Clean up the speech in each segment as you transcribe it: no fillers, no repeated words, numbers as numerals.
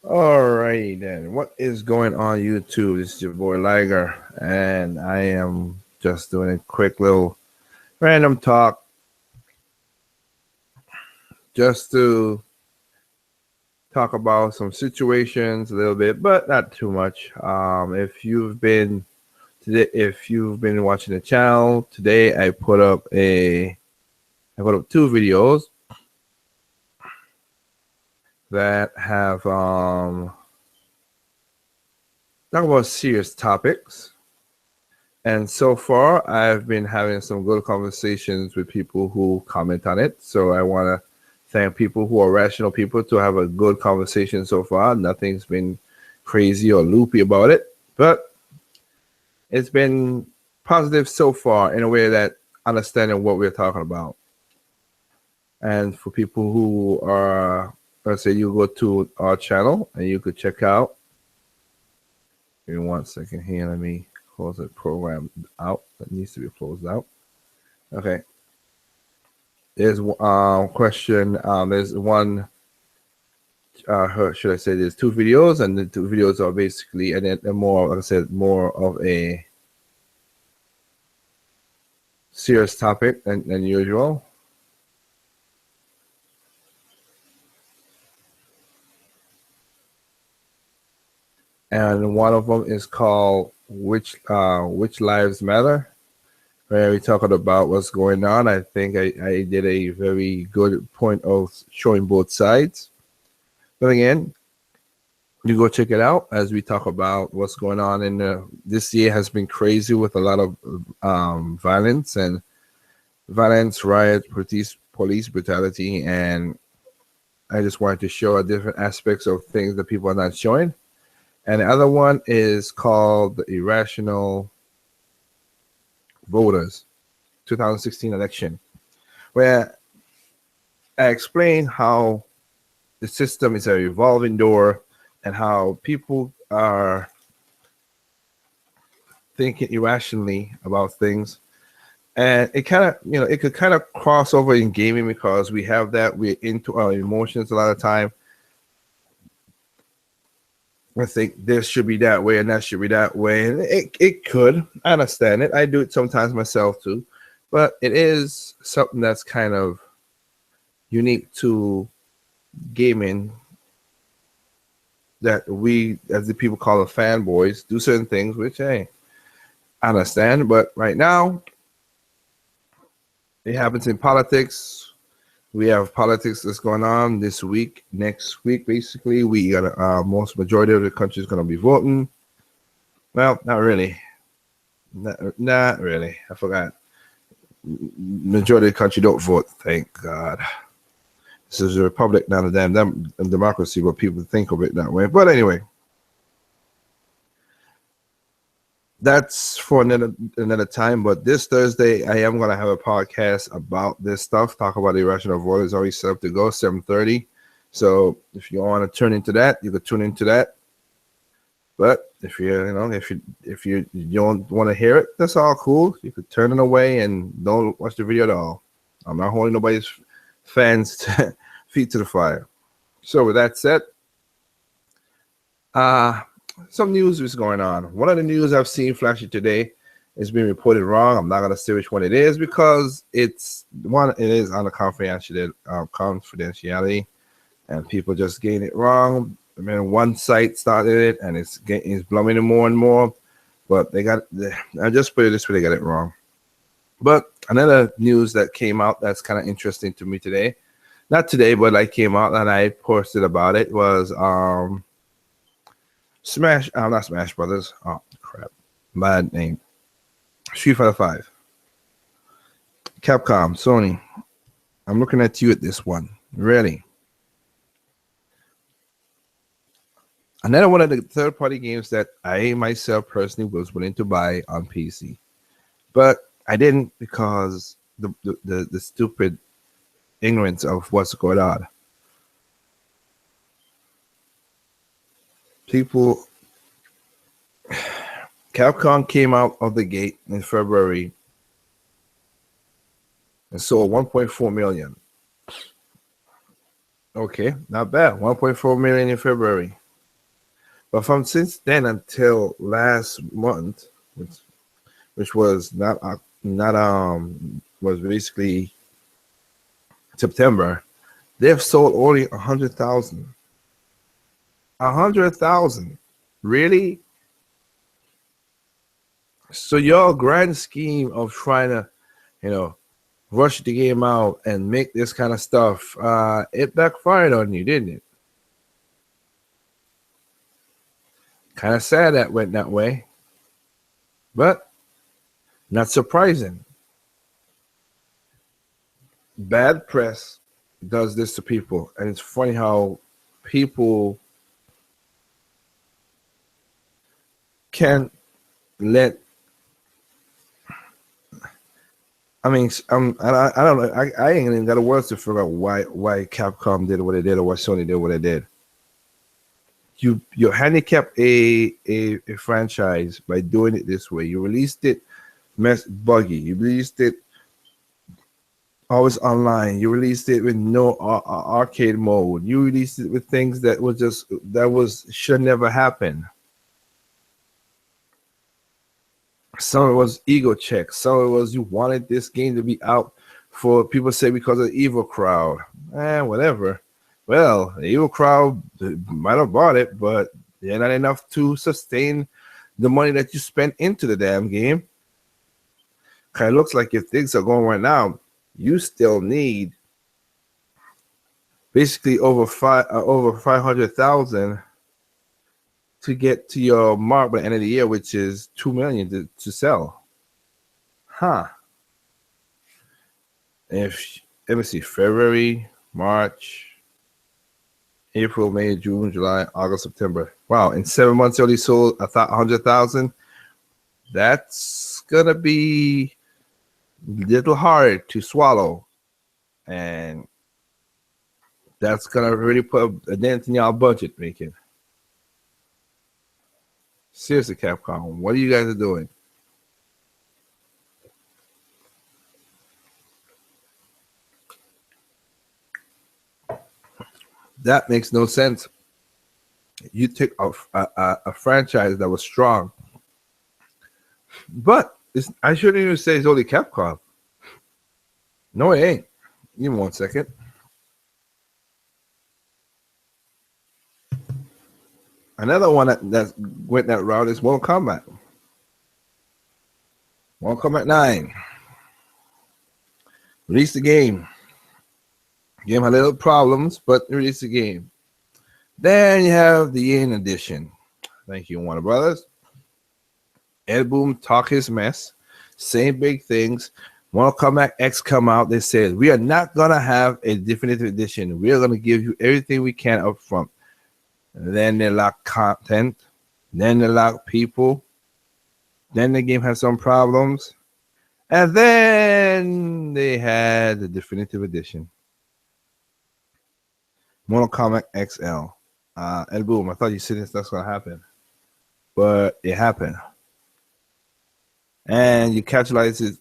Alrighty then. What is going on YouTube? This is your boy Liger, and I am just doing a quick little random talk just to talk about some situations a little bit, but not too much. If you've been watching the channel today, I put up two videos that have talk about serious topics. And so far, I've been having some good conversations with people who comment on it. So I want to thank people who are rational people to have a good conversation so far. Nothing's been crazy or loopy about it, but it's been positive so far in a way that understanding what we're talking about. And for people who are, let's say you go to our channel and you could check out. Give me 1 second here. Let me close the program out. That needs to be closed out. Okay. There's question. There's one. Should I say there's two videos, and the two videos are basically, and then more, like I said, more of a serious topic than usual. And one of them is called "Which Lives Matter," where we talked about what's going on. I think I did a very good point of showing both sides. But again, you go check it out as we talk about what's going on. This year has been crazy with a lot of violence, riots, police brutality, and I just wanted to show different aspects of things that people are not showing. And the other one is called the Irrational Voters 2016 election, where I explain how the system is a revolving door and how people are thinking irrationally about things. And it kind of, it could kind of cross over in gaming because we have that. We're into our emotions a lot of time. I think this should be that way and that should be that way. And it could. I understand it. I do it sometimes myself too. But it is something that's kind of unique to gaming, that we, as the people call it, fanboys, do certain things, which, hey, I understand. But right now, it happens in politics. We have politics that's going on this week. Next week, basically, we got most majority of the country is going to be voting. Well, not really. Not really. I forgot. Majority of the country don't vote. Thank God. This is a republic, not a damn democracy, but people think of it that way. But anyway, that's for another time. But this Thursday, I am going to have a podcast about this stuff. Talk about the irrational vote. It's already set up to go 7:30. So if you want to tune into that, you could tune into that. But if you don't want to hear it, that's all cool. You could turn it away and don't watch the video at all. I'm not holding nobody's fans feet to the fire. So with that said, some news is going on. One of the news I've seen flashing today is being reported wrong. I'm not going to say which one it is because it is under confidentiality, and people just getting it wrong. I mean, one site started it, and it's blowing it more and more. But I just put it this way, they got it wrong. But another news that came out that's kind of interesting to me today, not today, but I came out and I posted about it, was not Smash Brothers. Oh crap, bad name. Street Fighter 5. Capcom, Sony. I'm looking at you at this one. Really. Another one of the third-party games that I myself personally was willing to buy on PC, but I didn't because the stupid ignorance of what's going on. Capcom came out of the gate in February and sold 1.4 million. Okay, not bad. 1.4 million in February. But from since then until last month, which was not was basically September, they've sold only 100,000. 100,000, really? So your grand scheme of trying to, you know, rush the game out and make this kind of stuff, it backfired on you, didn't it? Kind of sad that went that way, but not surprising. Bad press does this to people, and it's funny how people can let. I mean, I don't know. I ain't even got a words to figure out why Capcom did what they did or why Sony did what they did. You handicap a franchise by doing it this way. You released it buggy. You released it always online. You released it with no arcade mode. You released it with things that should never happen. Some of it was ego checks. Some of it was you wanted this game to be out for people say because of the evil crowd. Whatever. Well, the evil crowd might have bought it, but they're not enough to sustain the money that you spent into the damn game. Kind of looks like if things are going right now, you still need basically over 500,000 to get to your mark by the end of the year, which is 2 million to sell. Let me see, February, March, April, May, June, July, August, September. Wow, in 7 months they only sold 100,000. That's gonna be a little hard to swallow, and that's gonna really put a dent in y'all budget making. Seriously, Capcom, what are you guys doing? That makes no sense. You take a franchise that was strong, but I shouldn't even say it's only Capcom. No, it ain't. Give me 1 second. Another one that went that route is Mortal Kombat. Mortal Kombat 9. Released the game. Game had little problems, but released the game. Then you have the Yin Edition. Thank you, Warner Brothers. Ed Boon talk his mess. Same big things. Mortal Kombat X come out. They said, we are not going to have a definitive edition. We are going to give you everything we can up front. And then they lock content. Then they lock people. Then the game has some problems. And then they had the definitive edition. Mortal Kombat XL. And boom, I thought you said that's going to happen. But it happened. And you capitalize it,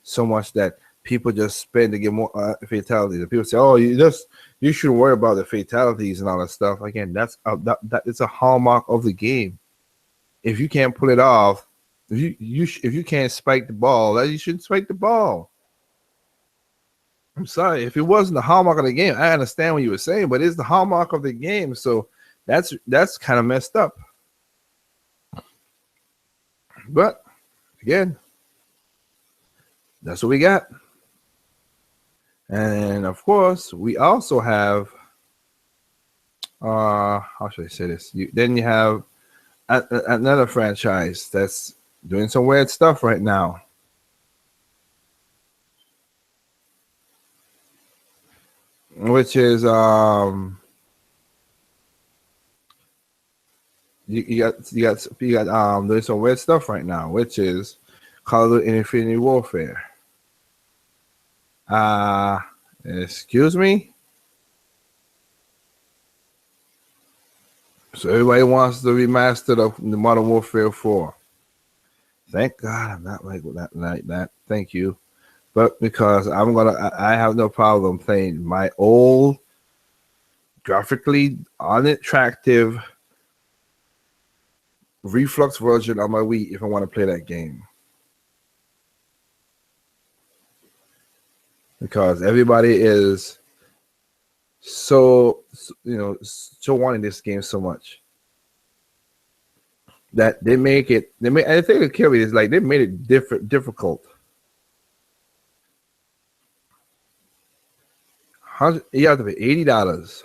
so much that people just spend to get more fatalities. And people say, "Oh, you shouldn't worry about the fatalities and all that stuff." Again, that it's a hallmark of the game. If you can't pull it off, if you can't spike the ball, you shouldn't spike the ball. I'm sorry, if it wasn't the hallmark of the game, I understand what you were saying, but it's the hallmark of the game, so that's kind of messed up. But again, that's what we got. And of course, we also have how should I say this? Then you have another franchise that's doing some weird stuff right now. Which is you got doing some weird stuff right now, which is Call of Duty Infinite Warfare. Excuse me. So everybody wants the remastered of the Modern Warfare 4. Thank God I'm not like that. Thank you. But because I have no problem playing my old graphically unattractive Reflux version on my Wii if I want to play that game. Because everybody is so wanting this game so much that I think the killer is like they made it difficult. You have to pay $80.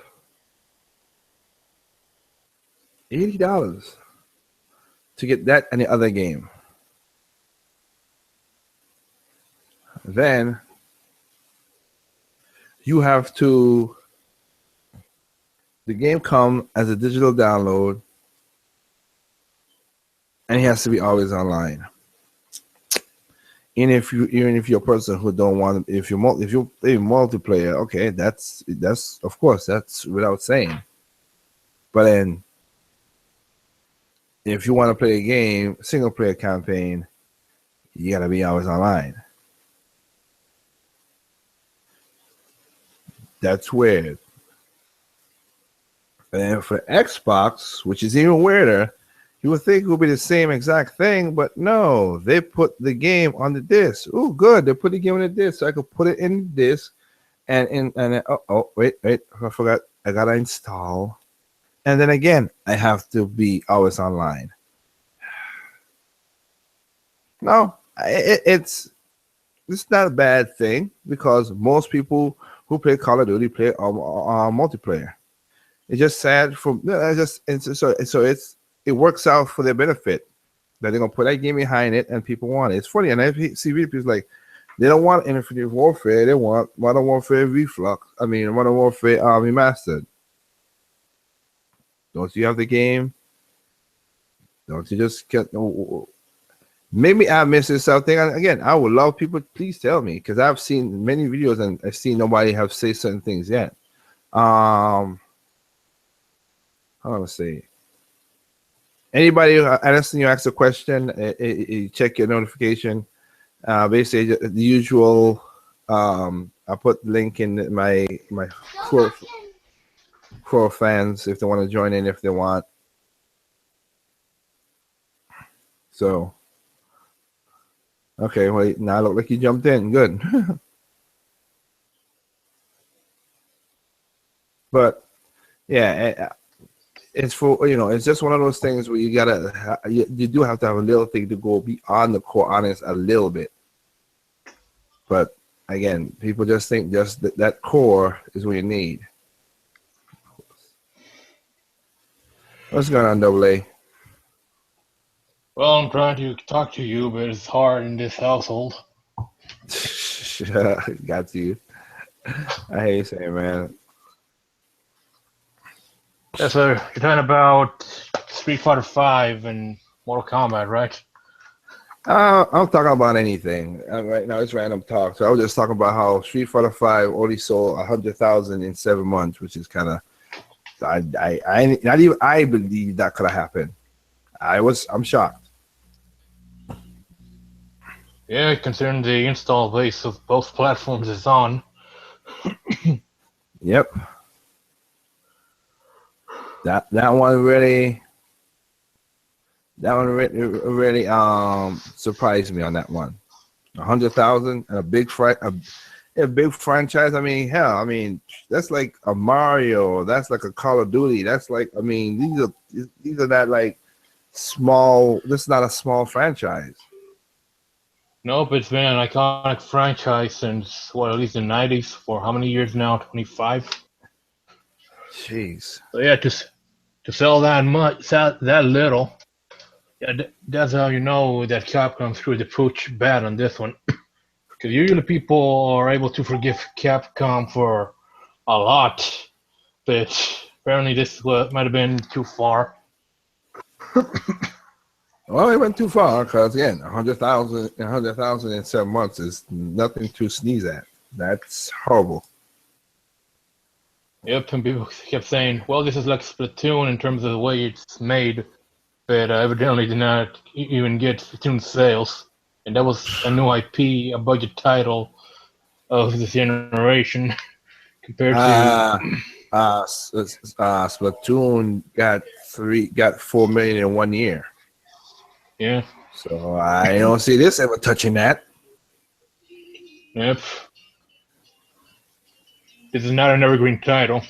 $80 to get that and the other game. Then you have to. The game come as a digital download, and it has to be always online. And even if you're a person who don't want, if you play multiplayer, okay, that's of course that's without saying. But then, if you want to play a game, single player campaign, you gotta be always online. That's weird. And for Xbox, which is even weirder, you would think it would be the same exact thing, but no, they put the game on the disc. Oh, good, they put the game on the disc, so I could put it in the disc, wait, I forgot, I gotta install, and then again, I have to be always online. No, it's not a bad thing because most people who play Call of Duty play multiplayer. It's just sad it works out for their benefit that they're gonna put that game behind it and people want it. It's funny, and I see videos like they don't want Infinite Warfare, they want Modern Warfare Modern Warfare Remastered. Don't you have the game? Don't you just get? Maybe I missed something. And again, I would love people. Please tell me because I've seen many videos and I've seen nobody have say certain things yet. How do I say? Anybody asking you ask a question, you check your notification. Basically, the usual. I put the link in my Crow fans if they want to join in if they want. So. Okay, wait, now I look like you jumped in. Good. But yeah, it's for it's just one of those things where you do have to have a little thing to go beyond the core honest a little bit. But again, people just think just that core is what you need. What's going on, Double A? Well, I'm trying to talk to you, but it's hard in this household. Got you. I hear you saying, man. Yeah, so you're talking about Street Fighter V and Mortal Kombat, right? I'm talking about anything. Right now, it's random talk. So I was just talking about how Street Fighter V only sold 100,000 in 7 months, which is kind of, not even I believe that could have happened. I'm shocked. Yeah, considering the install base of both platforms is on. Yep. That one really surprised me on that one. 100,000 and a big franchise. I mean, hell, that's like a Mario. That's like a Call of Duty. That's like, these are not like small. This is not a small franchise. Nope, it's been an iconic franchise since at least the 90s. For how many years now? 25. Jeez. So yeah, to sell that much, that little. Yeah, that's how you know that Capcom threw the pooch bad on this one. Because usually people are able to forgive Capcom for a lot, but apparently this might have been too far. Well, it went too far because again, 100,000 in 7 months is nothing to sneeze at. That's horrible. Yep, and people kept saying, well, this is like Splatoon in terms of the way it's made, but evidently did not even get Splatoon sales. And that was a new IP, a budget title of this generation compared to... Splatoon got 4 million in 1 year. Yeah. So I don't see this ever touching that. Yep. This is not an evergreen title.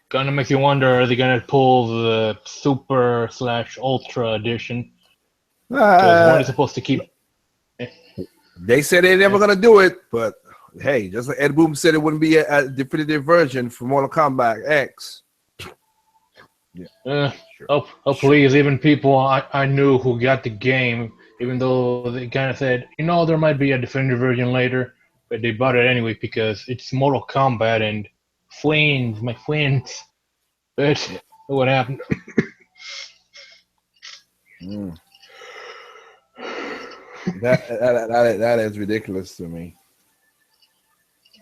Kind of makes you wonder, are they going to pull the Super / Ultra edition? Because weren't they supposed to keep... They said they're never gonna do it, but hey, just like Ed Boon said, it wouldn't be a definitive version for Mortal Kombat X. Yeah. Please, even people I knew who got the game, even though they kind of said, there might be a definitive version later, but they bought it anyway because it's Mortal Kombat and my friends. But what happened? That is ridiculous to me.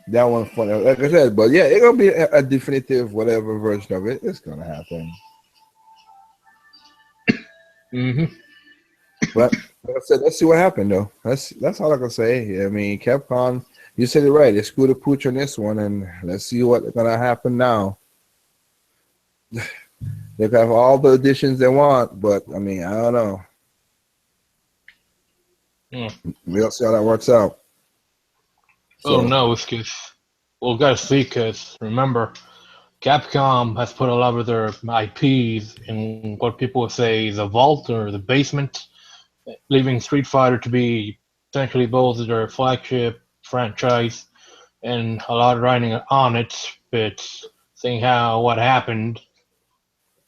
That one's funny, like I said, but yeah, it's gonna be a definitive whatever version of it. It's gonna happen. But like I said, let's see what happened though. That's all I can say. I mean, Capcom, you said it right. They screwed the pooch on this one, and let's see what's gonna happen now. They can have all the additions they want, but I mean, I don't know. We'll see how that works out. So, no, it's because we've got to see. Because remember, Capcom has put a lot of their IPs in what people would say is a vault or the basement, leaving Street Fighter to be essentially both their flagship franchise and a lot of writing on it. But seeing what happened,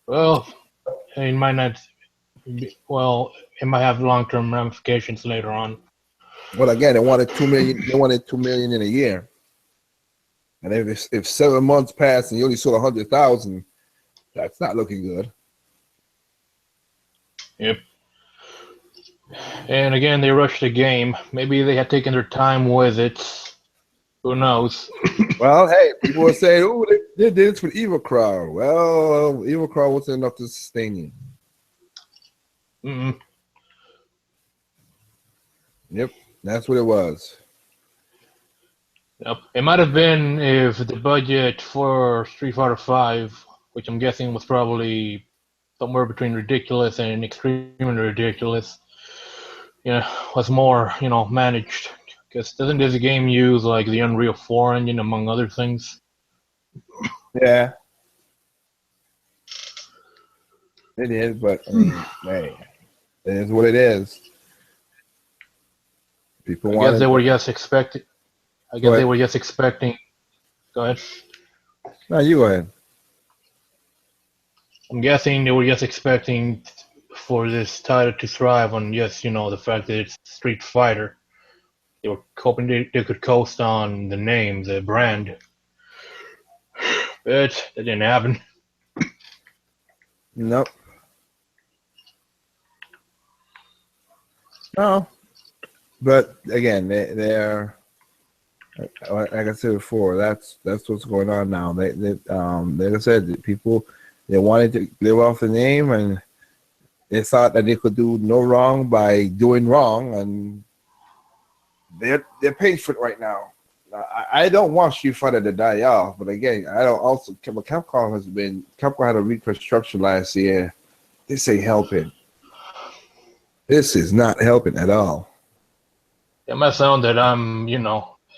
well, it might not. Well, it might have long-term ramifications later on. Well, again, they wanted 2 million. They wanted 2 million in a year, and if 7 months passed and you only sold 100,000, that's not looking good. Yep. And again, they rushed the game. Maybe they had taken their time with it. Who knows? Well, hey, people were saying, "Oh, they did this with Evil Crowd." Well, Evil Crowd wasn't enough to sustain you. Yep, that's what it was. Yep. It might have been if the budget for Street Fighter V, which I'm guessing was probably somewhere between ridiculous and extremely ridiculous, was more, managed. Because doesn't this game use like the Unreal 4 engine among other things? Yeah, it is, but I mean, hey, it is what it is. People I guess they were just expecting. They were just expecting. Go ahead. No, you go ahead. I'm guessing they were just expecting for this title to thrive on just, the fact that it's Street Fighter. They were hoping they could coast on the name, the brand. But that didn't happen. Nope. No. But again, they're like I said before. That's what's going on now. They like I said, people they wanted to live off the name, and they thought that they could do no wrong by doing wrong, and they're paying for it right now. I don't want Street Fighter to die off, but again, I don't also. Capcom had a reconstruction last year. This ain't helping. This is not helping at all. It might sound that I'm,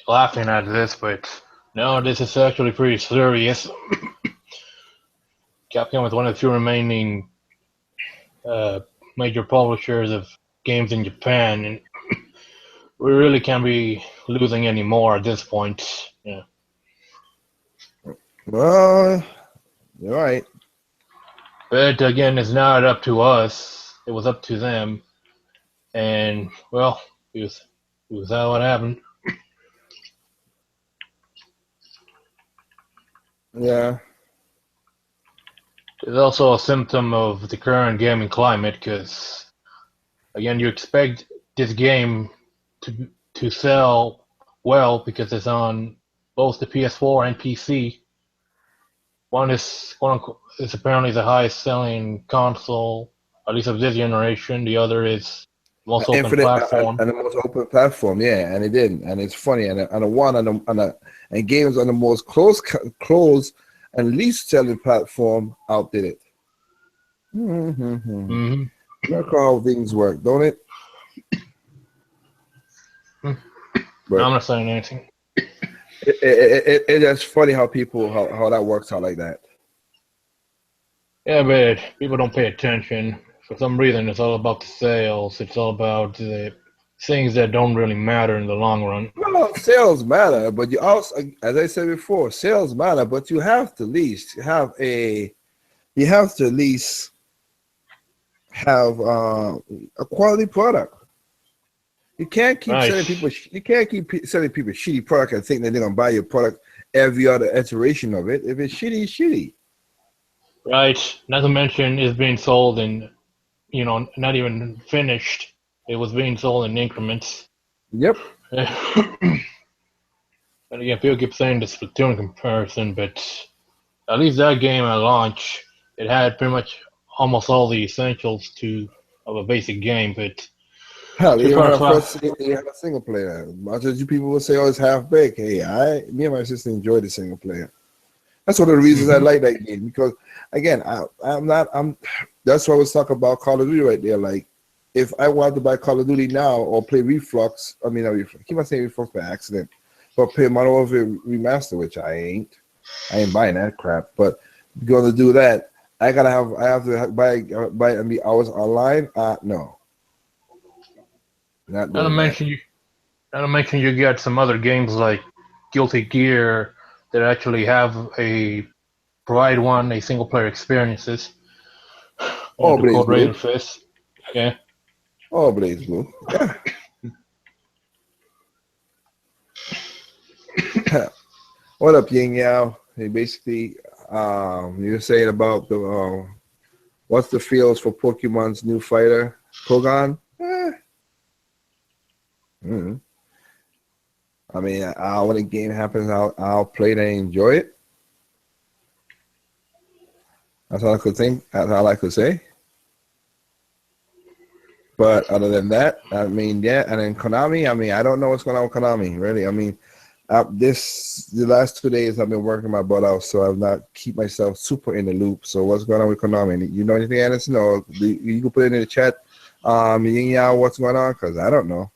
laughing at this, but no, this is actually pretty serious. Capcom is one of the few remaining major publishers of games in Japan, and we really can't be losing any more at this point. Yeah. Well, you're right. But again, it's not up to us. It was up to them. And, well, it was how it happened. Yeah. It's also a symptom of the current gaming climate because, again, you expect this game to sell well because it's on both the PS4 and PC. One is apparently the highest selling console, at least of this generation. The other is most open Infinite platform. and the most open platform, yeah, and it didn't, and it's funny, and the one and games on the most closed and least selling platform outdid it. Mm-hmm. Look how things work, don't it? No, But I'm not saying anything. it's just funny how people how that works out like that. Yeah, but people don't pay attention. For some reason, it's all about the sales. It's all about the things that don't really matter in the long run. Well, sales matter, but you also, as I said before, sales matter, but you have to at least have a quality product. You can't keep Right. selling people. You can't keep selling people shitty product and think that they're gonna buy your product every other iteration of it. If it's shitty, it's shitty. Right. Not to mention, it's being sold in, not even finished. It was being sold in increments. Yep. And again, people keep saying the Splatoon comparison, but at least that game at launch, it had pretty much almost all the essentials of a basic game. But Hell, Street even when Fighter I Five, first they had a single player. Much as you people will say, "Oh, it's half baked." Hey, me and my sister enjoyed the single player. That's one of the reasons I like that game because, again, I'm. That's why I was talking about Call of Duty right there. Like, if I wanted to buy Call of Duty now or play Reflux, I mean, I keep on saying Reflux by accident, but play Modern Warfare Remaster, which I ain't buying that crap. But going to do that, I have to buy and be hours online. No, not not to doing that. mention you, not to mention you get some other games like Guilty Gear that actually have provide a single player experiences. Oh, The Blaze Code Blue. Razor Fist. Yeah. Oh, Blaze Blue. Yeah. What up, Ying Yao? Hey, basically, you were saying about the what's the feels for Pokemon's new fighter, Kogan? I mean, when the game happens, I'll play it and enjoy it. That's all I could think. That's all I could say. But other than that, I mean, yeah. And then Konami, I mean, I don't know what's going on with Konami, really. I mean, the last 2 days I've been working my butt out, so I've not keep myself super in the loop. So what's going on with Konami? You know anything, Anderson? Or you can put it in the chat. Ying Yao, what's going on? Because I don't know.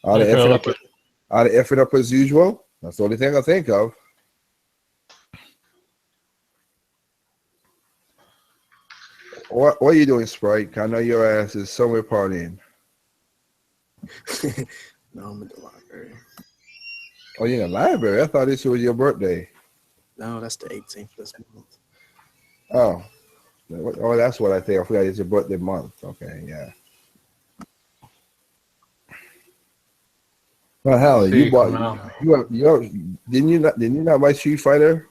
Are they effing up as usual? That's the only thing I think of. What are you doing, Sprite? I know your ass is somewhere partying. No, I'm in the library. Oh, you're in the library? I thought this was your birthday. No, that's the 18th this month. Oh, that's what I think. I forgot it's your birthday month. Okay, yeah. Well, hell, you didn't you not buy Street Fighter?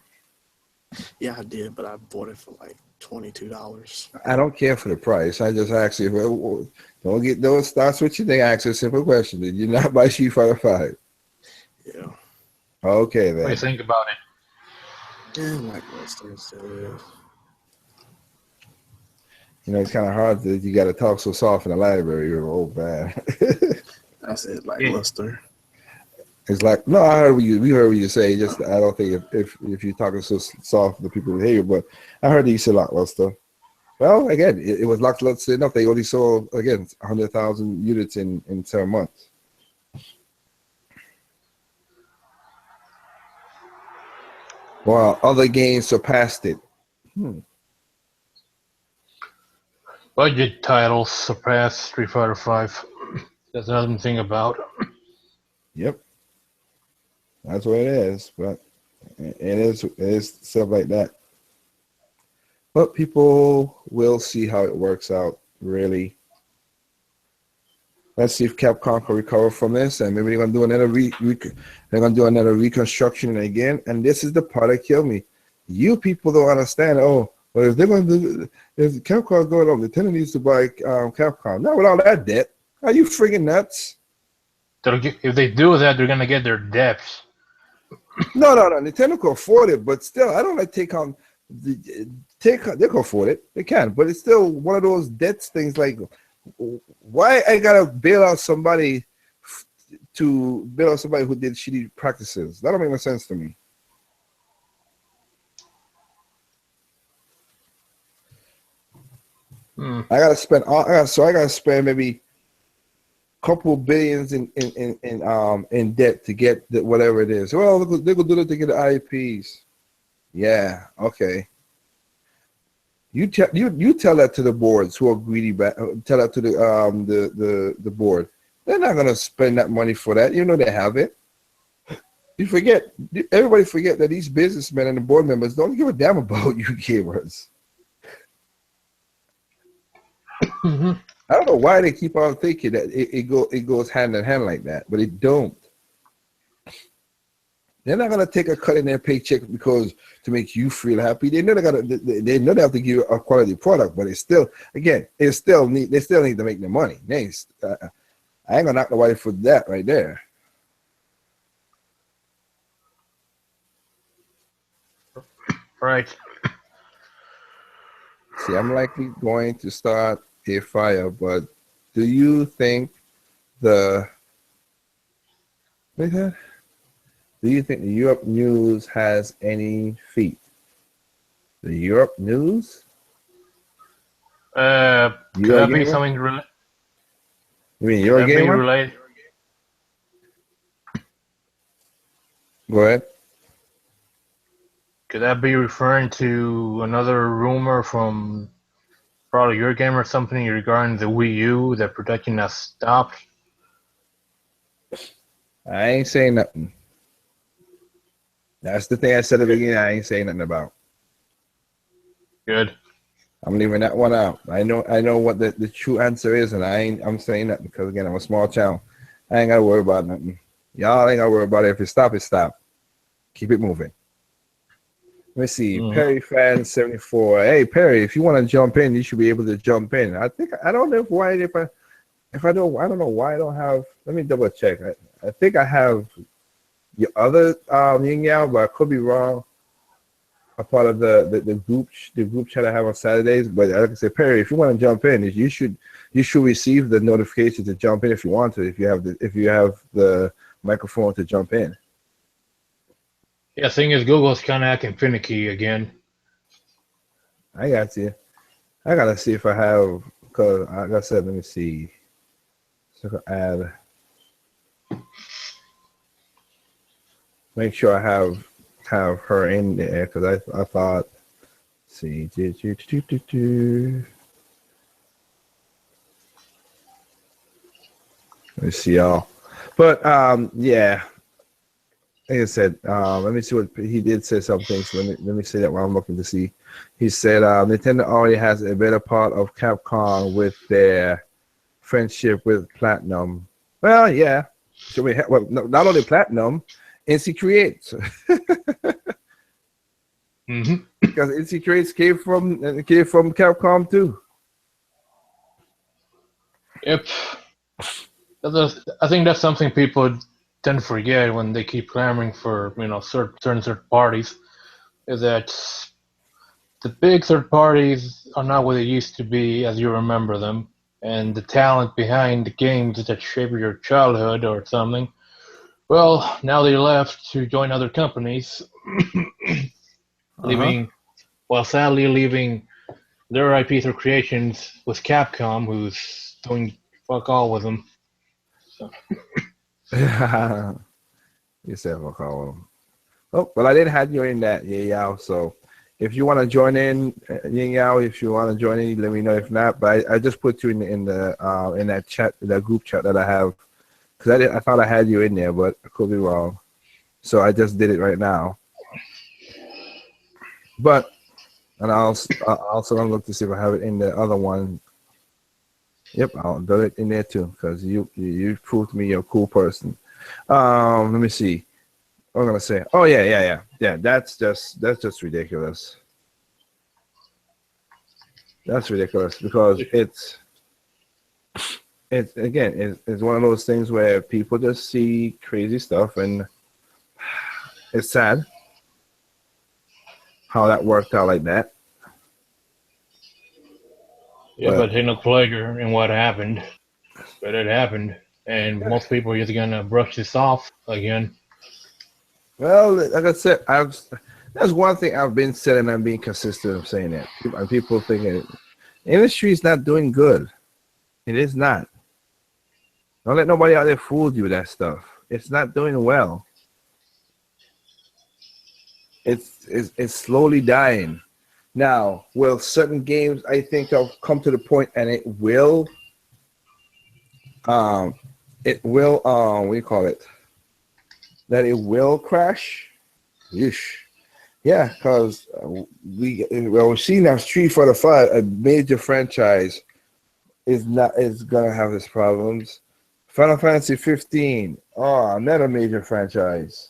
Yeah, I did, but I bought it for like $22. I don't care for the price. I just ask you. Don't start switching. They ask a simple question. Did you not buy Street Fighter 5? Yeah. Okay, then. What do you think about it? Yeah, lackluster still is. You know, it's kind of hard that you got to talk so soft in the library. You're old bad. That's it, lackluster. It's like, no, we heard what you say. Just I don't think if you're talking so soft, the people will hear you. But I heard that you said lackluster. Well, again, it was lackluster enough. They only sold, again, 100,000 units in 7 months. While other games surpassed it. Budget titles surpass Street Fighter V. That's another thing about. Yep. That's what it is. But it is stuff like that. But people will see how it works out, really. Let's see if Capcom can recover from this, and maybe they're gonna do another reconstruction again. And this is the part that killed me. You people don't understand. Oh, well, if they're gonna do, if Capcom's going on, Nintendo needs to buy Capcom. Not with all that debt. Are you friggin' nuts? If they do that, they're gonna get their debts. No. Nintendo can afford it, but still, I don't like they can afford it. They can, but it's still one of those debts things like Why I gotta bail out somebody to bail out somebody who did shitty practices? That don't make no sense to me. I gotta spend I gotta spend maybe a couple billions in debt to get whatever it is. Well, they go do it to get the IPs. Yeah, okay. You tell that to the boards who are greedy. Tell that to the board. They're not gonna spend that money for that. You know they have it. You forget. Everybody forget that these businessmen and the board members don't give a damn about you gamers. Mm-hmm. I don't know why they keep on thinking that it goes hand in hand like that, but it don't. They're not gonna take a cut in their paycheck because to make you feel happy. They know they know they have to give you a quality product, but it's still they still need to make their money. I ain't gonna knock nobody for that right there. Right. See, I'm likely going to start a fire, but do you think the Europe news has any feet? The Europe news? Could that be something related? You mean you're a gamer? Related? Go ahead. Could that be referring to another rumor from probably your game or something regarding the Wii U that production has stopped? I ain't saying nothing. That's the thing I said at the beginning. I ain't saying nothing about. Good. I'm leaving that one out. I know what the true answer is, and I'm saying nothing because again I'm a small channel. I ain't gotta worry about nothing. Y'all ain't gotta worry about it. If it stop, it stop. Keep it moving. Let me see. Perry fan 74. Hey Perry, if you want to jump in, you should be able to jump in. I don't know if I don't know why I don't have. Let me double check. I think I have your other Yin Yang, but I could be wrong. A part of the group chat I have on Saturdays. But like I said, Perry, if you want to jump in, you should receive the notification to jump in if you want to. If you have the microphone to jump in. Yeah, thing is, Google's kind of acting finicky again. I got you. I gotta see if I have, because like I said, let me see. So I can add. Make sure I have her in there because I thought. See, let me see y'all. But yeah. Like I said, let me see what he did say something. So let me say that while I'm looking to see. He said Nintendo already has a better part of Capcom with their friendship with Platinum. Well, yeah. So not only Platinum, NC Creates. Because NC Creates came from Capcom too. Yep. I think that's something people tend to forget when they keep clamoring for certain third parties, is that the big third parties are not what they used to be as you remember them, and the talent behind the games that shaped your childhood or something, well, now they left to join other companies, sadly leaving their IPs or creations with Capcom, who's doing fuck all with them. So. You said fuck all. Oh, well, I didn't have you in that, yeah. So if you want to join in, Yin Yao, if you want to join in, let me know. If not, but I just put you in that chat, that group chat that I have, because I thought I had you in there, but I could be wrong. So I just did it right now. But and I also gonna look to see if I have it in the other one. Yep, I'll do it in there too, because you proved me you're a cool person. Let me see. What I'm gonna say. Oh yeah. That's just ridiculous. That's ridiculous because it's one of those things where people just see crazy stuff, and it's sad how that worked out like that. Yeah, But but there's no pleasure in what happened. But it happened, and most people are just gonna brush this off again. well, like I said, that's one thing I've been saying, and I'm being consistent of saying that. People thinking the industry is not doing good. It is not. Don't let nobody out there fool you with that stuff. It's not doing well. It's slowly dying. Now, will certain games I think have come to the point, and it will what do you call it? That it will crash. Yeesh. Yeah, because we're seeing now Street Fighter Five, a major franchise, is gonna have its problems. Final Fantasy 15, another major franchise,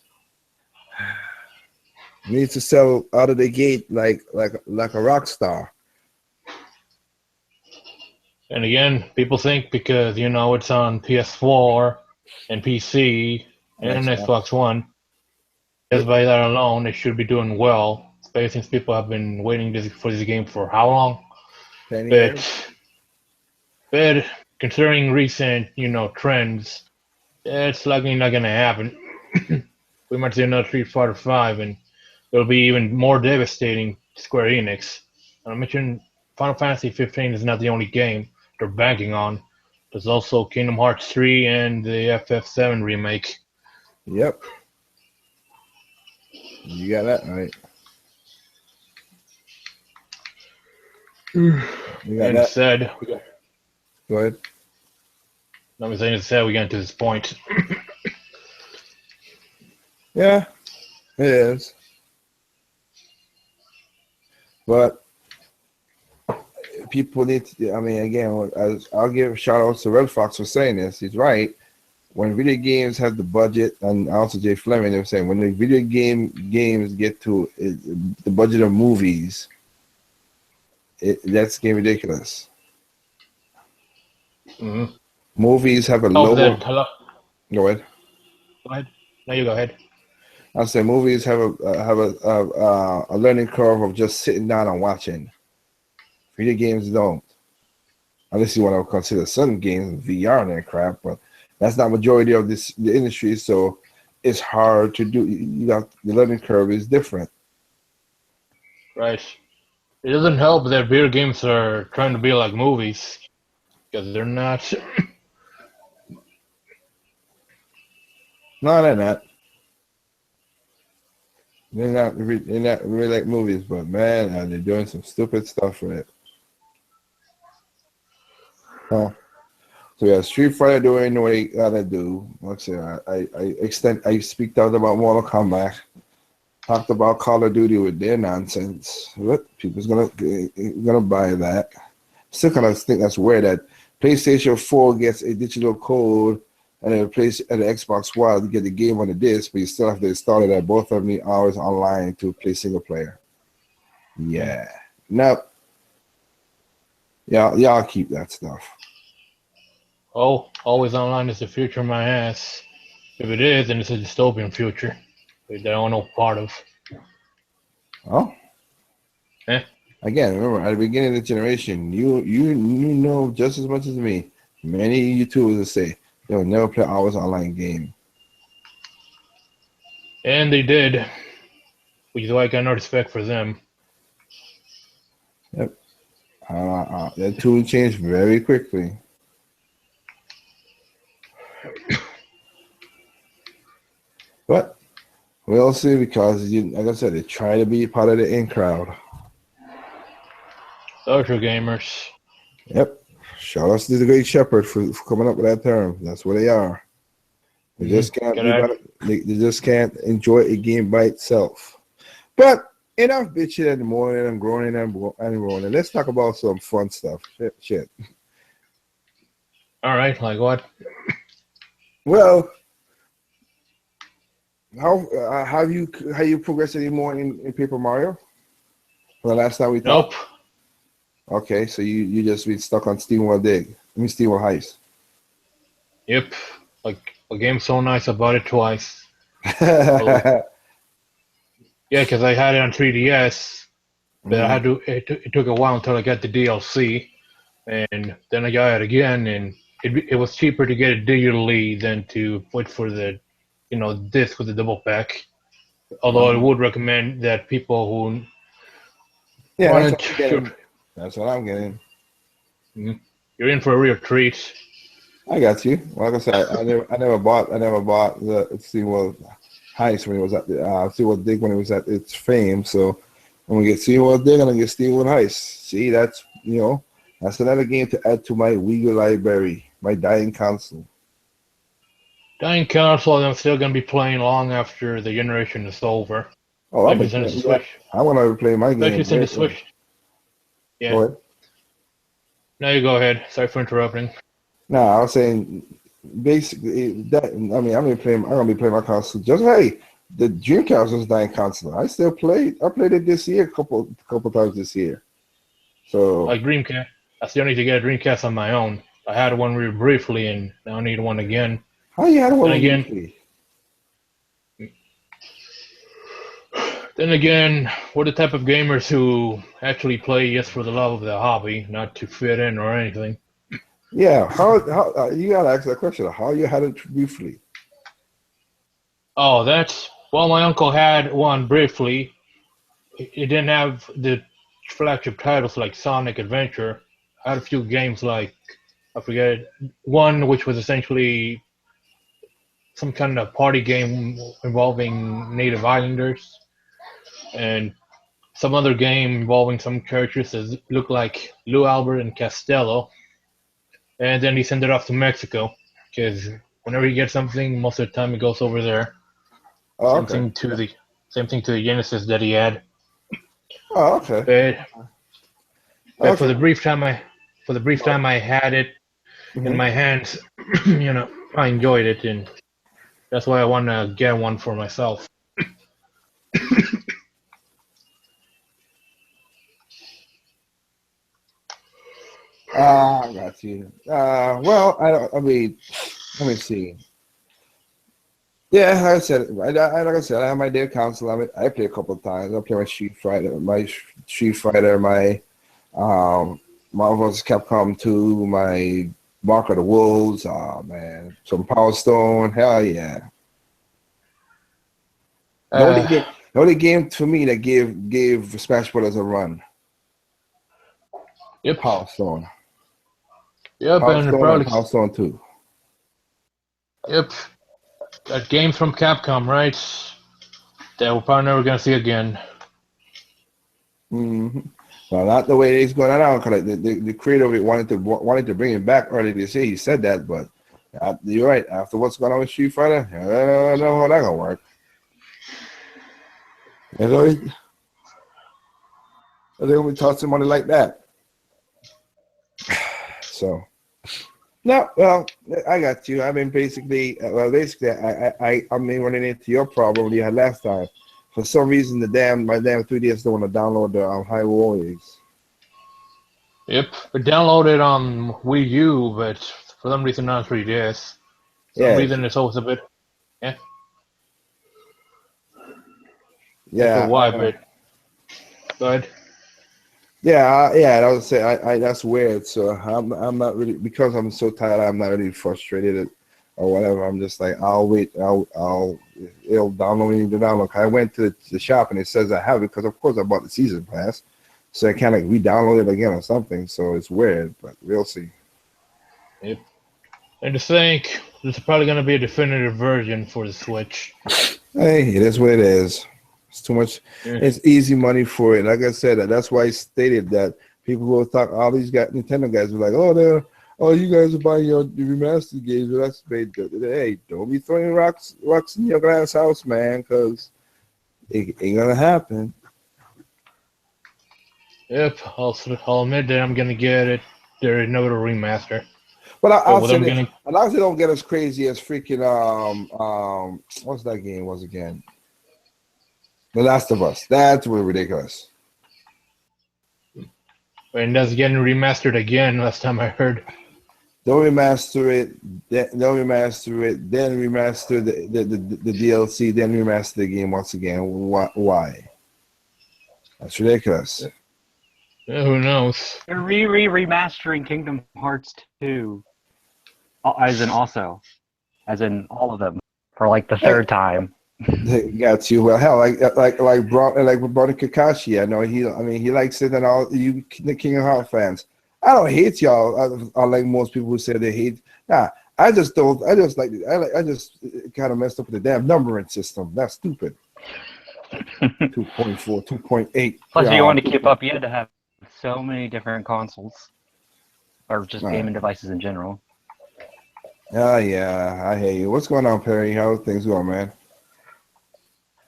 needs to sell out of the gate like a rock star. And again, people think because it's on PS4 and PC and Xbox One, just by that alone, it should be doing well. Especially since people have been waiting for this game for how long? 10 years. But considering recent, trends, it's likely not gonna happen. We might see another Street Fighter V, and it'll be even more devastating to Square Enix. And I mentioned Final Fantasy 15 is not the only game they're banking on. There's also Kingdom Hearts 3 and the FF7 remake. Yep. You got that right. You got And that. said, Go ahead. let me say it said we got to this point. Yeah, it is. But people need to, I mean, again, I'll give shout outs to Red Fox for saying this. He's right. When video games have the budget, and also Jay Fleming, they were saying when the video games get to the budget of movies, that's getting ridiculous. Mm-hmm. Movies have a lower. Hello? Go ahead. Go ahead. No, you go ahead. I'll say movies have a learning curve of just sitting down and watching. Video games don't, unless you want to consider some games VR and that crap. But that's not majority of the industry, so it's hard to do. You got the learning curve is different. Right. It doesn't help that video games are trying to be like movies, because they're not. No, they're not. They're not really like movies, but man, they're doing some stupid stuff with it. So yeah, Street Fighter doing what they gotta do. Like I said, I speak out about Mortal Kombat, talked about Call of Duty with their nonsense. What people's gonna buy that? Still kind of think that's weird that PlayStation 4 gets a digital code and then and the Xbox One to get the game on the disc, but you still have to install it at both of me hours online to play single player. Yeah. No. Y'all keep that stuff. Oh, always online is the future of my ass. If it is, then it's a dystopian future that I don't know part of. Oh. Eh? Again, remember at the beginning of the generation, you know just as much as me. Many YouTubers will say they'll never play hours online game. And they did, which is why I got no respect for them. Yep. That tool changed very quickly. But we'll see because, like I said, they try to be part of the in crowd. Social gamers. Yep. Shout out to the Great Shepherd for coming up with that term. That's what they are. They just can't. They just can't enjoy a game by itself. But enough bitching in the morning and groaning and groaning. Let's talk about some fun stuff. Shit. All right, like what? Well, how have you progressed any more in Paper Mario? From the last time we talked? Nope. Okay, so you just been stuck on Steamworld Steamworld Heist. Yep. Like a game so nice, I bought it twice. Yeah, because I had it on 3DS, but I had to. It took a while until I got the DLC, and then I got it again, and it was cheaper to get it digitally than to wait for the disc with the double pack. Although I would recommend that people who Yeah, that's wanted what I'm getting. to, That's what I'm getting. you're in for a real treat. I got you. Like I said, I never bought the SeaWorld Heist when it was at the SeaWorld Dig when it was at its fame. So when we get SeaWorld Dig, I'm gonna get SeaWorld Heist. See, that's another game to add to my Wii U library, my dying console. Dying Council, I'm still going to be playing long after the generation is over. Oh, Especially since the Switch. I want to play my game. Especially since the Switch. Yeah. Go ahead. Now you go ahead. Sorry for interrupting. No, I was saying basically that. I mean, I'm gonna be playing my console. Just hey, the Dreamcast was dying console. I still played. I played it this year, a couple times this year. So Like Dreamcast, I still need to get a Dreamcast on my own. I had one real briefly, and now I need one again. how you had one again? briefly? Then again, we're the type of gamers who actually play just for the love of the hobby, not to fit in or anything. Yeah, how you gotta ask that question? How you had it briefly? Oh, well, my uncle had one briefly. It didn't have the flagship titles like Sonic Adventure. I had a few games like, I forget, one which was essentially some kind of party game involving native islanders, and some other game involving some characters that looked like Lou Albert and Costello. And then he sent it off to Mexico, because whenever he gets something, most of the time it goes over there. Oh, Same thing to the Genesis that he had. Oh, okay. But for the brief time I had it in my hands, I enjoyed it, and that's why I want to get one for myself. I got you. Well, I mean, let me see. Yeah, like I said, like I said, I have my day console. I play a couple of times. I play my Street Fighter, my Marvel vs. Capcom 2, my Mark of the Wolves. Oh man, some Power Stone. Hell yeah. The only game for me that gave Smash Brothers a run. Yep. Power Stone. Yep, Power Stone 2. Yep. That games from Capcom, right? That we're probably never gonna see again. Mm-hmm. Well, not the way it's going on. Because the creator of it wanted to bring it back early this year. He said that, but you're right. After what's going on with Street Fighter, I don't know how that's gonna work. You know, they're gonna toss some money like that. So, no, well, I got you. I mean, basically, I mean, running into your problem you had last time. For some reason, my damn 3DS don't want to download the Hyrule. Yep, I downloaded on Wii U, but for some reason not 3DS. For some reason it's always a bit, yeah. Yeah. Why, but. Yeah, I would say I that's weird. So I'm not really, because I'm so tired. I'm not really frustrated or whatever. I'm just like, I'll wait. It'll download the download. I went to the shop and it says I have it because of course I bought the season pass, so I can't like re-download it again or something. So it's weird, but we'll see. Yep. And to think there's probably gonna be a definitive version for the Switch. Hey, it is what it is. It's too much. Yeah. It's easy money for it. Like I said, that's why I stated that people who thought all these Nintendo guys were like, oh, you guys are buying your remastered games. Well, that's made good. Hey, don't be throwing rocks in your glass house, man, because it ain't gonna happen. Yep, I'll admit that I'm gonna get it. There is no remaster. But I'll say this, as long as they don't get as crazy as freaking what's that game was again? The Last of Us. That's really ridiculous. And that's getting remastered again. Last time I heard. Don't remaster it. Then remaster the DLC. Then remaster the game once again. Why? That's ridiculous. Yeah, who knows? They're remastering Kingdom Hearts 2, as in all of them, for like the third time. They got you. Well, hell, like Brother Kakashi. I know he likes it, and all you the King of Heart fans. I don't hate y'all. I like most people who say they hate. Nah, I just don't. I just kind of messed up with the damn numbering system. That's stupid. 2.4, 2.8. Plus, if you want to keep up, you had to have so many different consoles, or just Right. gaming devices in general. Oh yeah, I hear you. What's going on, Perry? How are things going, man?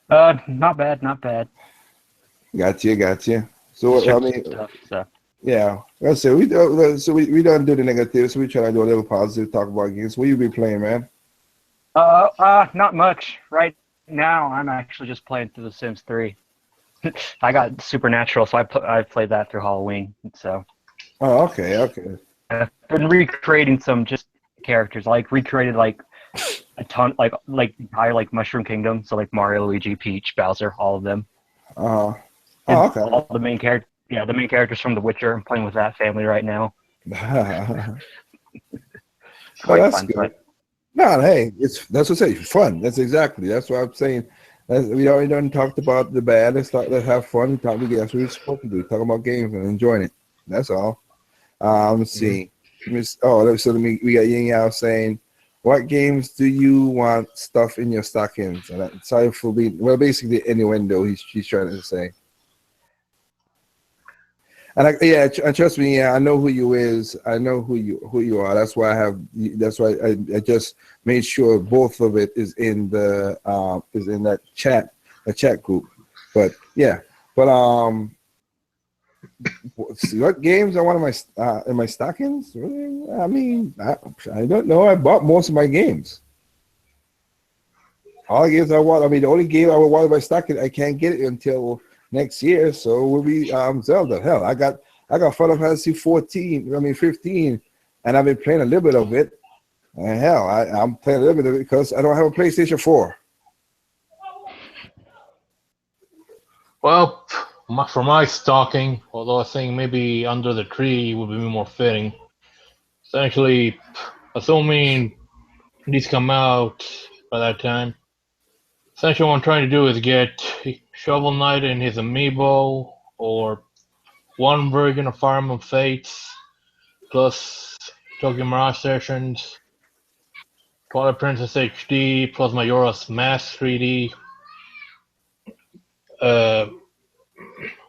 Not bad, not bad. Got you. So I mean, Stuff, so. yeah. Let's say we don't do the negative, so we try to do a little positive, talk about games. What you be playing, man? Not much. Right now, I'm actually just playing through The Sims 3. I got Supernatural, so I played that through Halloween. So Oh, okay. I've been recreating some just characters, like recreated like a ton, like entire like Mushroom Kingdom. So like Mario, Luigi, Peach, Bowser, all of them. Oh, And okay. all the main characters. Yeah, the main characters from The Witcher. I'm playing with that family right now. Well, Quite that's fun, good. but- No, hey, that's what I say. Fun. That's what I'm saying. We already done talked about the bad. Let's have fun. That's what we're supposed to do. Talk about games and enjoying it. That's all. Let's see. We got Yin Yao saying, "What games do you want stuff in your stockings?" And sorry for being basically the innuendo he's trying to say. And and trust me, I know who you is. I know who you are. That's why I just made sure both of it is in that chat group. But yeah, what games I want in my stockings? I mean, I don't know. I bought most of my games. All the games I want. I mean, the only game I would want in my stocking, I can't get it until next year, so we'll be Zelda. Hell, I got Final Fantasy 15, and I've been playing a little bit of it. And hell, I'm playing a little bit of it because I don't have a PlayStation 4. Well, for my stocking, although I think maybe under the tree would be more fitting. Essentially, assuming these come out by that time, essentially what I'm trying to do is get Shovel Knight and his amiibo, or one version of Fire Emblem Fates, plus Tokyo Mirage Sessions, Twilight Princess HD, plus Majora's Mask 3D.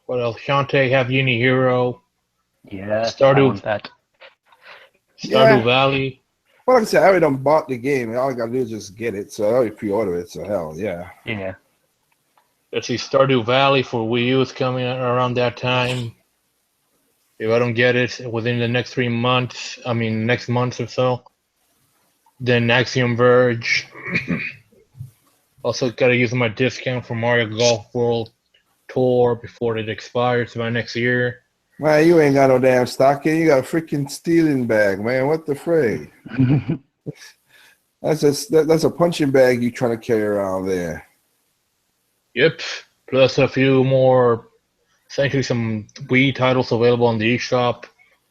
What else? Shantae have Uni Hero, Yeah, I Stardew want that. Yeah. Valley. Well, like I said, I already done bought the game, and all I gotta do is just get it. So I already pre-order it. So hell, yeah. Yeah. Let's see, Stardew Valley for Wii U is coming out around that time. If I don't get it within the next 3 months, next month or so, then Axiom Verge. Also, gotta use my discount for Mario Golf World Tour before it expires by next year. Man, you ain't got no damn stocking. You got a freaking stealing bag, man. What the frig? That's a punching bag you trying to carry around there. Yep. Plus a few more, essentially some Wii titles available on the eShop.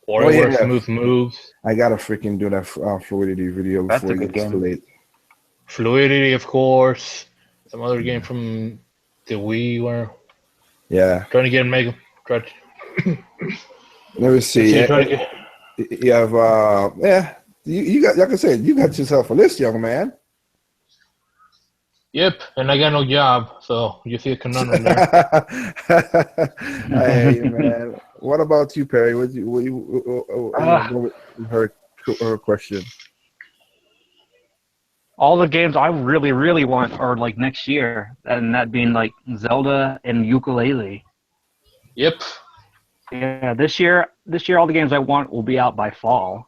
WarioWare Smooth Moves. I gotta freaking do that Fluidity video That's before a it good gets too game. late. Fluidity, of course. Some other game from the Wii where Yeah. trying to get Mega. Let me see. Trying to get, You have you got, like I said, you got yourself a list, young man. yep, and I got no job, so you see a conundrum there. Hey man, what about you, Perry? What you go with her question? All the games I really, really want are like next year, and that being like Zelda and Ukulele. Yep. Yeah, this year, all the games I want will be out by fall.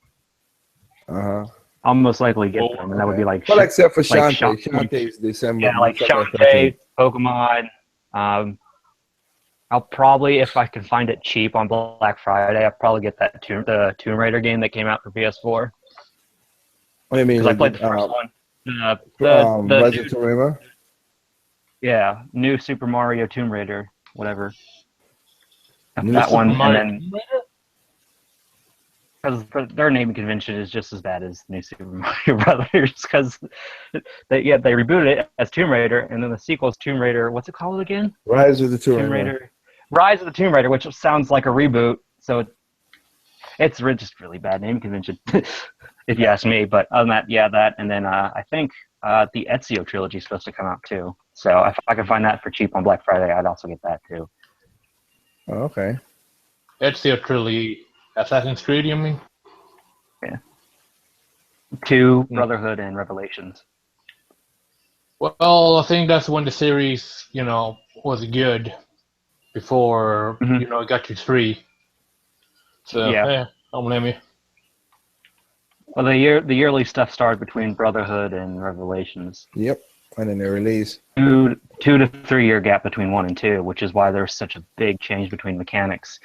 I'll most likely get them, and that would be like. Well, except for like Shantae. Shantae's December. Yeah, like Shantae, Pokemon. I'll probably, if I can find it cheap on Black Friday, I'll probably get that the Tomb Raider game that came out for PS4. What do you mean? Because I played the first one. Legend of River? Yeah, new Super Mario Tomb Raider, whatever. New that Super one, and Mario then Tomb Raider? because their naming convention is just as bad as New Super Mario Brothers, because they rebooted it as Tomb Raider, and then the sequel is Tomb Raider. What's it called again? Rise of the Tomb Tomb Raider. Raider, Rise of the Tomb Raider, which sounds like a reboot. So it's just really bad naming convention, if you ask me. But other than that, yeah, that, and then I think the Ezio trilogy is supposed to come out too. So if I could find that for cheap on Black Friday, I'd also get that too. Oh, okay. Ezio trilogy. Assassin's Creed, you mean? 2, Brotherhood, and Revelations. Well, I think that's when the series, was good before, Mhm. it got to 3. So, Yeah. I don't blame you. Well, the yearly stuff started between Brotherhood and Revelations. Yep. And then they release. 2 to 3 year gap between 1 and 2, which is why there's such a big change between mechanics,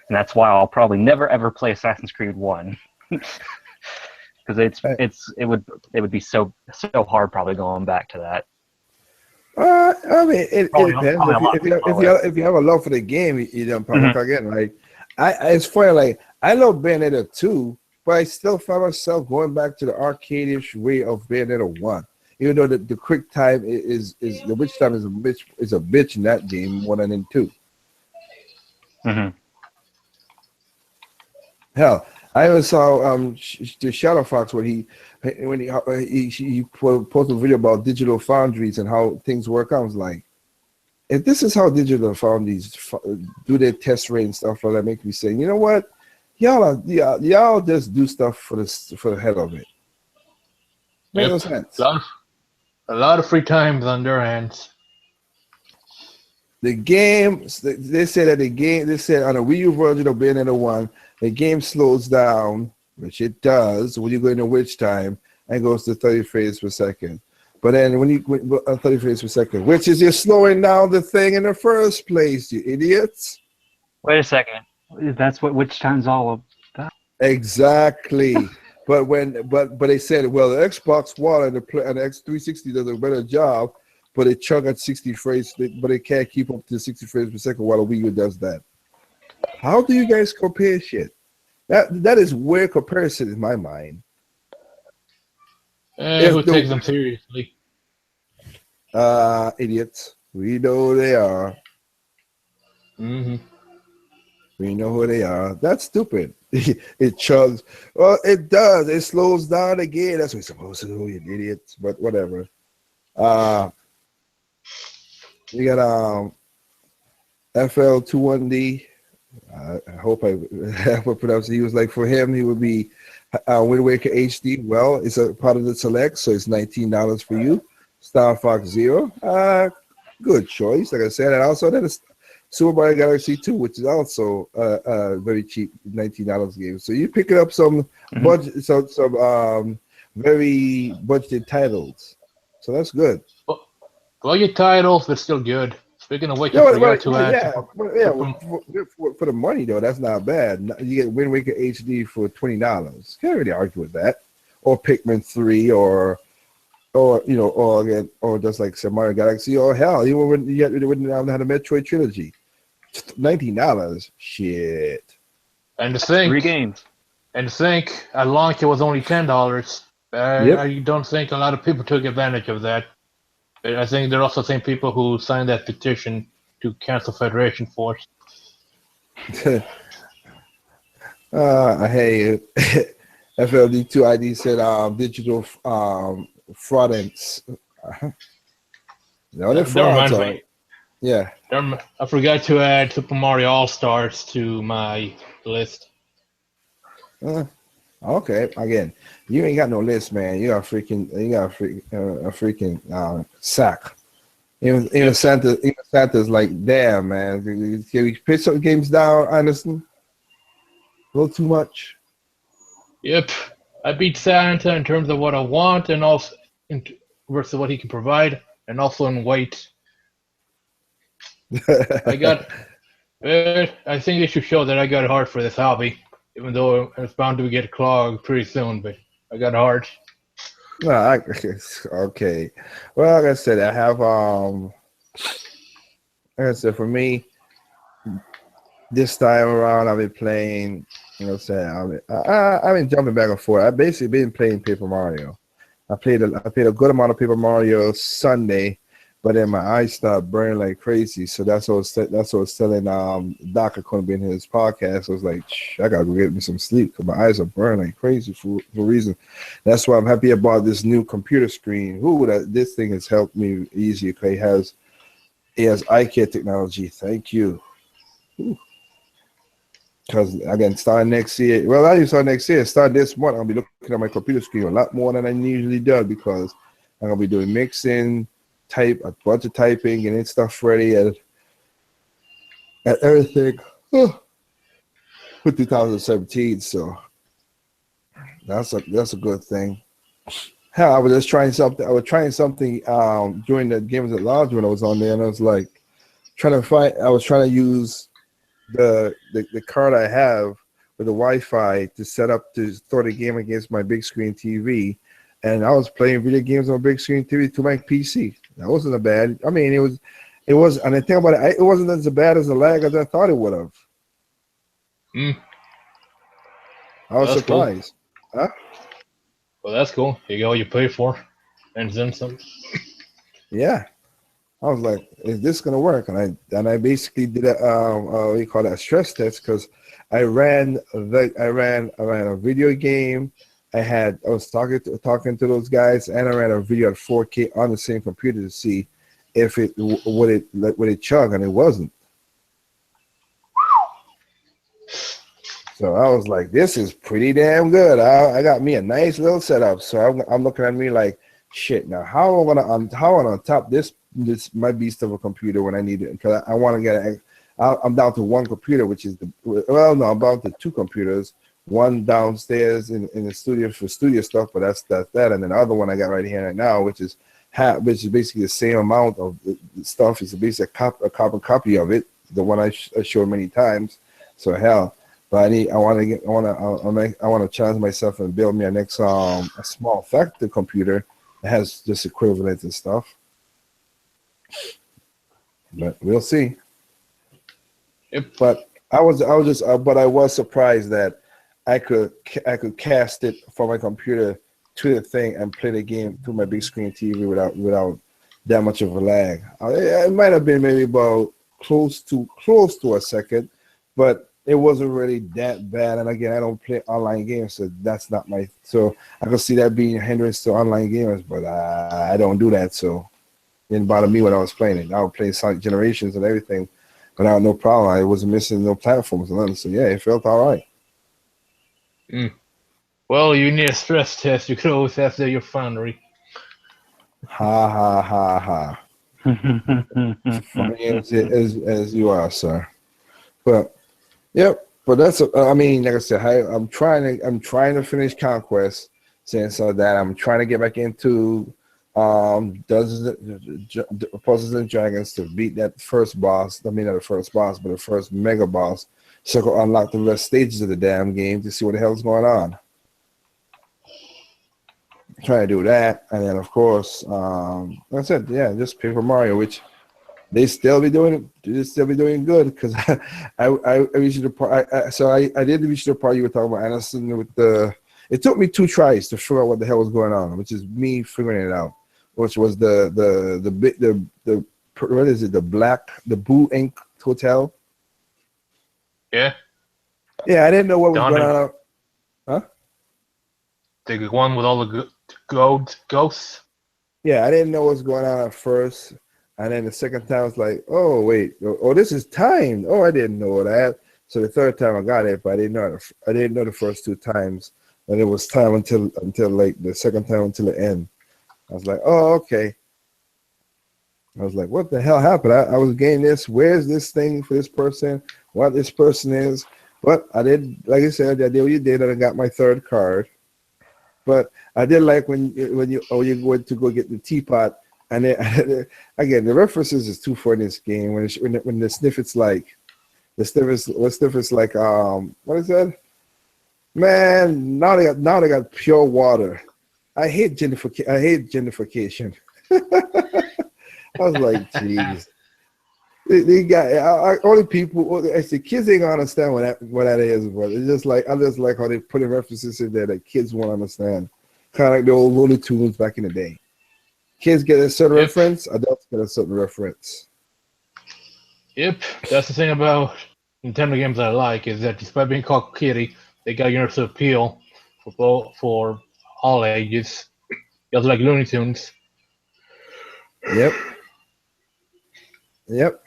and that's why I'll probably never ever play Assassin's Creed 1, because it would be so hard probably going back to that. I mean, it Probably depends. a lot If you have a love for the game, you don't probably again. Like, it's funny. Like, I love Bayonetta 2, but I still find myself going back to the arcade-ish way of Bayonetta 1. Even though the quick time is the witch time is a bitch in that game more than in 2. Mm-hmm. Hell, I even saw the Shadow Fox when he posted a video about Digital Foundries and how things work out. I was like, if this is how Digital Foundries do their test rate and stuff like that, make me say, you know what, y'all just do stuff for the hell of it. Makes no sense. A lot of free time on their hands. The game, they said on a Wii U version of Bayonetta 1, the game slows down, which it does when you go into witch time, and goes to 30 frames per second. But then when you 30 frames per second, which is you're slowing down the thing in the first place, you idiots. Wait a second. That's what witch time's all about. Exactly. but they said, well, the Xbox One and the X360 does a better job, but it chug at 60 frames, but it can't keep up to 60 frames per second while the Wii U does that. How do you guys compare shit? That is weird comparison in my mind. Who takes them seriously? Idiots. We know who they are. Mm-hmm. We know who they are. That's stupid. It chugs. Well, it does. It slows down again. That's what it's supposed to do, you idiots. But whatever. You got FL21D. I hope I pronounce it. He was like, for him, he would be Wind Waker HD. Well, it's a part of the select, so it's $19 for you. Star Fox Zero. Good choice. Like I said, and also that is Super Mario Galaxy 2, which is also very cheap, $19 game. So you're picking up some budget, some very budgeted titles. So that's good. Budget titles, but still good. Speaking of which, For the money though, that's not bad. You get Wind Waker HD for $20. Can't really argue with that. Or Pikmin 3, or just like Super Mario Galaxy, or hell, you wouldn't have had a Metroid trilogy. $19, shit. And to think 3 games. And to think at launch it was only $10. I don't think a lot of people took advantage of that. I think they're also the same people who signed that petition to cancel Federation Force. Hey, FLD2 ID said digital fraudants. No, they're frauds. Yeah. I forgot to add Super Mario All-Stars to my list. Okay, again, you ain't got no list, man. You got a freaking sack. Even Santa's like, damn, man. Can we pitch some games down, Anderson? A little too much. Yep, I beat Santa in terms of what I want, and also versus what he can provide, and also in weight. I think they should show that I got a heart for this hobby. Even though it's bound to get clogged pretty soon, but I got a heart. Okay. Well, like I said, I have like I said, for me, this time around, I've been playing. You know, what I'm saying I've been jumping back and forth. I've basically been playing Paper Mario. I played a good amount of Paper Mario Sunday, but then my eyes started burning like crazy. So that's what I was telling Doc. I couldn't be in his podcast. I was like, I gotta go get me some sleep because my eyes are burning like crazy for a reason. That's why I'm happy about this new computer screen. This thing has helped me easier because it has eye care technology. Thank you. Because again, starting next year, well, I didn't start next year. Start this month, I'll be looking at my computer screen a lot more than I usually do because I'm gonna be doing mixing, a bunch of typing, getting stuff ready, and everything for 2017. So that's a good thing. Hell, I was just trying something. I was trying something during the Games at Lodge when I was on there, and I was like trying to use the card I have with the Wi-Fi to set up to throw the game against my big screen TV, and I was playing video games on big screen TV to my PC. That wasn't a bad. I mean, it was, and the thing about it wasn't as bad as the lag as I thought it would have. I was surprised. Cool. Huh? Well, that's cool. You get what you pay for, and then some. Yeah. I was like, "Is this gonna work?" And I basically did what you call that, a stress test because I ran a video game. I was talking to those guys, and I ran a video at 4K on the same computer to see if it would it chug, and it wasn't. So I was like, "This is pretty damn good." I got me a nice little setup. So I'm looking at me like, "Shit! Now how am I gonna top this my beast of a computer when I need it?" Because I want to get I'm down to one computer, which is I'm down to two computers. One downstairs in the studio for studio stuff, but that's that, and then the other one I got right here right now, which is basically the same amount of the stuff. It's basically a carbon copy of it, the one I showed many times. So hell, but I want to challenge myself and build me a next a small factory computer that has just equivalent and stuff. But we'll see. Yep. But I was surprised that I could cast it from my computer to the thing and play the game through my big screen TV without that much of a lag. It might have been maybe about close to a second, but it wasn't really that bad. And again, I don't play online games, so that's not my. So I could see that being a hindrance to online gamers, but I don't do that, so it didn't bother me when I was playing it. I was playing Sonic Generations and everything, but I had no problem. I wasn't missing no platforms and nothing. So yeah, it felt all right. Well, you need a stress test. You could always ask your foundry. Ha ha ha ha. Funny as you are, sir. But yep. But that's I mean, like I said, I'm trying to finish Conquest. Since that, I'm trying to get back into Puzzles and Dragons to beat that first boss. I mean, not the first boss, but the first mega boss. So I can unlock the rest stages of the damn game to see what the hell's going on. Trying to do that, and then of course, like I said, yeah, just Paper Mario, which they still be doing good because I reached the part. I did reach the part you were talking about, Anderson. It took me 2 tries to figure out what the hell was going on, which is me figuring it out. Which was the what is it? The Boo Inc. Hotel. Yeah. Yeah, I didn't know what was going on. Huh? The one with all the ghosts. Yeah, I didn't know what was going on at first, and then the second time I was like, "Oh wait, this is timed." Oh, I didn't know that. So the third time I got it, but I didn't know the first 2 times, and it was time until like the second time until the end. I was like, "Oh, okay." I was like, "What the hell happened?" I was getting this. Where's this thing for this person? What this person is? But I did, like I said, I did what you did, and I got my 3rd card. But I did like when you go to go get the teapot, and then, again, the references is too for this game. When the snippets like, what is that? Man, now they got pure water. I hate gentrification. I was like, jeez. They got only people. Actually, kids ain't gonna understand what that is. But it's just like I just like how they put in references in there that kids won't understand. Kind of like the old Looney Tunes back in the day. Kids get a certain reference. Adults get a certain reference. Yep, that's the thing about Nintendo games I like is that despite being called kiddie, they got universal appeal for all ages. Just like Looney Tunes. Yep. Yep.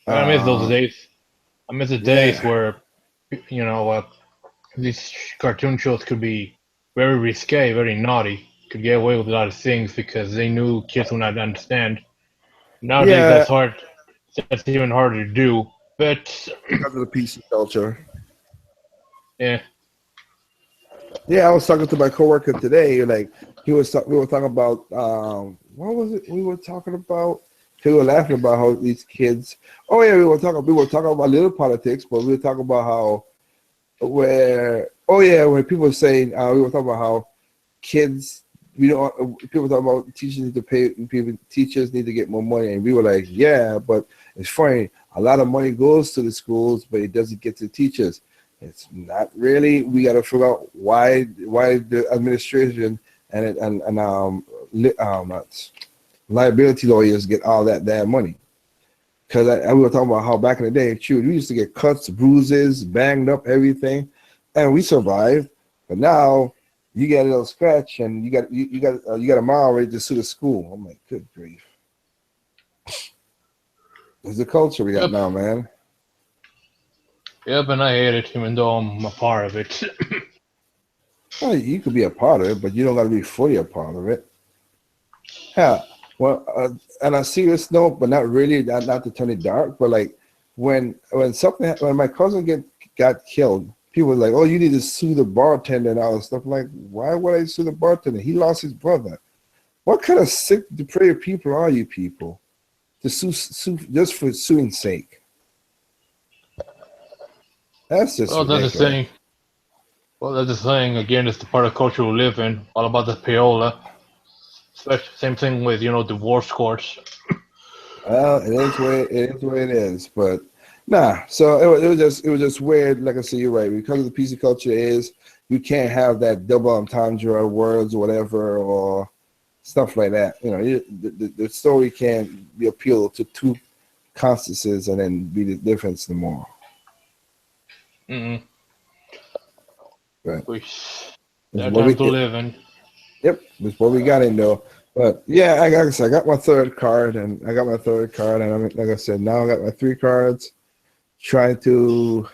I miss those days. I miss the days where, these cartoon shows could be very risque, very naughty, could get away with a lot of things because they knew kids would not understand. Nowadays, that's hard. That's even harder to do. But because of the PC culture. Yeah. Yeah, I was talking to my coworker today. Like we were talking about what was it? We were talking about. We were laughing about how these kids. Oh yeah, we were talking about a little politics, but we were talking about when people were saying we were talking about how kids. People talking about teachers need to pay. Teachers need to get more money, and we were like, yeah, but it's funny. A lot of money goes to the schools, but it doesn't get to teachers. It's not really. We got to figure out why the administration and liability lawyers get all that damn money. Because we were talking about how back in the day, we used to get cuts, bruises, banged up, everything, and we survived. But now you get a little scratch, and you got a mile ready to sue the school. I'm like, good grief. It's the culture we got now, man. Yep, and I hate it, even though I'm a part of it. Well, you could be a part of it, but you don't got to be fully a part of it. Yeah. Well, on a serious note, but not really, not to turn it dark, but like when my cousin got killed, people were like, "Oh, you need to sue the bartender and all this stuff." I'm like, why would I sue the bartender? He lost his brother. What kind of sick, depraved people are you people to sue just for suing's sake? That's just that's the thing. Well, that's the thing. Again, it's the part of culture we live in. All about the payola. Same thing with divorce courts. Well, it is what it is. But nah. So it was just weird. Like I said, you're right. Because of the PC culture you can't have that double entendre words or whatever or stuff like that. The story can't be appealed to two constances and then be the difference no more. Mm-hmm. Right. That time to live in. Yep, that's what we got in though. But yeah, I got my third card, and like I said, now I got my 3 cards. Trying to.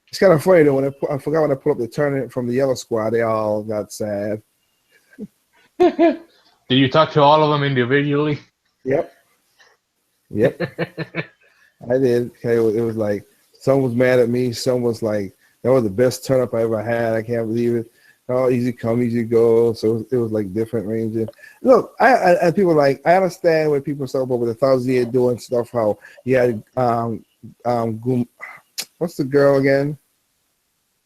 It's kind of funny though. I forgot when I put up the tournament from the yellow squad, they all got sad. Did you talk to all of them individually? Yep. I did. Okay, it was like some was mad at me. Some was like, that was the best turn-up I ever had. I can't believe it. Oh, easy come, easy go. So it was like different ranges. Look, and people like, I understand when people talk about with 1,000 year doing stuff, how you had what's the girl again?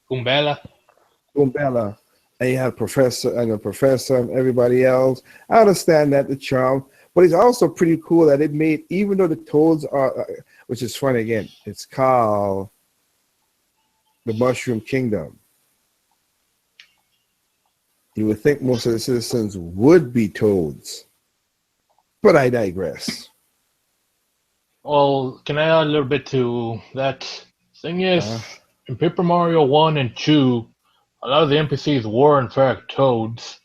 Goombella. And you had professor and everybody else. I understand that, the charm, but it's also pretty cool that it made, even though the Toads are, which is funny again, it's called the Mushroom Kingdom. You would think most of the citizens would be Toads, but I digress. Well, can I add a little bit to that? Thing is, in Paper Mario 1 and 2, a lot of the NPCs were in fact Toads.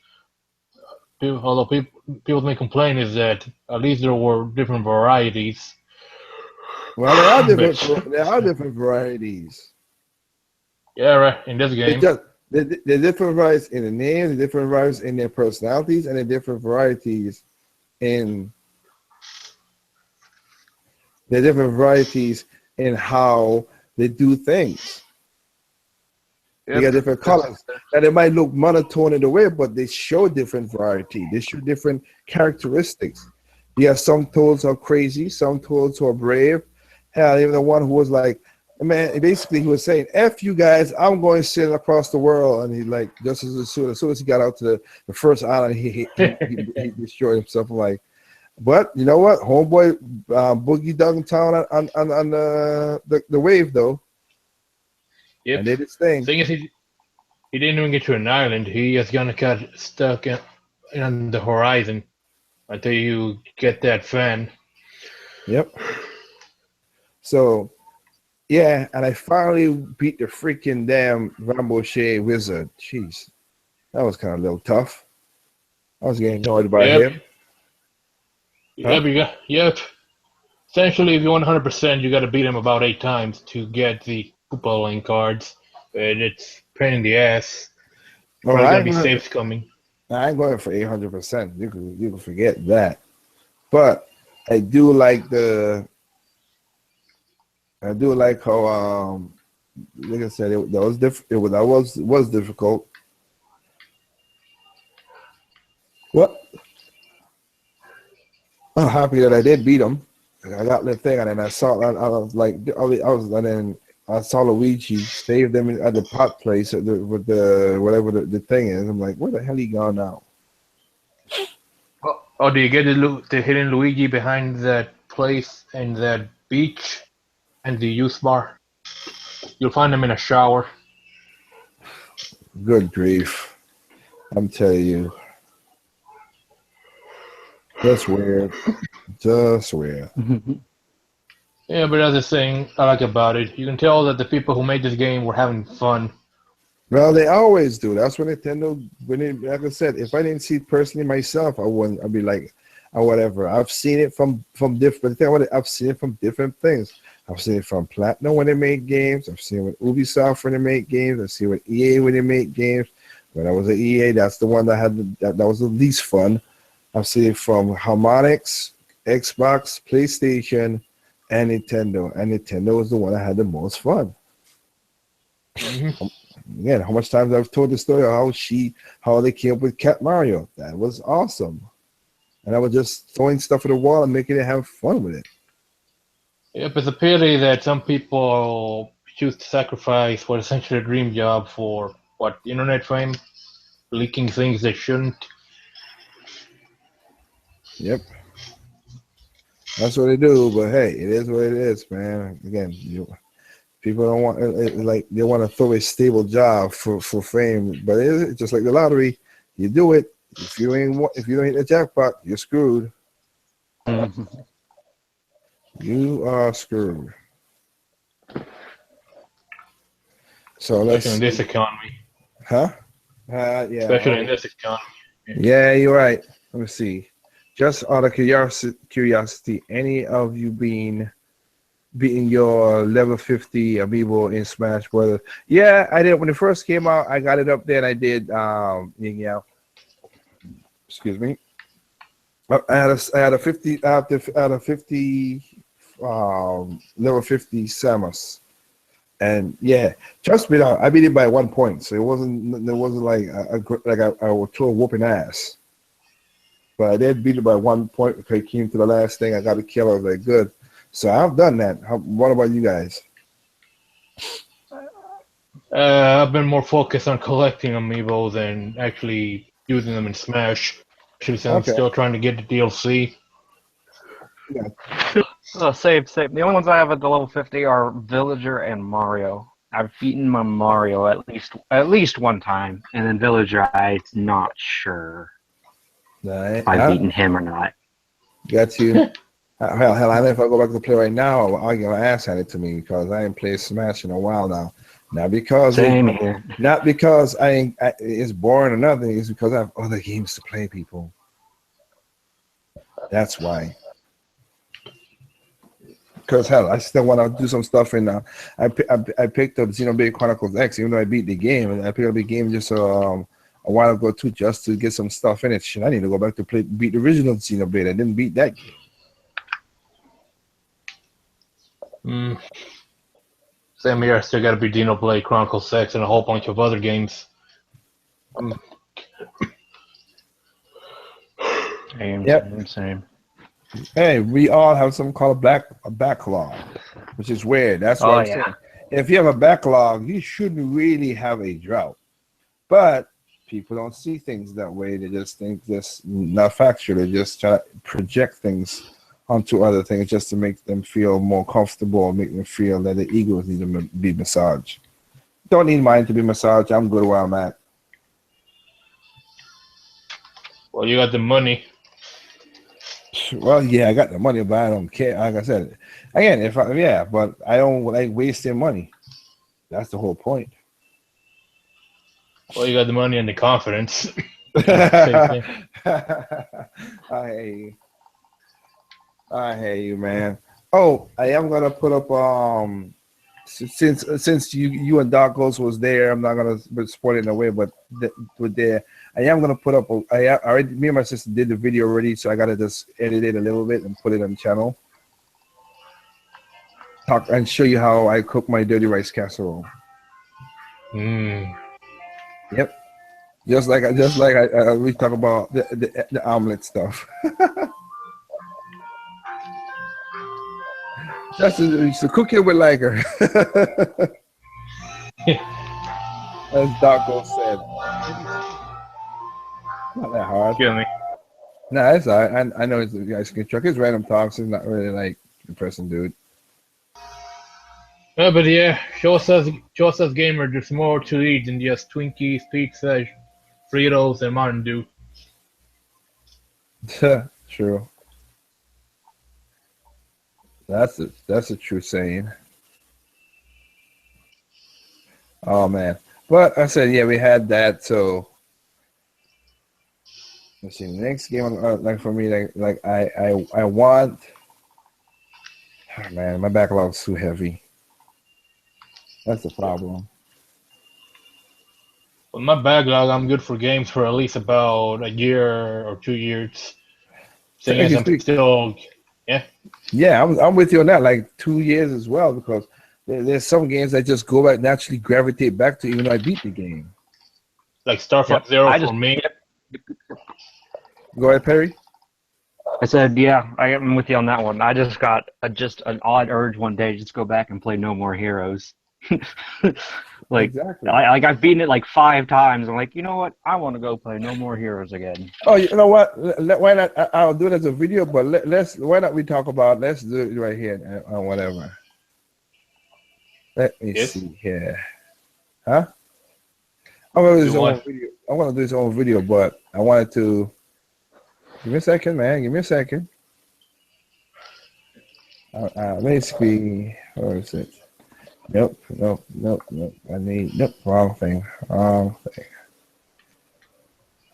Although people may complain is that at least there were different varieties. Well, there are different varieties. Yeah, right. In this game. The different varieties in the names, the different varieties in their personalities, and the different varieties in how they do things. Yep. They got different colors. And it might look monotone in the way, but they show different variety. They show different characteristics. You have some Toads who are crazy, some Toads who are brave. Hell, even the one who was like, man, basically he was saying, F you guys, I'm going to sail across the world. And he like, as soon as he got out to the first island, he destroyed himself. I'm like, But you know what? Homeboy Boogie Downtown on the wave though, Yep. and did his thing. Thing is, he didn't even get to an island. He just gonna get stuck in the horizon until you get that fan. Yep. So, yeah, and I finally beat the freaking damn Rambouillet wizard. Jeez, that was kind of a little tough. I was getting annoyed by him. Yep. Essentially, if you want 100%, you got to beat him about 8 times to get the Koopa Lane cards, and it's a pain in the ass. Probably gonna be saves coming. I ain't going for 800%. You can forget that. But I do like how like I said, that was different. That was difficult. What? I'm happy that I did beat him. I got the thing, and then I saw I saw Luigi save them at the pot place with the whatever the thing is. I'm like, where the hell he gone now? Oh, do you get the hidden Luigi behind that place and that beach and the youth bar? You'll find him in a shower. Good grief. I'm telling you. Just weird. Just weird. Yeah, but that's the thing I like about it. You can tell that the people who made this game were having fun. Well, they always do. That's when Nintendo, like I said, if I didn't see it personally myself, I'd be like, or whatever. I've seen it from different things. I've seen it from different things. I've seen it from Platinum when they make games. I've seen it with Ubisoft when they make games. I've seen it with EA when they make games. When I was at EA, that's the one that was the least fun. I've seen it from Harmonix, Xbox, PlayStation, and Nintendo. And Nintendo is the one that had the most fun. Again, how much times I've told the story of how they came up with Cat Mario. That was awesome. And I was just throwing stuff at the wall and making it have fun with it. Yep, it's a pity that some people choose to sacrifice what essentially a dream job for internet fame, leaking things they shouldn't. Yep. That's what they do, but hey, it is what it is, man. Again, people don't want they want to throw a stable job for fame, but it's just like the lottery. You do it. If you don't hit the jackpot, you're screwed. You are screwed. So especially in this economy. Huh? Yeah. Especially in this economy. Yeah, you're right. Let me see. Just out of curiosity, any of you beating your level 50 amiibo in Smash Brothers? Yeah, I did. When it first came out, I got it up there, and I did. Excuse me. I had a 50 out of 50 level 50 Samus, and yeah, trust me, I beat it by 1 point, so it wasn't like I was throwing whooping ass. But I did beat it by 1 point because it came to the last thing. I got a kill. I was like, good. So I've done that. What about you guys? I've been more focused on collecting amiibo than actually using them in Smash. Actually, since I'm still trying to get the DLC. Yeah. Same. The only ones I have at the level 50 are Villager and Mario. I've beaten my Mario at least one time, and then Villager, I'm not sure. If I've beaten him or not. Got you. Hell, I know if I go back to play right now, I'll get my ass handed to me because I ain't played Smash in a while now. Not because it's boring or nothing. It's because I have other games to play, people. That's why. Because hell, I still want to do some stuff in. I picked up Xenoblade Chronicles X, even though I beat the game, and I picked up the game just a while ago too, just to get some stuff in it. Shit, I need to go back to beat the original Xenoblade. I didn't beat that game. Same here. I still got to beat Xenoblade Chronicles 6 and a whole bunch of other games. Same. Hey, we all have something called a backlog, which is weird. That's what I'm saying. If you have a backlog, you shouldn't really have a drought. But people don't see things that way. They just think this not factual. They just try to project things onto other things just to make them feel more comfortable, make them feel that the egos need to be massaged. Don't need mine to be massaged. I'm good where I'm at. Well, you got the money. Well, yeah, I got the money, but I don't care. Like I said, again, but I don't like wasting money. That's the whole point. Well, you got the money and the confidence. I hate you. I hate you, man. Oh, I am gonna put up since you and Dark Ghost was there, I'm not gonna spoil it in a way, but with there, I am gonna put up. I already, me and my sister did the video already, so I gotta just edit it a little bit and put it on the channel. Talk and show you how I cook my dirty rice casserole. Yep. Just like we talk about the omelet stuff. That's to cook it with like her. As Darko said. Not that hard. Kill me. Nah, it's all right. I know it's a guys can truck. It's random talks. It's not really like impressing dude. Yeah, but yeah, show us gamer. There's more to eat than just Twinkies, pizza, Fritos, and Mountain Dew. True. That's a true saying. Oh man, but I said yeah, we had that. So let's see. The next game, like for me, like I want. Oh, man, my backlog's too heavy. That's the problem. With my backlog, I'm good for games for at least about a year or 2 years. Thing is, I'm still, yeah. Yeah, I'm with you on that. Like 2 years as well, because there's some games that just go back naturally gravitate back to even though I beat the game. Like Star Fox Zero for me. Go ahead, Perry. I said, yeah, I am with you on that one. I just got just an odd urge one day to just go back and play No More Heroes. Like, exactly. I've beaten it like 5 times. I'm like, you know what? I want to go play No More Heroes again. Oh, you know what? Why not? I'll do it as a video, but why not we talk about? Let's do it right here on whatever. Let me see here. Huh? I'm gonna do this own video. I'm gonna do this own video, but I wanted to. Give me a second, man. Give me a second. Basically, where is it? Nope. I need wrong thing.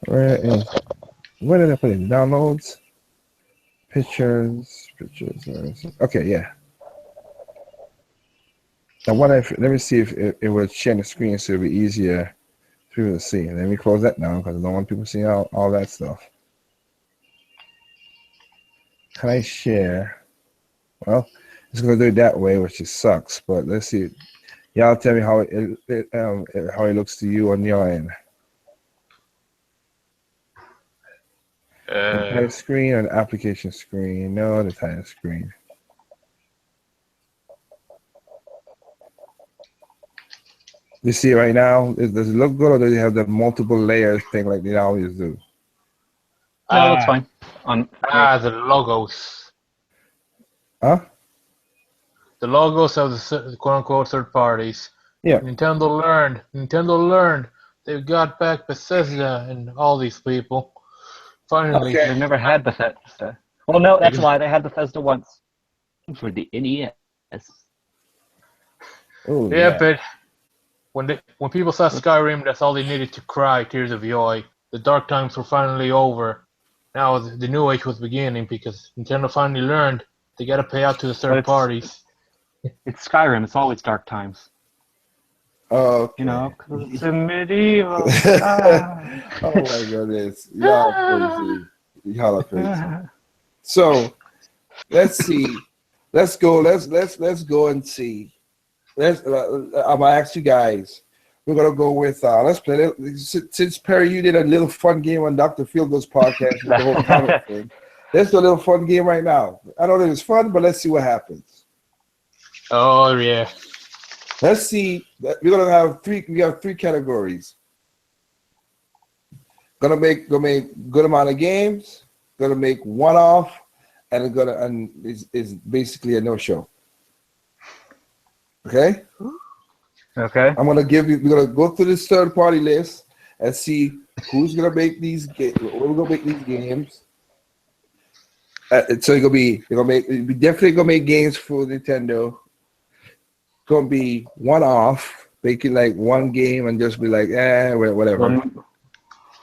Where did I put it? Downloads, pictures. Where is it? Okay, yeah. I wonder if let me see if it will share the screen so it'll be easier for people to see. Let me close that down because I don't want people seeing all that stuff. Can I share? Well, it's gonna do it that way, which it sucks. But let's see. Y'all tell me how it looks to you on your end. The title screen or the application screen? No, the title screen. You see it right now? Does it look good, or do they have the multiple layers thing like they always do? No, that's fine. The logos. Huh? The logos of the quote-unquote third parties. Yeah. Nintendo learned. They've got back Bethesda and all these people. Finally. Okay. They've never had Bethesda. Well, no, that's a lie. They had Bethesda once. For the NES. Ooh, yeah, but when people saw Skyrim, that's all they needed to cry tears of joy. The dark times were finally over. Now the new age was beginning because Nintendo finally learned they got to pay out to the third parties. It's Skyrim. It's always dark times. Oh, okay. You know, 'cause it's a medieval. Oh my goodness, y'all crazy. Y'all are crazy. So, let's see. Let's go. Let's go and see. I'm gonna ask you guys. We're gonna go with let's play it. Since Perry, you did a little fun game on Dr. Feelgood's podcast with the whole comic thing. Let's do a little fun game right now. I don't know if it's fun, but let's see what happens. Oh yeah. Let's see. We're gonna have three. We have 3 categories. Gonna make good amount of games. Gonna make one off, and is basically a no show. Okay. Okay. We're gonna go through this third party list and see who's gonna make these games. We're gonna make these games. So we definitely gonna make games for Nintendo. Gonna be one off, making like one game and just be like, whatever.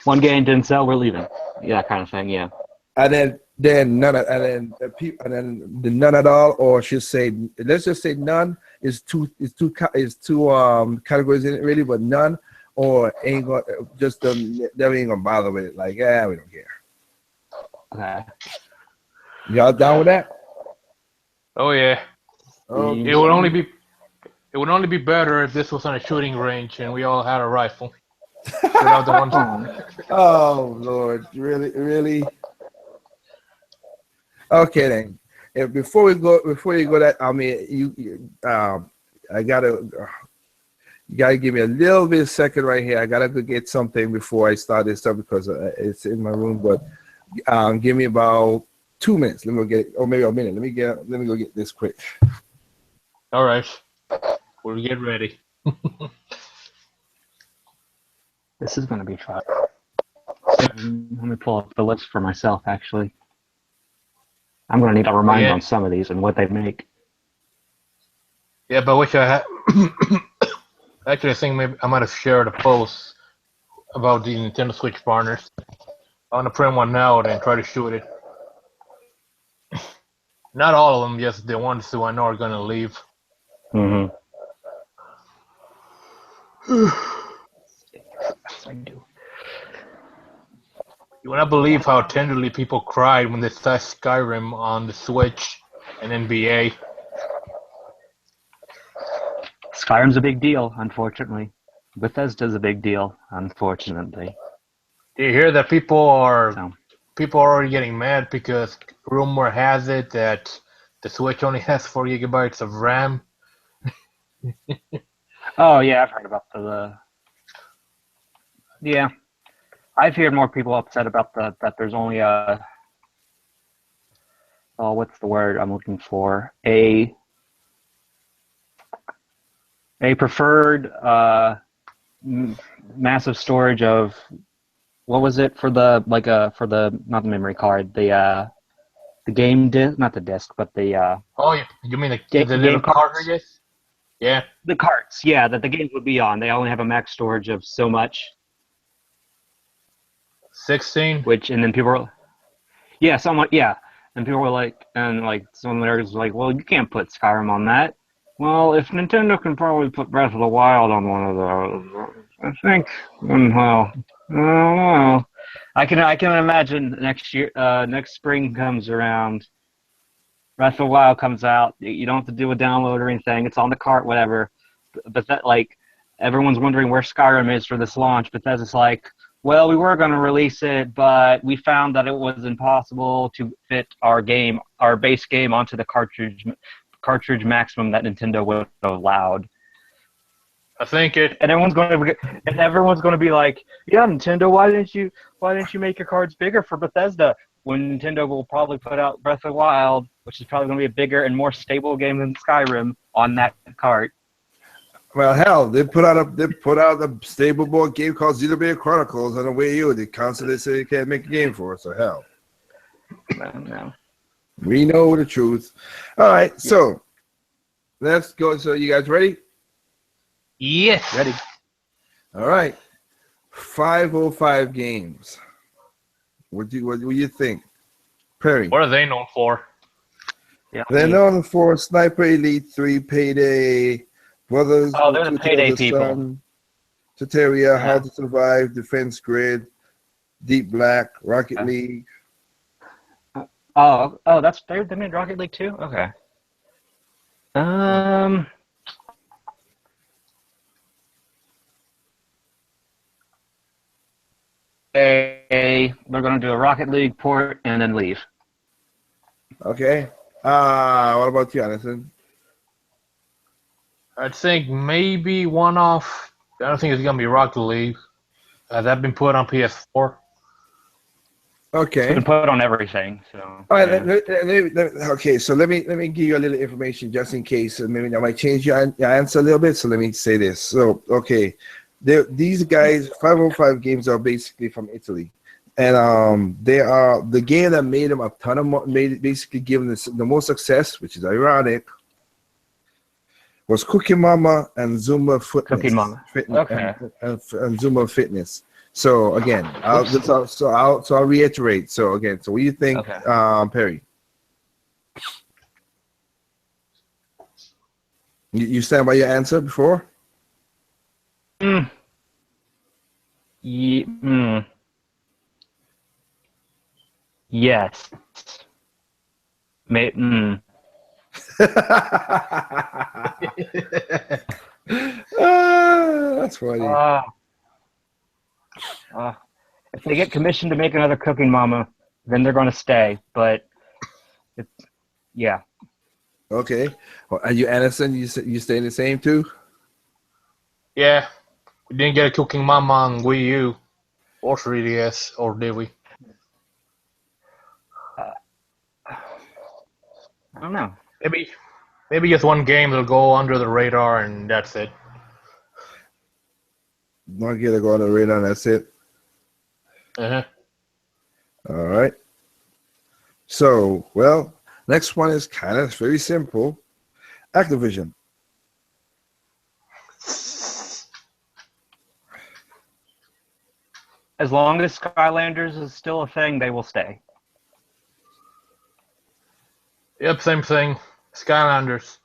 One game didn't sell, we're leaving. Yeah, kind of thing. Yeah. And then none, the none at all, or I should say, let's just say none is two categories in it really, but none or ain't gonna just they ain't gonna bother with it. Like, we don't care. Okay. Y'all down with that? Oh yeah. Okay. It would only be better if this was on a shooting range and we all had a rifle. Without the one. Oh Lord, really? Okay then. Before you go that, I mean, you gotta give me a little bit of second right here. I gotta go get something before I start this stuff because it's in my room. But give me about 2 minutes. Let me go get it, or maybe a minute. Let me go get this quick. All right, we'll get ready. This is gonna be fun. Let me pull up the list for myself. Actually, I'm gonna need a reminder on some of these and what they make. Yeah, but I wish I had. Actually, I think maybe I might have shared a post about the Nintendo Switch partners. I want to print one out and try to shoot it. Not all of them, just the ones who I know are gonna leave. Mm-hmm. I do. You would not believe how tenderly people cried when they saw Skyrim on the Switch and NBA. Skyrim's a big deal, unfortunately. Bethesda's a big deal, unfortunately. Do you hear that people are already getting mad because rumor has it that the Switch only has 4 gigabytes of RAM? Oh yeah, I've heard about the. Yeah, I've heard more people upset about that there's only what's the word I'm looking for? A preferred massive storage of, what was it for the not the memory card, the game disc, not the disc, but the You mean the game little cards? cartridges? Yeah. The carts, yeah, that the games would be on. They only have a max storage of so much. 16. And then people were, yeah, somewhat, yeah. And people were like, someone there was like, well, you can't put Skyrim on that. Well, if Nintendo can probably put Breath of the Wild on one of those, I think, well, I don't know. I can imagine next spring comes around, Breath of the Wild comes out, you don't have to do a download or anything, it's on the cart, whatever. But that, everyone's wondering where Skyrim is for this launch. Bethesda's like, well, we were going to release it, but we found that it was impossible to fit our base game onto the cartridge maximum that Nintendo would have allowed. I think it. And everyone's going to be like, yeah, Nintendo, why didn't you make your cards bigger for Bethesda? When Nintendo will probably put out Breath of the Wild, which is probably going to be a bigger and more stable game than Skyrim, on that cart. Well, hell, they put out a stable board game called Xenoblade Chronicles on the Wii U. They constantly say they can't make a game for it, so hell. No. We know the truth. All right, so let's go. So you guys ready? Yes. Ready. All right. 505 games. What do you think? Perry. What are they known for? Yeah. They're known for Sniper Elite 3, Payday, Brothers. Oh, they're the Payday people. Terraria, How to Survive, Defense Grid, Deep Black, Rocket League. Oh, they made Rocket League too? Okay. They're going to do a Rocket League port and then leave. Okay. What about you, Anderson? I think maybe one off. I don't think it's gonna be Rocket League. Has that been put on PS4? Okay. It's been put on everything. So. All right. Yeah. Okay. So let me give you a little information just in case. Maybe I might change your answer a little bit. So let me say this. So okay, these guys 505 games are basically from Italy, and they are the game that made them a ton of made basically given the most success, which is ironic, was Cookie Mama and Zumba Fitness. Cookie Mama. Okay. And Zumba Fitness. So again, I'll reiterate. So again, so what do you think, Okay. Perry? You stand by your answer before? Yes. That's funny. If they get commissioned to make another Cooking Mama, then they're going to stay. But, yeah. Okay. Well, are you Anderson? You staying the same too? Yeah, we didn't get a Cooking Mama on Wii U or 3DS, or did we? I don't know. Maybe just one game that'll go under the radar, and that's it. Not get to go on the radar. That's it. Uh-huh. All right. So, well, next one is kind of very simple. Activision. As long as Skylanders is still a thing, they will stay. Yep, same thing. Skylanders.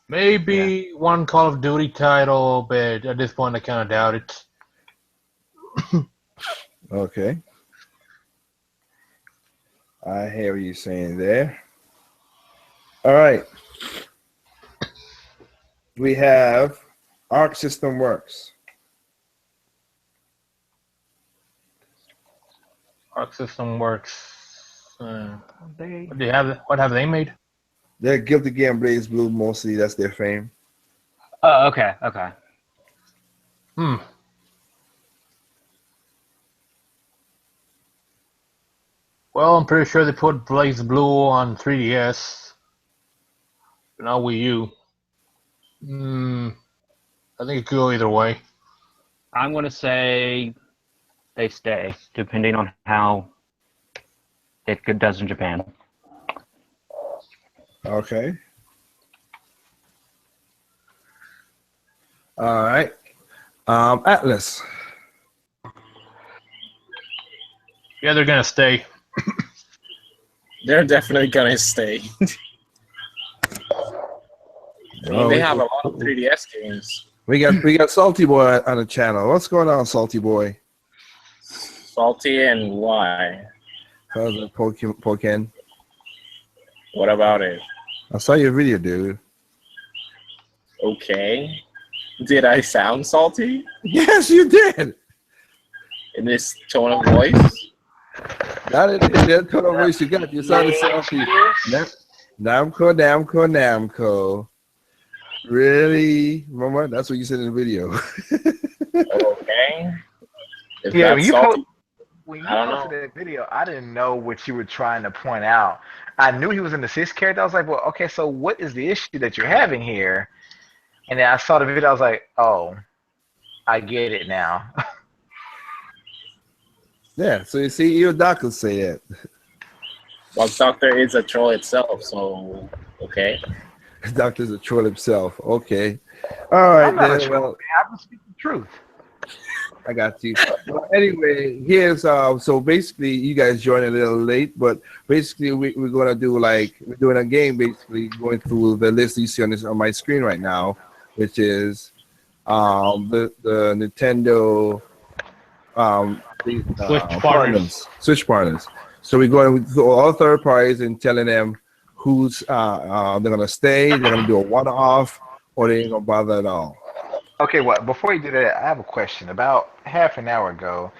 Maybe one Call of Duty title, but at this point I kind of doubt it. Okay. I hear what you're saying there. All right. We have Arc System Works. Arc System Works. They What have they made? They're Guilty Gear and Blaze Blue mostly. That's their fame. Oh, okay. Well, I'm pretty sure they put Blaze Blue on 3DS. But not Wii U. I think it could go either way. I'm going to say they stay, depending on how it does in Japan. Okay. All right. Atlas. Yeah, they're gonna stay. They're definitely gonna stay. I mean, they have a lot of 3DS games. We got Salty Boy on the channel. What's going on, Salty Boy? Salty and why? How's it, Pokken? What about it? I saw your video, dude. Okay. Did I sound salty Yes, you did. in this tone of voice? Got it. That tone of voice you got. You sounded salty. Namco. Really, Mama? That's what you said in the video. Okay. If Yeah, that's when you salty, when you I don't posted know. that video, I didn't know what you were trying to point out. I knew he was in the cis character. I was like, well, okay, so what is the issue that you're having here? And then I saw the video. I was like, oh, I get it now. Yeah, so you see, even Doc will say that. Well, Doctor is a troll itself, so okay. Doctor's a troll himself. Okay. All right, I'm not a then. troll, Well, man. I'm speaking the truth. I got you. Well, anyway, here's so basically you guys joined a little late, but basically we're gonna do like we're doing a game basically going through the list you see on my screen right now, which is the Nintendo Switch partners. So we're going through all third parties and telling them who's they're gonna stay, they're gonna do a one-off, or they ain't gonna bother at all. Okay, well, before you do that, I have a question. About half an hour ago,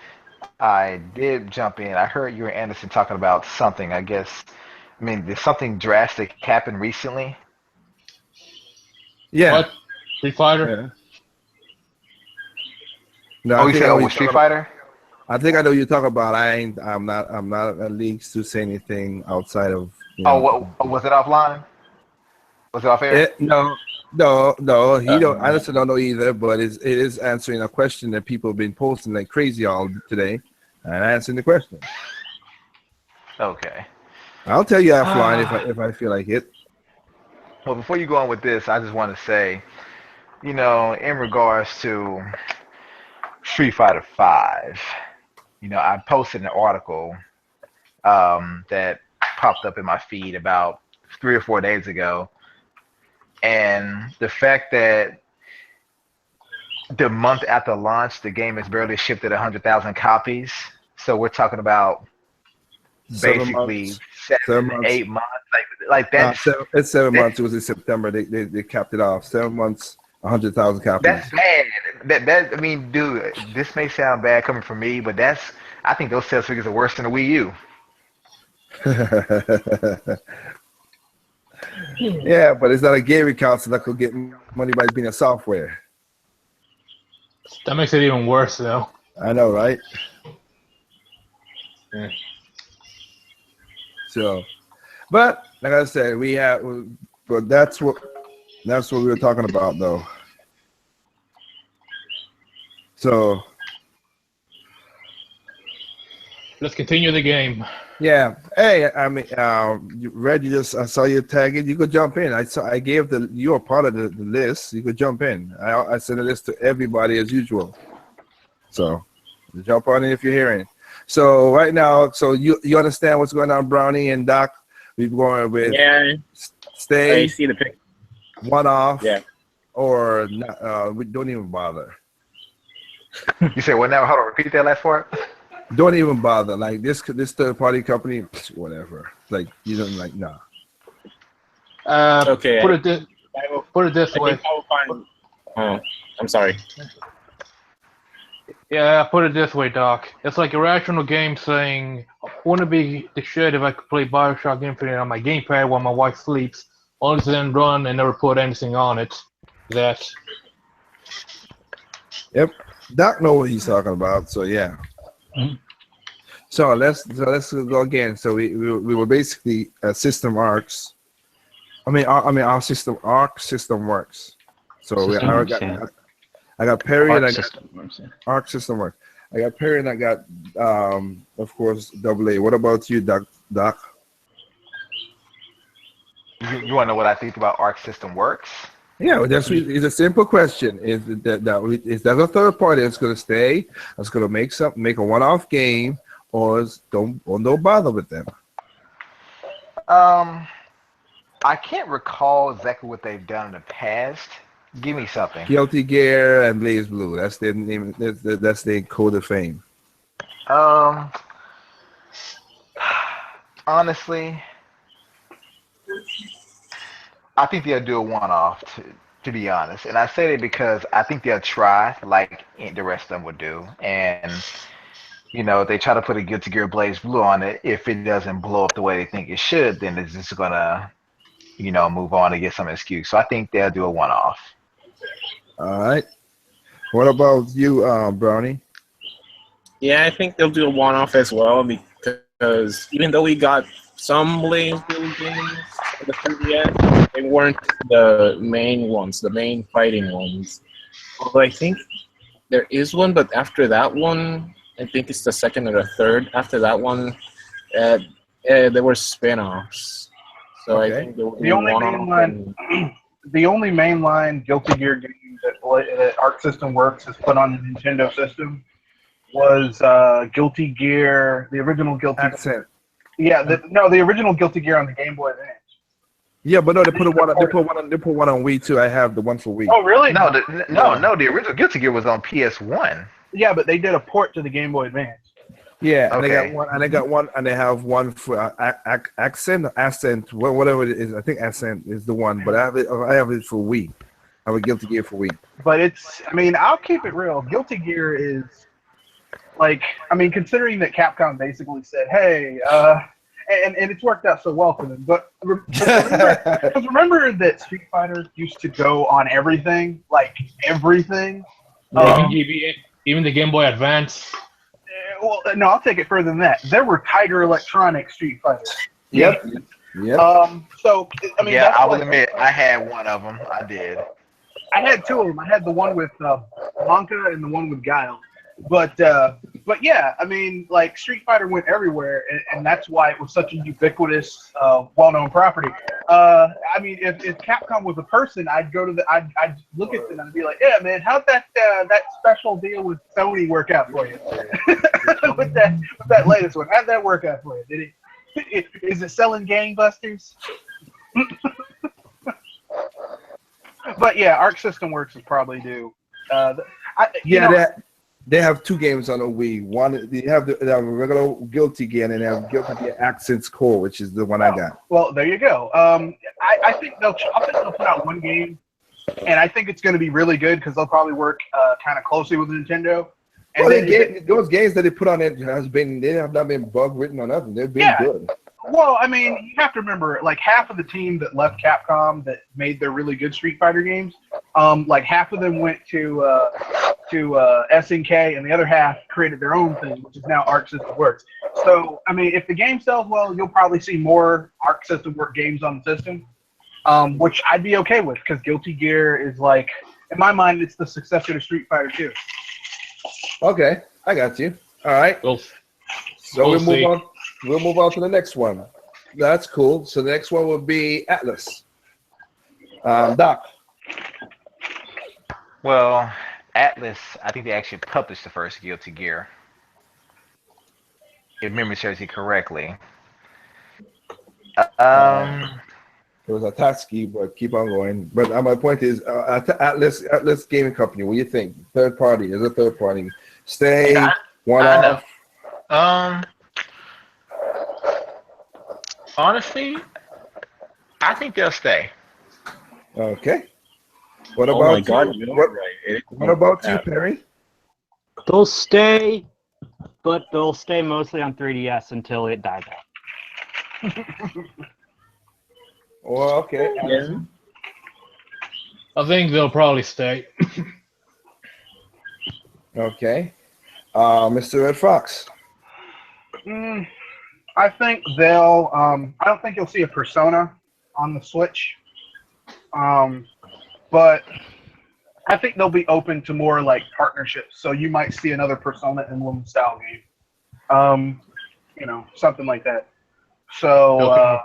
I did jump in. I heard you and Anderson talking about something. I guess, I mean, did something drastic happen recently? Yeah. What? Street Fighter? Yeah. No, Oh, I you think said I it was was Street talking Fighter? I think I know what you're talking about. I'm not at league to say anything outside of. Oh, what was it offline? Was it off air? No. He don't. I honestly don't know either. But it is answering a question that people have been posting like crazy all today, and answering the question. Okay. I'll tell you offline if I feel like it. Well, before you go on with this, I just want to say, in regards to Street Fighter V, I posted an article that popped up in my feed about 3 or 4 days ago, and the fact that the month after launch, the game has barely shipped at 100,000 copies. So we're talking about basically 7, 8 months. Like that's it's 7 months. It was in September. They capped it off. 7 months, 100,000 copies. That's bad. I mean, dude, this may sound bad coming from me, but I think those sales figures are worse than the Wii U. Yeah, but it's not a gaming console that could get money by being a software. That makes it even worse, though. I know, right? Yeah. So, but like I said, but that's what we were talking about, though. So, Let's continue the game. yeah. Hey, I mean, Red, I saw you tag it. You could jump in. I gave you are part of the list. You could jump in. I sent a list to everybody as usual. So, jump on in if you're hearing. So right now, you understand what's going on, Brownie and Doc? We're going with stay. I see the pic. One off. Yeah. Or not, we don't even bother. You say what now? Hold on, repeat that last part. Don't even bother. Like this third party company, whatever. Like you don't like nah. Okay. Put it this I way. think I will find. Oh, I'm sorry. Yeah, put it this way, Doc. It's like Irrational Game saying, wouldn't it be the shit if I could play Bioshock Infinite on my gamepad while my wife sleeps, only to then run and never put anything on it? Yep. Doc knows what he's talking about. So yeah. Mm-hmm. So let's go again. So we were basically system arcs. Our system works. So I got Perry and I got Arc System works. I got Perry and I got of course AA. What about you, Doc? You want to know what I think about Arc System Works? Yeah, it's a simple question. Is that a third party that's going to stay? That's going to make a one-off game, or don't bother with them? I can't recall exactly what they've done in the past. Give me something. Guilty Gear and Blaze Blue. That's their name. That's their code of fame. Honestly, I think they'll do a one-off, to be honest. And I say that because I think they'll try like the rest of them would do. And, if they try to put a Guilty Gear Blaze Blue on it, if it doesn't blow up the way they think it should, then it's just going to, move on and get some excuse. So I think they'll do a one-off. All right. What about you, Brownie? Yeah, I think they'll do a one-off as well because even though we got some Blaze Blue games on the 3DS, they weren't the main ones, the main fighting ones. Although I think there is one, but after that one, I think it's the second or the third. After that one, there were spin-offs. So Okay. I think there will be The only one-off. the only mainline Guilty Gear game that Arc System Works has put on the Nintendo system was Guilty Gear, the original Guilty Gear. Accent. Yeah, the original Guilty Gear on the Game Boy Advance. Yeah, but no, they put one on Wii too. I have the one for Wii. Oh, really? No, the original Guilty Gear was on PS1. Yeah, but they did a port to the Game Boy Advance. Yeah, and Okay. they have one for Accent, whatever it is. I think Accent is the one, but I have it for Wii. I have a Guilty Gear for Wii. But I'll keep it real. Guilty Gear is considering that Capcom basically said, hey, and it's worked out so well for them. But remember that Street Fighter used to go on everything, like everything. Even the Game Boy Advance. Well, no, I'll take it further than that. There were Tiger Electronics Street Fighter. Yep. Yep. So I mean, Yeah, that's I will like- admit, I had one of them. I did. I had two of them. I had the one with Blanca and the one with Guile. But yeah, I mean, like Street Fighter went everywhere, and that's why it was such a ubiquitous, well-known property. I mean, if Capcom was a person, I'd look at them and I'd be like, yeah, man, how'd that special deal with Sony work out for you? with that latest one, how'd that work out for you? Is it selling gangbusters? But yeah, Arc System Works is probably due. They have two games on the Wii. One, they have the regular Guilty Gear, and they have Guilty Gear Accents Core, which is the one I got. Well, there you go. I think they'll put out one game, and I think it's going to be really good because they'll probably work kind of closely with Nintendo. And those games that they put on it they have not been bug written or nothing. They've been good. Well, I mean, you have to remember, like half of the team that left Capcom that made their really good Street Fighter games, like half of them went to SNK, and the other half created their own thing, which is now Arc System Works. So, I mean, if the game sells well, you'll probably see more Arc System Works games on the system, which I'd be okay with, because Guilty Gear is like, in my mind, it's the successor to Street Fighter 2. Okay, I got you. All right. So we'll move on to the next one. That's cool. So the next one will be Atlas. Doc. Well, Atlas, I think they actually published the first Guilty Gear. If memory serves me correctly. It was a Tatsuki, but keep on going. But my point is, Atlas Gaming Company. What do you think? Third party is a third party. Stay one off. Honestly, I think they'll stay. Okay. What about Oh my God, you? you're right. What about you, Perry? They'll stay, but they'll stay mostly on 3DS until it dies out. Well, okay. Yeah. I think they'll probably stay. Okay. Mr. Red Fox. I think they'll. I don't think you'll see a Persona on the Switch, but I think they'll be open to more like partnerships. So you might see another Persona Emblem style game, something like that. So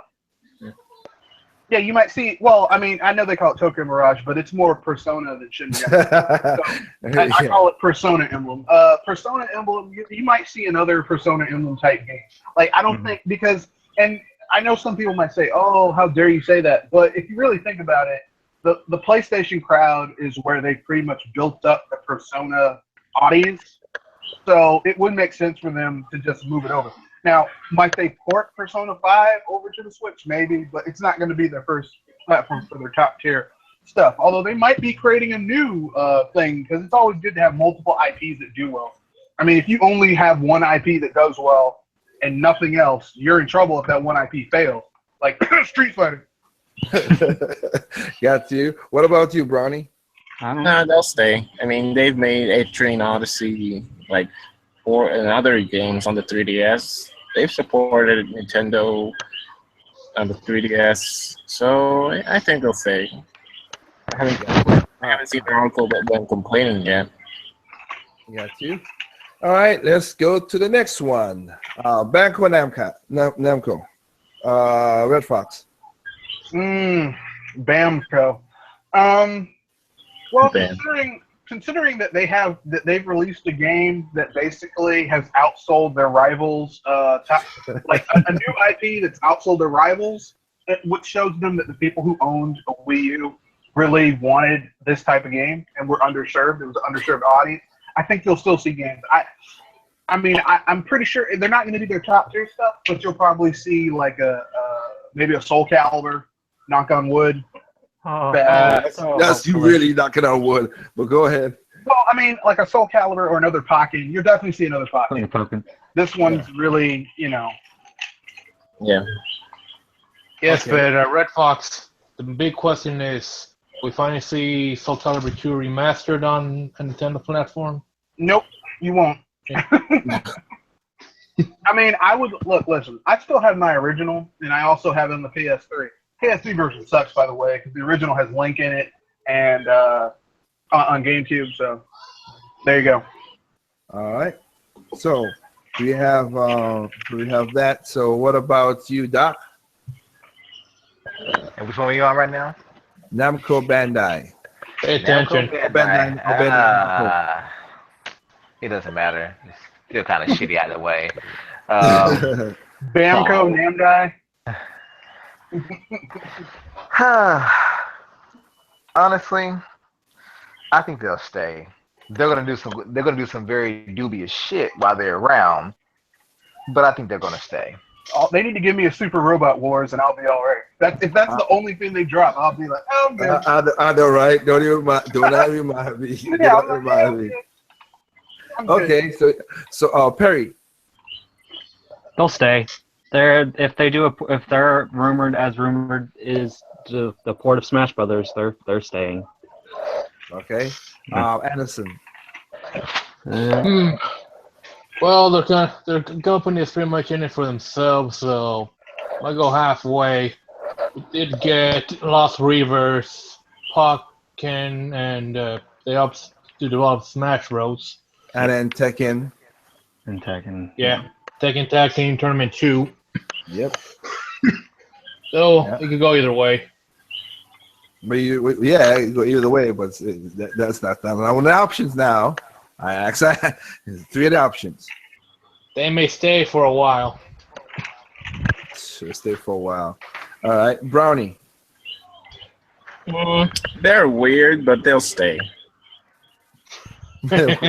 yeah, you might see. Well, I mean, I know they call it Tokyo Mirage, but it's more Persona than Shin Megami. So I call it Persona Emblem. Persona Emblem, you might see another Persona Emblem type game. Like, I don't think, because, and I know some people might say, oh, how dare you say that? But if you really think about it, the PlayStation crowd is where they pretty much built up the Persona audience. So it would make sense for them to just move it over. Now, might they port Persona 5 over to the Switch? Maybe, but it's not going to be their first platform for their top tier stuff. Although they might be creating a new thing, because it's always good to have multiple IPs that do well. I mean, if you only have one IP that does well and nothing else, you're in trouble if that one IP fails. Like Street Fighter. Got you. What about you, Brownie? Nah, they'll stay. I mean, they've made A-Train Odyssey, like, and other games on the 3DS. They've supported Nintendo on the 3DS, so I think they'll stay. I haven't seen their uncle them complaining yet. Got you. All right, let's go to the next one. Banco Namco. Red Fox. Bamco. Well, considering that they've released a game that basically has outsold their rivals, like a new IP that's outsold their rivals, which shows them that the people who owned a Wii U really wanted this type of game and were underserved. It was an underserved audience. I think you'll still see games. I'm pretty sure they're not going to do their top tier stuff, but you'll probably see like maybe a Soul Calibur, knock on wood. That's you really knocking on wood, but go ahead. Well, I mean, like a Soul Calibur or another Pokken, you'll definitely see another Pokken. This one's really, Yeah. Yes, Okay. but Red Fox, the big question is, we finally see Soul Calibur 2 remastered on a Nintendo platform? nope, you won't. I mean, I would listen. I still have my original, and I also have it on the PS3. PS3 version sucks, by the way, because the original has Link in it and on GameCube. So there you go. All right. So we have that. So what about you, Doc? And which one are you on right now? Namco Bandai. Pay attention. Bandai. It doesn't matter. It's still kind of shitty either way. Bamco Namdai. Honestly, I think they'll stay. They're gonna do some very dubious shit while they're around, but I think they're gonna stay. They need to give me a Super Robot Wars, and I'll be all right. If that's the only thing they drop, I'll be like, oh, good. I know, right? Don't remind me. Yeah, Don't remind me. I'm good. Okay, so Perry. They'll stay. If they're rumored is the port of Smash Brothers, they're staying. Okay. Anderson. Well, their company is pretty much in it for themselves, so I go halfway. We did get Lost Reavers, Pokken, and they helped to develop Smash Bros. And then Tekken. And Tekken. Yeah, Tekken Tag Team Tournament 2. Yep. So it could go either way. But you go either way, but that's not that. Now, the options now, I actually three of the options. They may stay for a while. Should stay for a while. All right, Brownie. They're weird, but they'll stay. But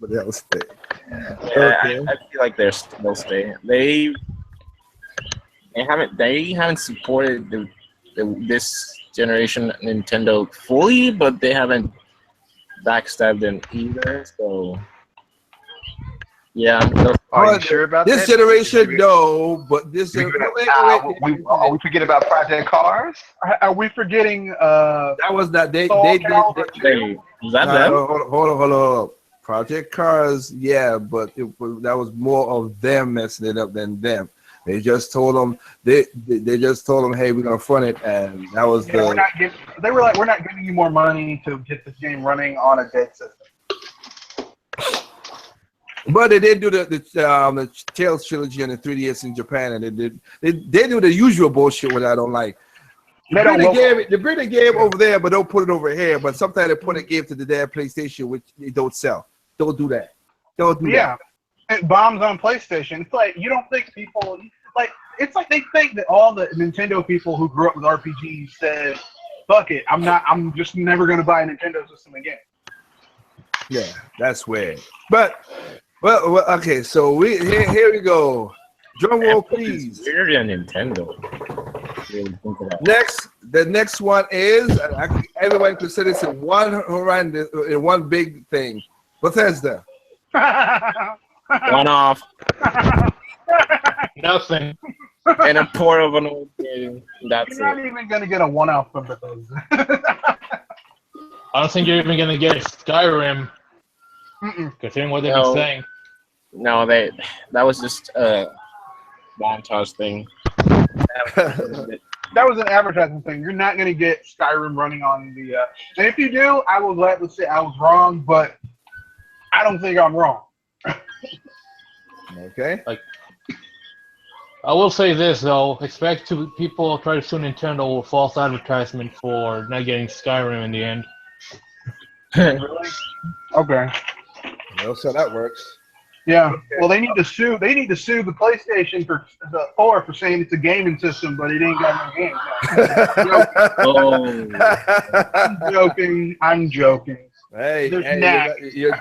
they'll stay. Yeah, Okay. I feel like they'll stay. They haven't supported this generation Nintendo fully, but they haven't backstabbed them either. So yeah, Are you sure about this that? generation? No, but this. Are we forget about Project Cars? Are we forgetting? That was not they. Soul They Calibur did. 2? is that them? Hold on. Project Cars, yeah, but that was more of them messing it up than them. They just told them they just told them, hey, we're gonna front it, and that was Yeah, they were like, we're not giving you more money to get this game running on a dead system. But they did do the Tales trilogy and the 3DS in Japan, and they do the usual bullshit, what I don't like. They bring the game over there, but don't put it over here. But sometimes they put a game to the damn PlayStation, which they don't sell. Don't do that. Don't do that. Yeah, it bombs on PlayStation. It's like you don't think people like. It's like they think that all the Nintendo people who grew up with RPGs said, "Fuck it, I'm just never gonna buy a Nintendo system again." Yeah, that's weird. But well okay. So here we go. Drum roll, please. Weird and Nintendo. Really think of that. The next one is everyone considers it one horrendous, one big thing. Bethesda. One off Nothing. and a port of an old game. That's You're not it. even gonna get a one-off from Bethesda. I don't think you're even gonna get Skyrim, considering what they've been No. saying. No, that was just a montage thing. That was an advertising thing. You're not gonna get Skyrim running on the. And if you do, I will gladly say I was wrong, but I don't think I'm wrong. Okay. I will say this though: expect people try to sue Nintendo with false advertisement for not getting Skyrim in the end. Really? Okay. Well, so that works. Yeah. Well, they need to sue. They need to sue the PlayStation for saying it's a gaming system, but it ain't got no games. Oh, I'm joking. I'm joking. Hey, There's you're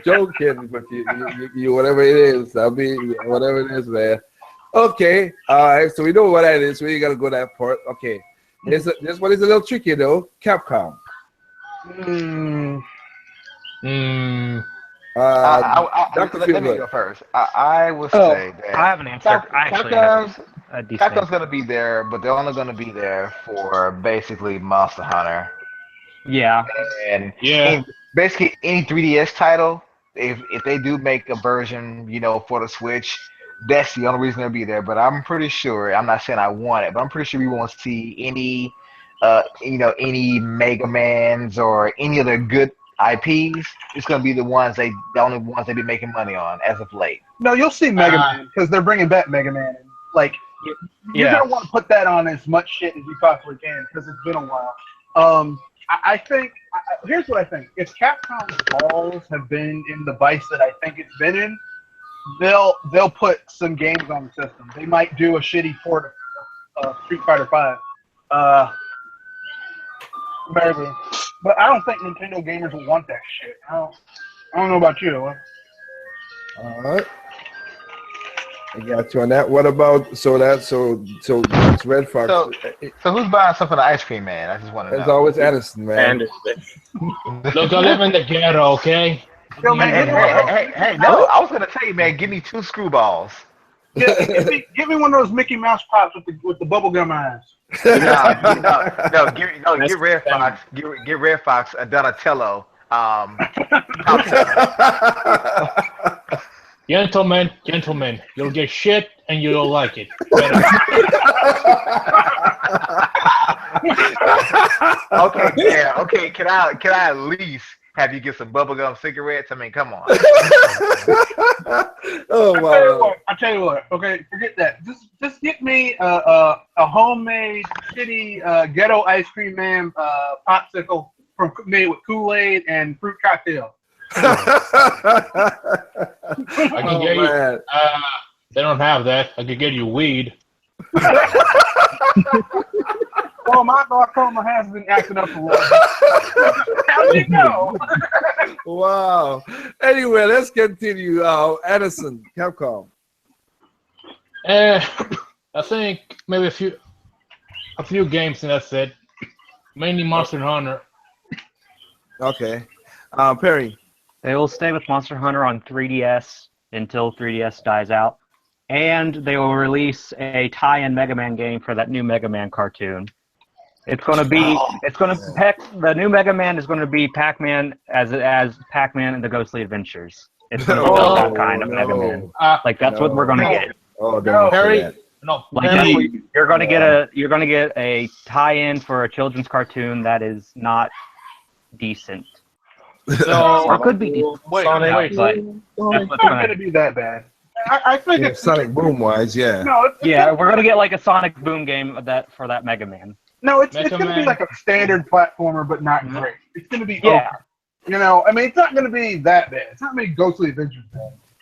joking, but you whatever it is, whatever it is, man. Okay, all right. So we know what that is. We ain't gotta go that part. Okay, this one is a little tricky though. Capcom. Dr. Let me Fielder. go first. I will say that I have an answer. I actually have a decent Capcom's going to be there, but they're only going to be there for basically Monster Hunter. Yeah. And Yeah. basically any 3DS title, if they do make a version, for the Switch, That's the only reason they'll be there. But I'm pretty sure. I'm not saying I want it, but I'm pretty sure we won't see any, any Mega Mans or any other good IPs. It's gonna be the only ones they be making money on as of late. No, you'll see Mega Man because they're bringing back Mega Man. And, like, you're Yeah. gonna want to put that on as much shit as you possibly can because it's been a while. I think here's what I think: if Capcom's balls have been in the vice that I think it's been in, they'll put some games on the system. They might do a shitty port of Street Fighter V. Maybe, but I don't think Nintendo gamers will want that shit. I don't know about you. All right. I got you on that. What about so that's Red Fox? So who's buying stuff for the Ice Cream Man? I just want to know. It's always Edison, man. And Look, I live in the ghetto, okay? Yo, man, Hey, no, I was gonna tell you, man, give me 2 screwballs. give me one of those Mickey Mouse pops with the bubblegum eyes. Get Red Fox. Get Red Fox a Donatello. Gentlemen, you'll get shit and you'll like it. Okay, yeah, okay. Can I at least have you get some bubblegum cigarettes? I mean, come on. Oh wow. I tell you what. Okay, forget that. Just get me a homemade shitty ghetto ice cream man popsicle made with Kool-Aid and fruit cocktail. I can get you. Man. They don't have that. I could get you weed. Well, my glaucoma has been acting up a little bit. How do you know? Wow. Anyway, let's continue. Edison, Capcom. I think maybe a few games and that's it. Mainly Monster Hunter. Okay. Perry. They will stay with Monster Hunter on 3DS until 3DS dies out, and they will release a tie-in Mega Man game for that new Mega Man cartoon. It's going to be, the new Mega Man is going to be Pac-Man as Pac-Man and the Ghostly Adventures. It's going to be that kind of Mega Man. Like that's what we're going to get. Oh, don't say Perry. that. No, Like Perry. you're going to get a tie-in for a children's cartoon that is not decent. So, Or could be decent. Wait, but it's that's what's not gonna- going to be that bad. I think Yeah, it's Sonic Boom wise, yeah. no, it's Yeah, we're gonna get like a Sonic Boom game for that Mega Man. no, it's Mega going to be Man. like a standard platformer, but not great. It's going to be Yeah. okay. You know, I mean, it's not going to be that bad. It's not going to be Ghostly Adventures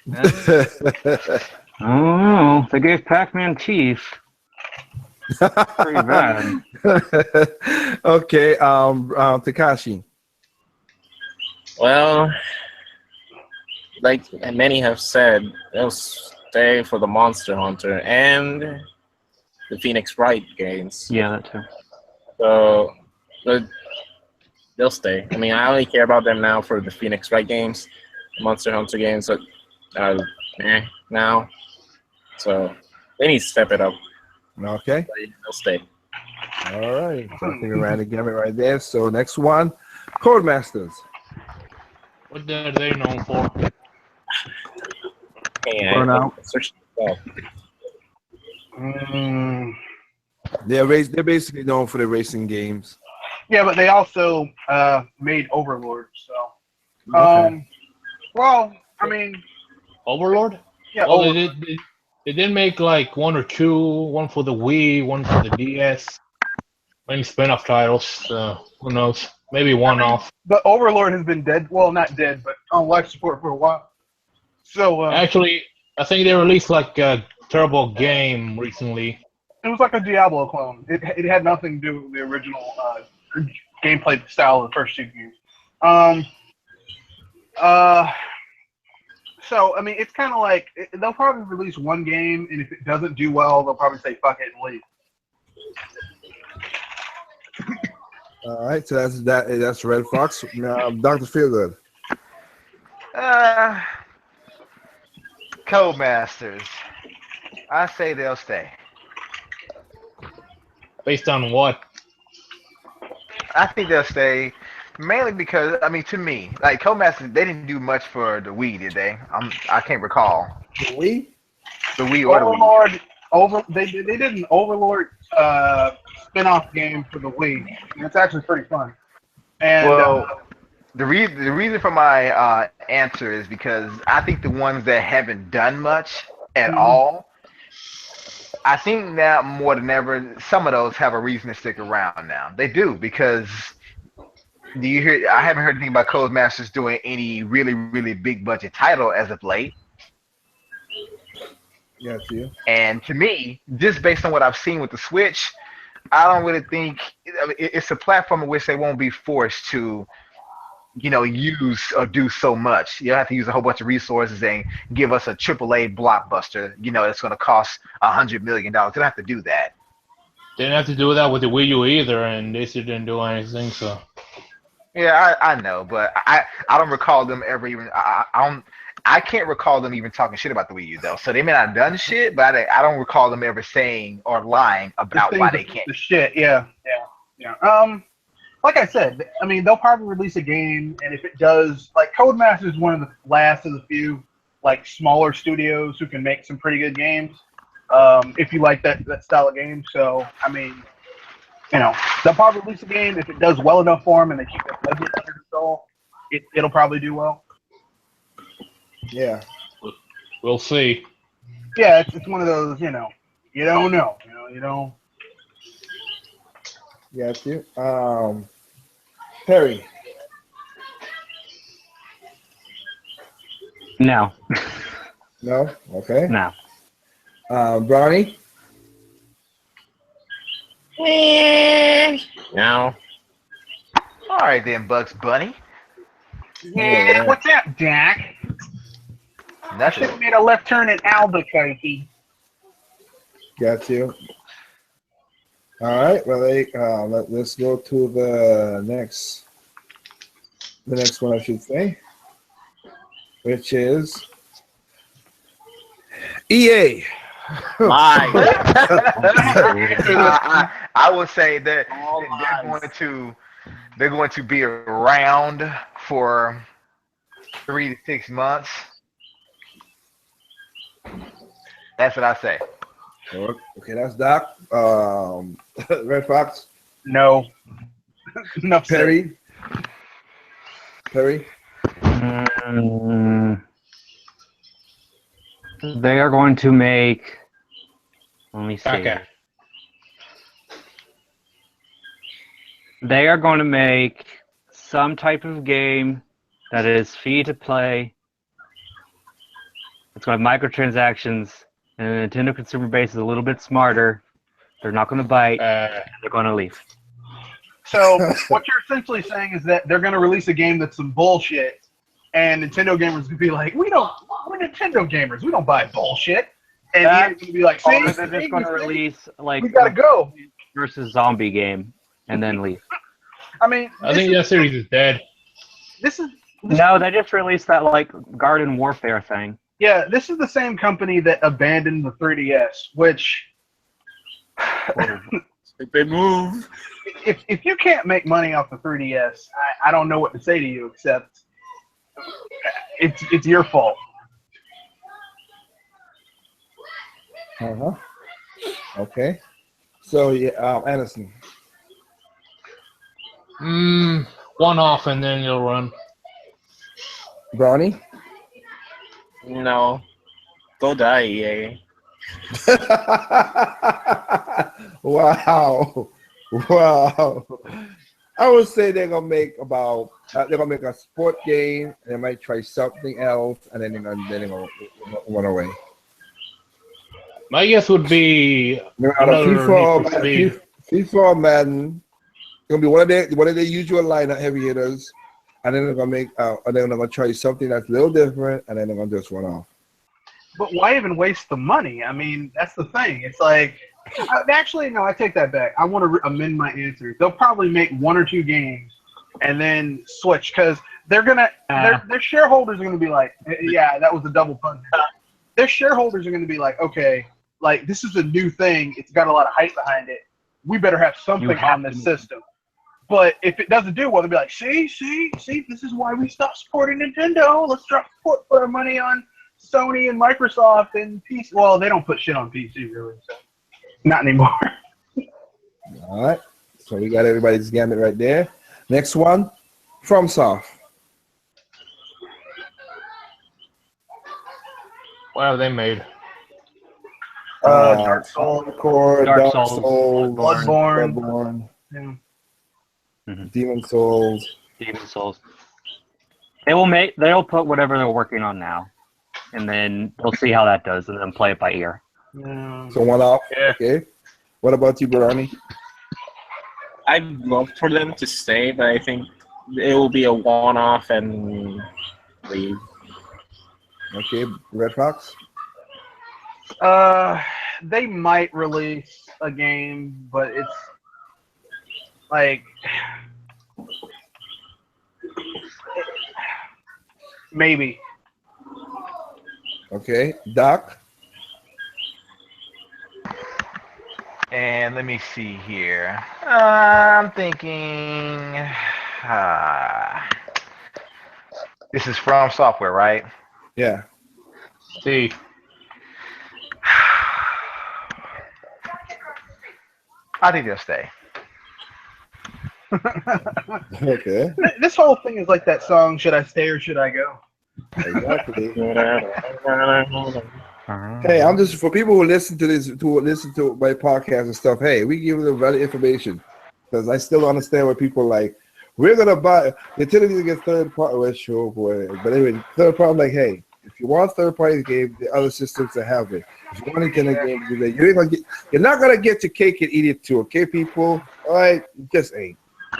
bad. Oh, they gave Pac-Man teeth. Pretty bad. Okay, Takashi. well, like many have said, they'll stay for the Monster Hunter and the Phoenix Wright games. Yeah, that too. So but they'll stay. I mean, I only care about them now for the Phoenix Wright games, Monster Hunter games. Now, so they need to step it up. Okay. They'll stay. All right. So I think we ran the gamut right there. So next one, Codemasters. what are they known for? Burnout. They're basically known for the racing games. Yeah, but they also made Overlord. So, Okay. well, I mean, Overlord? yeah, Well, Overlord. they did make like one or two, one for the Wii, one for the DS. Many spin-off titles. Who knows? Maybe one off. But Overlord has been dead. Well, not dead, but on life support for a while. So Actually, I think they released like a Turbo game recently. it was like a Diablo clone. It had nothing to do with the original gameplay style of the first two games. So I mean, it's kind of like they'll probably release one game, and if it doesn't do well, they'll probably say fuck it and leave. All right. So that's Red Fox. Dr. Feelgood. Codemasters. I say they'll stay. Based on what? I think they'll stay mainly because, I mean, to me, like Codemasters, they didn't do much for the Wii, did they? I can't recall. We? The Wii or the Wii. They did an Overlord spin-off game for the Wii, and it's actually pretty fun. And Well, the reason for my answer is because I think the ones that haven't done much at all, I think now more than ever, some of those have a reason to stick around now. They do, because do you hear? I haven't heard anything about Codemasters doing any really, really big budget title as of late. Yeah, you. And to me, just based on what I've seen with the Switch, I don't really think it's a platform in which they won't be forced to, use or do so much. You'll have to use a whole bunch of resources and give us a AAA blockbuster. It's going to cost $100 million. They don't have to do that. They didn't have to do that with the Wii U either, and they still didn't do anything. So Yeah, I know, but I don't recall them ever even. I can't recall them even talking shit about the Wii U though. So they may not have done shit, but I don't recall them ever saying or lying about why they can't. The shit, yeah. Like I said, I mean, they'll probably release a game, and if it does, like Codemasters is one of the last of the few like smaller studios who can make some pretty good games. If you like that style of game, so I mean, they'll probably release a game if it does well enough for them and they keep their budget under control. It'll probably do well. Yeah. we'll see. Yeah, it's one of those, you don't know, you don't. Yeah, you. Perry. No. No. Okay. No. Brownie. Now, All right then, Bugs Bunny. Yeah. What's up, Jack? Nothing. Should have made a left turn in Albuquerque. Got you. All right. Well, let's go to the next one, I should say, which is EA. lies. I would say that All they're going to be around for 3 to 6 months. That's what I say. Okay, that's Doc. Red Fox. No. No, Perry. They are going to make. Let me see. Okay. They are going to make some type of game that is free to play. It's going to have microtransactions, and the Nintendo consumer base is a little bit smarter. They're not going to bite. And they're going to leave. So what you're essentially saying is that they're going to release a game that's some bullshit, and Nintendo gamers will be like, we're Nintendo gamers. We don't buy bullshit. And That- EA's going to be like, Or see, they're just going to release like we got to go. versus zombie game and then leave. I mean, I think that series is dead. this is No, they just released that like Garden Warfare thing. yeah, this is the same company that abandoned the 3DS, which They move. if you can't make money off the 3DS, I don't know what to say to you except it's your fault. Okay. So yeah, Anderson. One off and then you'll run. Brownie. No. Go die, EA. Wow. I would say they're gonna make a sport game, and they might try something else, and then they're gonna run away. My guess would be FIFA or Madden. It's gonna be one of their usual lineup heavy hitters, and then they're gonna make and then they're gonna try something that's a little different, and then they're gonna just run off. But why even waste the money? I mean, that's the thing. It's like, actually, no, I take that back. I want to amend my answer. They'll probably make 1 or 2 games and then switch because they're gonna. Their shareholders are gonna be like, yeah, that was a double punch. Their shareholders are gonna be like, okay, like this is a new thing. It's got a lot of hype behind it. We better have something on this system. But if it doesn't do well, they'll be like, see, this is why we stopped supporting Nintendo. Let's drop support, put our money on Sony and Microsoft and PC. Well, they don't put shit on PC really, so not anymore. All right. So we got everybody's gambit right there. Next one, FromSoft. What have they made? Dark Souls, Core, Dark Dark Souls, Souls, Bloodborne. Bloodborne, Yeah. Demon Souls. Demon Souls. They'll put whatever they're working on now, and then they'll see how that does, and then play it by ear. Yeah. So one off. Yeah. Okay. What about you, Barani? I'd love for them to stay, but I think it will be a one-off and leave. Okay, Red Fox. They might release a game, but it's like maybe. Okay, Doc. And let me see here. I'm thinking. This is From Software, right? Yeah. See, I think they'll stay. Okay. This whole thing is like that song, Should I Stay or Should I Go? Exactly. Hey, I'm just for people who listen to this, who listen to my podcast and stuff. Hey, we give them valid information because I still understand what people like. We're gonna buy utilities to get third party. Well, sure, boy. But anyway, third party. I'm like, hey, if you want third party game, the other systems that have it. If you want internet game, you ain't gonna get. You're not gonna get your cake and eat it too. Okay, people. All right, it just ain't.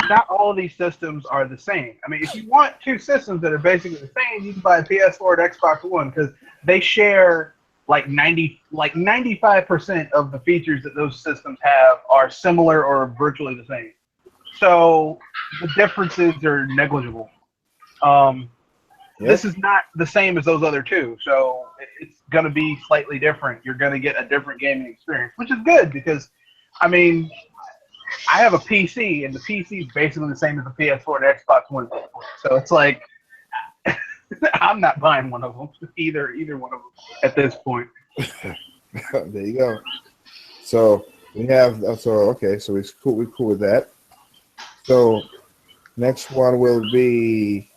Not all of these systems are the same. I mean, if you want two systems that are basically the same, you can buy a PS4 and Xbox One because they share like 95% of the features that those systems have are similar or virtually the same. So the differences are negligible. This is not the same as those other two, so it's going to be slightly different. You're going to get a different gaming experience, which is good because, I mean, I have a PC, and the PC is basically the same as the PS4 and Xbox One. So it's like, I'm not buying one of them, either one of them at this point. There you go. So we have. So okay. So we're cool with that. So next one will be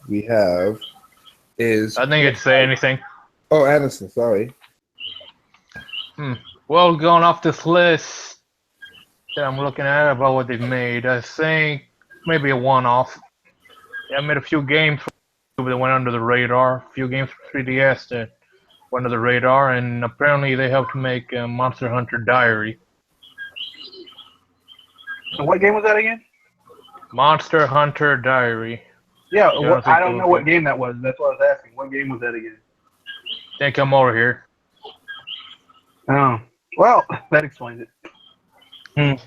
is I think it'd say anything. oh Anderson. Sorry. Well, going off this list that I'm looking at about what they've made, I think maybe a one-off. I made a few games that went under the radar, a few games for 3DS that went under the radar, and apparently they helped make Monster Hunter Diary. So what game was that again? Monster Hunter Diary. Yeah, Yeah, I don't know what game that was. That's what I was asking. What game was that again? Then come over here. Oh, well, that explains it.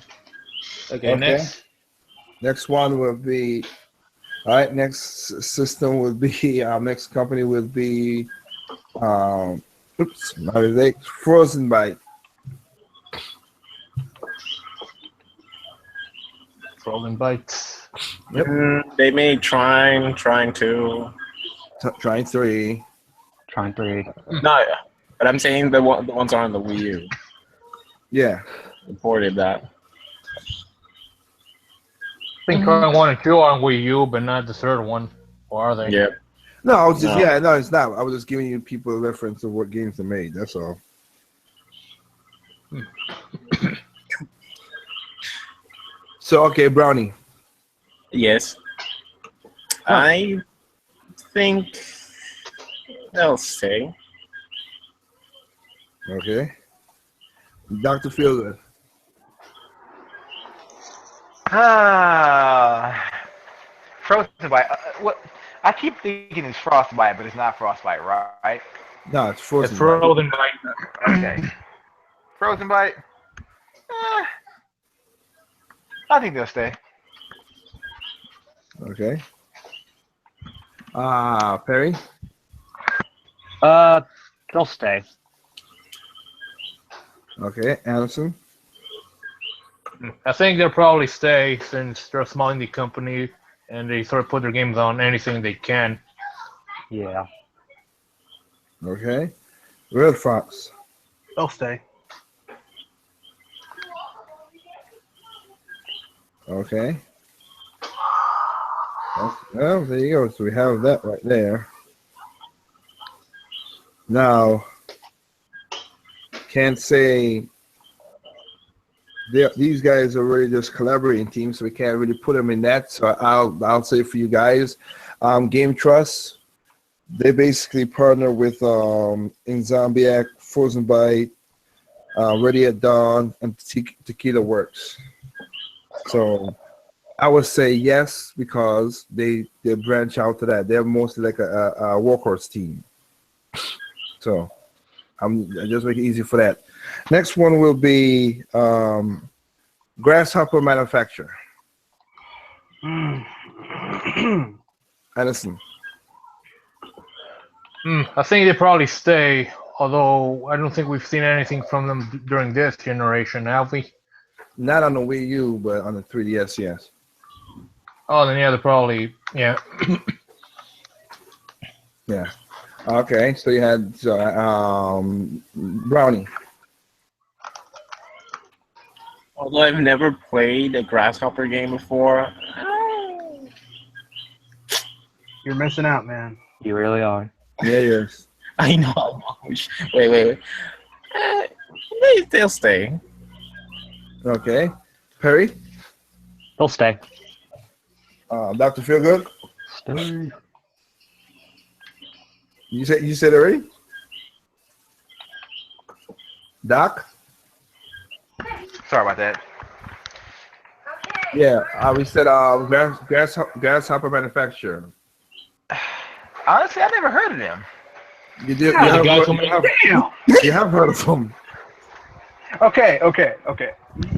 Okay, next. Next one will be. All right. Next system will be. Our next company will be. Oops, my mistake. Frozen Byte. Frozen Bites. Yep. They made Trine 2. Trying 3. Trying 3. No, but I'm saying the ones on the Wii U. Yeah. Reported that. I think Trine 1 and 2 are on Wii U, but not the third one. Or are they? Yeah. No, I was just No. no, it's not. I was just giving you people a reference of what games they made. That's all. So okay, Brownie. Yes. I think they'll stay. Okay. Dr. Feelgood. Frozen Bite. What? I keep thinking it's Frostbite, but it's not Frostbite, right? No, it's Frozen. It's Frozen Bite. Okay. Frozen Bite. I think they'll stay. Okay. Perry. They'll stay. Okay, Anderson. I think they'll probably stay since they're a small indie company and they sort of put their games on anything they can. Yeah. Okay. Red Fox. They'll stay. Okay. Well, there you go. So we have that right there. Now, can't say these guys are really just collaborating teams, so we can't really put them in that. So I'll say for you guys, Game Trust, they basically partner with Insomniac, Frozen Byte, Ready at Dawn, and Tequila Works. So I would say yes, because they branch out to that. They're mostly like a workhorse team. So I just make it easy for that. Next one will be Grasshopper Manufacturer. Addison. I think they probably stay, although I don't think we've seen anything from them during this generation, have we? Not on the Wii U, but on the 3DS, yes. Oh, then yeah, they're probably, yeah. Yeah. Okay, so you had Brownie. Although I've never played a Grasshopper game before. You're missing out, man. You really are. Yeah, yes. I know. Wait. They'll stay. Okay. Perry? They'll stay. Dr. Feelgood? Stay. You said already? Doc? Sorry about that. Yeah, we said Grasshopper Manufacturer. Honestly, I never heard of them. You did. Yeah, the guys who Damn. You have heard of them. Okay.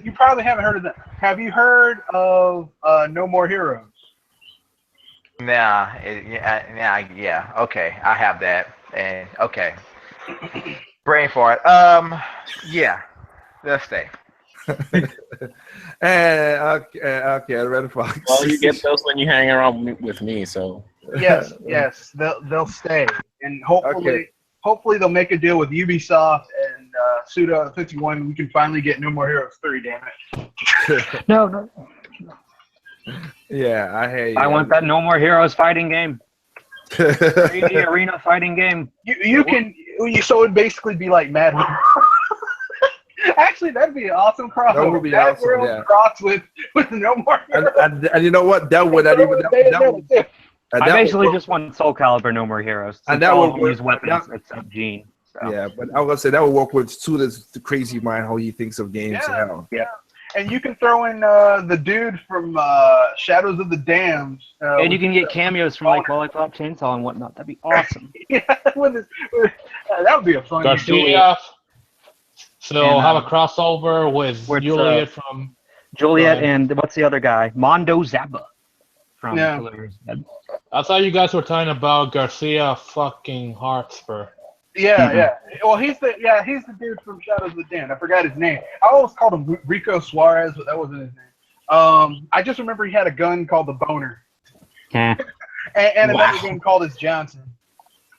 You probably haven't heard of them. Have you heard of No More Heroes? Yeah. Okay, I have that. And okay, brain fart. Yeah, they'll stay. And okay, Red Fox. Well, you get those when you hang around with me, so. Yes, they'll stay, and hopefully they'll make a deal with Ubisoft and Suda 51. We can finally get No More Heroes 3. Damn it! No. Yeah, I hear you. I want that No More Heroes fighting game. 3D arena fighting game. So it'd basically be like Mad World. Actually, that'd be an awesome crossover. That would be Mad awesome, World yeah. crossed with No More Heroes. And you know what? That would not even. I basically just want Soul Calibur No More Heroes. And that all would of them use work. weapons except Gene. So. Yeah, but I was gonna say that would work with Suda's crazy mind, how he thinks of games. Yeah. And you can throw in the dude from Shadows of the Damned. And you can get cameos from like Lollipop Chainsaw and whatnot. That'd be awesome. Yeah, that would be a fun game. Garcia. So And, have a crossover with where it's, Juliet from. Juliet Go ahead. and what's the other guy? Mondo Zappa from Yeah. Killer Dead. I thought you guys were talking about Garcia fucking Hartspur. Yeah. Well, he's the dude from Shadows of the Damned. I forgot his name. I always called him Rico Suarez, but that wasn't his name. I just remember he had a gun called the Boner, Eh. and another gun called his Johnson.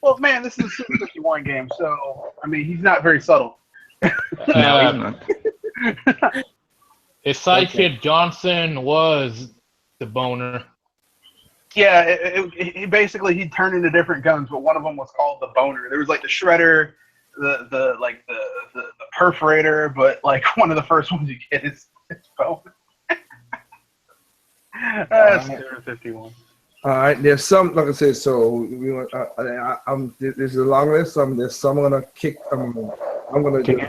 Well, man, this is a Super 51 game, so I mean, he's not very subtle. No, he's not. His sidekick Johnson was the Boner. Yeah, he basically he'd turn into different guns, but one of them was called the Boner. There was like the Shredder, the Perforator, but like one of the first ones you get is Boner. That's Super 51. All right, there's some, like I said, so we want. This is a long list. There's some I'm gonna kick. I'm gonna just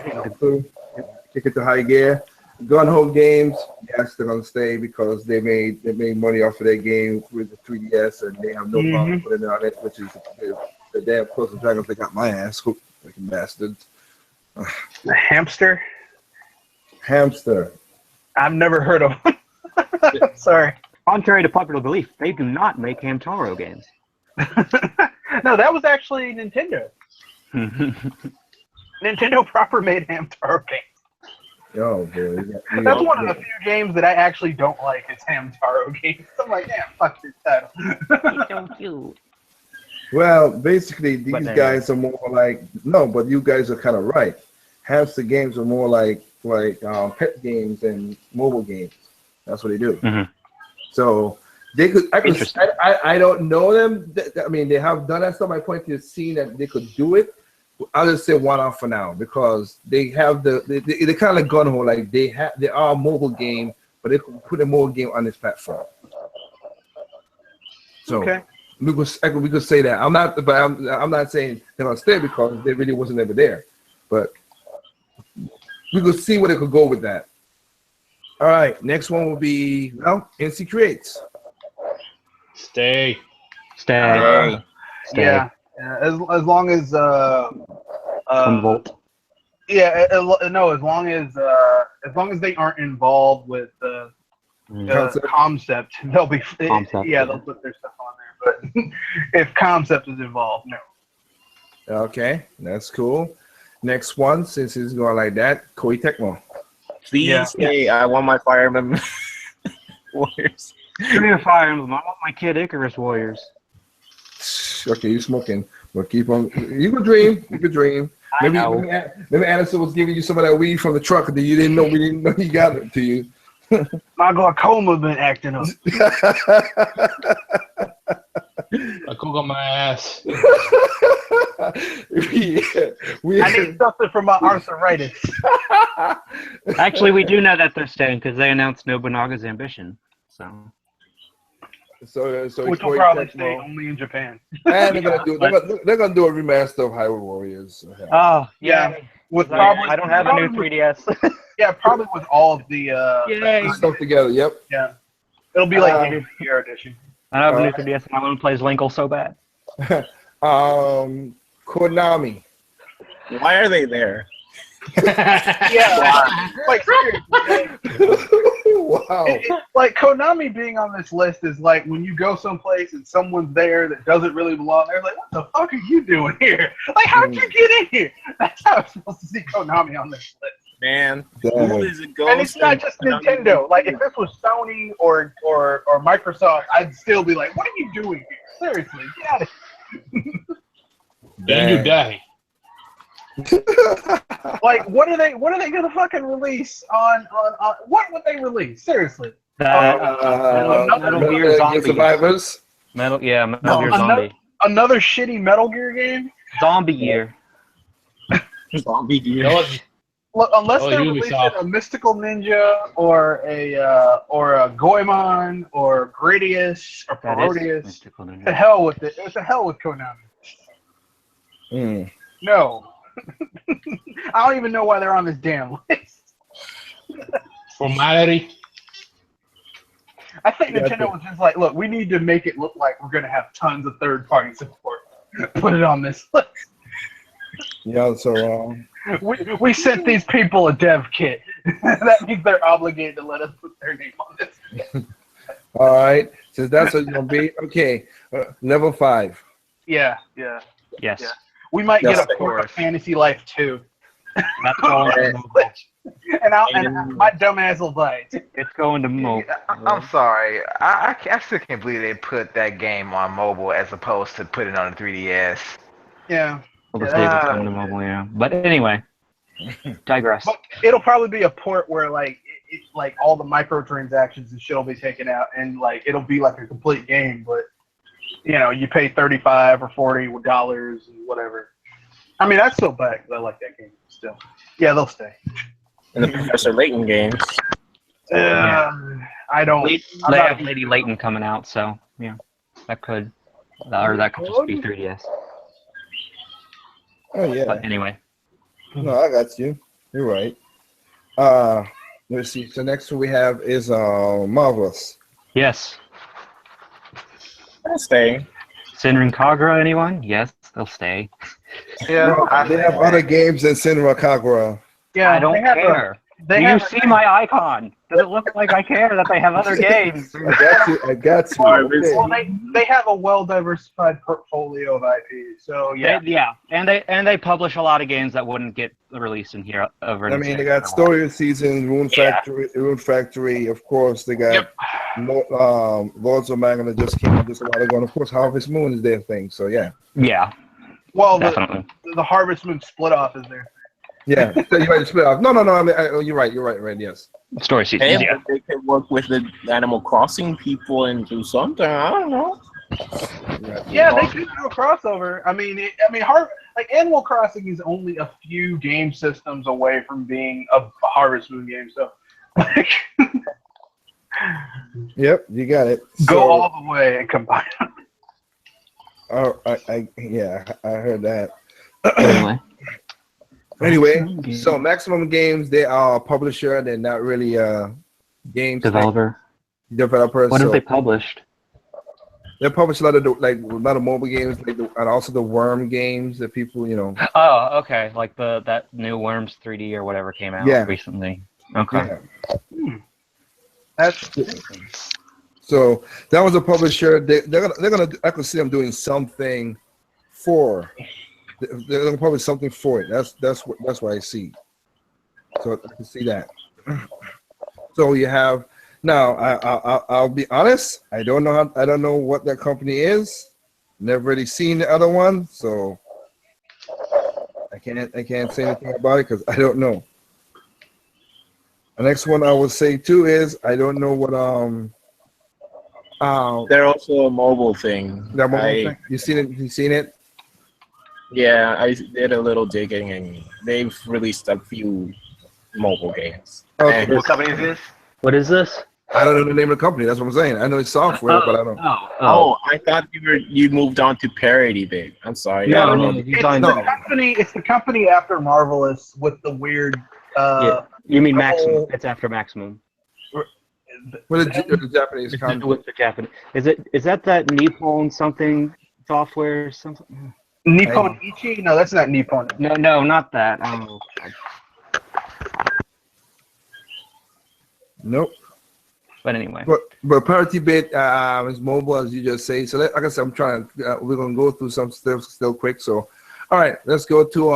kick it to high gear. Gun Ho Games, yes, they're gonna stay because they made money off of their game with the 3DS, and they have no problem putting it on it, which is the damn Close of Dragons. They got my ass hooked, like bastards. The Hamster. I've never heard of him. Sorry. Contrary to popular belief, they do not make Hamtaro games. No, that was actually Nintendo. Nintendo proper made Hamtaro games. Yo, boy, That's one of the few games that I actually don't like is Hamtaro games. I'm like, yeah, fuck this title. So cute. Well, basically, these But anyway. guys are more like no, but you guys are kind of right. Hamster games are more like pet games and mobile games. That's what they do. Mhm. So they could. Interesting. I don't know them. I mean, they have done that stuff. My point is seeing that they could do it. I'll just say one off for now because they have they kind of gun hole like they are a mobile game, but they could put a mobile game on this platform. So Okay. we could say that. I'm not saying they're gonna stay because they really wasn't ever there, but we could see where they could go with that. All right, next one will be NC Creates. Stay. Stay. Yeah. As long as Unvolt. yeah, no, as long as they aren't involved with the concept, they'll be Concept, yeah, they'll put their stuff on there. But if concept is involved, no. Okay, that's cool. Next one, since it's going like that, Koei Tecmo. Please Yeah. say I want my Fire Emblem Warriors. Give me a Fire Emblem. I want my Kid Icarus Warriors. Okay, you smoking, but keep on. You could dream. You could dream. I Maybe know. maybe Anderson was giving you some of that weed from the truck that you didn't know. We didn't know he got it to you. My glaucoma been acting up. I cook on my ass. we I need something for my arthritis. Actually, we do know that they're staying because they announced Nobunaga's Ambition. So so Which will Koei probably Tecmo. stay only in Japan. And they're gonna do a remaster of Hyrule Warriors. oh Yeah. With I probably don't have a new 3DS. Yeah, probably with all of the Yay! Stuff together. Yep. yeah. It'll be like the year edition. I don't have a new 3DS and I want to play Linkle so bad. Konami. Why are they there? Yeah, like seriously, Wow. like Konami being on this list is like when you go someplace and someone's there that doesn't really belong there. Like, what the fuck are you doing here? Like, how'd you get in here? That's how I'm supposed to see Konami on this list. Man, Damn. who is it goes? And it's not just Nintendo. Like, if this was Sony or Microsoft, I'd still be like, what are you doing here? Seriously, get out of here. Then you die. Like, what are they gonna fucking release on what would they release? Seriously. Metal Gear Zombie. Survivors. Metal Gear another- Zombie. Another shitty Metal Gear game? Zombie Gear. Zombie You Gear. know what? Look, unless Oh, they're releasing Ubisoft. a Mystical Ninja or a Goemon or Gradius or That is Parodius, Mystical Ninja. to hell with it. To hell with Konami. Mm. No. I don't even know why they're on this damn list. Formality. I think Yeah, Nintendo was just like, look, we need to make it look like we're gonna have tons of third-party support. Put it on this list. Yeah. So We sent these people a dev kit. That means they're obligated to let us put their name on this. all right. Since that's what it's gonna be. Okay. Level 5. Yeah. Yes. Yeah. We might Yes, get a of port of course. Fantasy Life 2. That's going to mobile. And my dumb ass will buy it. It's going to mobile. I'm sorry. I still can't believe they put that game on mobile as opposed to putting it on the 3DS. Yeah. Well, the save is coming to mobile, yeah. But anyway, digress. But it'll probably be a port where like like all the microtransactions and shit will be taken out, and like it'll be like a complete game. But you know, you pay $35 or $40 and whatever. I mean, I'd still buy it 'cause I like that game still. Yeah, they'll stay. And the Professor Layton games. I don't. They I'm not- have Lady Layton coming out, so yeah, that could just be 3DS. Oh yeah. But anyway, No, I got you. You're right. Let's see. So next one we have is Marvelous. yes. I'll stay. Sinrin Kagura, anyone? Yes, they'll stay. Yeah, They have other games than Senran Kagura. Yeah, I don't they have care. They Do you have see my icon? Does it look like I care that they have other games? I got you. Harvest. well, they have a well diversified portfolio of IP. So yeah, And they publish a lot of games that wouldn't get released in here over. I mean, they got Story of Seasons, Rune Factory. Of course, they got Lords of Magna that just came out just a while ago. And of course, Harvest Moon is their thing. So yeah. Yeah, well, definitely. the Harvest Moon split off is there. Yeah, so you might split off. No. I mean, you're right. Yes. Story seasons. Hey, Yeah. they could work with the Animal Crossing people and do something. I don't know. Yeah, they could do a crossover. I mean, Animal Crossing is only a few game systems away from being a Harvest Moon game. So, like, Yep, you got it. go So, all the way and combine them. oh, I heard that. Anyway. Anyway, so Maximum Games, they are a publisher. They're not really a game Developer. developer. What so have they published? they publish a lot of mobile games, and also the Worm games that people, Oh, okay. Like that new Worms 3D or whatever came out recently. Okay. Yeah. That's So that was a publisher. They're gonna. I could see them doing something for. They're gonna publish something for it. That's what I see. So I can see that. So you have now. I'll be honest. I don't know what that company is. Never really seen the other one, so I can't say anything about it because I don't know. The next one I would say too is I don't know what They're also a mobile thing. that mobile thing. You seen it? You seen it? Yeah, I did a little digging, and they've released a few mobile games. Okay. And What company is this? What is this? I don't know the name of the company. That's what I'm saying. I know it's software, but I don't. oh, I thought you moved on to Parody Big. I'm sorry. I don't know. It's the company after Marvelous with the weird. You mean Maximum? It's after Maximum. What is the Japanese With company? the Japanese. Is that Nippon something software or something? Nippon Ichi? No, that's not Nippon. No, not that. Nope. But anyway. But Parity Bit is mobile, as you just say. So like I said, I'm trying. We're gonna go through some stuff still quick. So, all right, let's go to.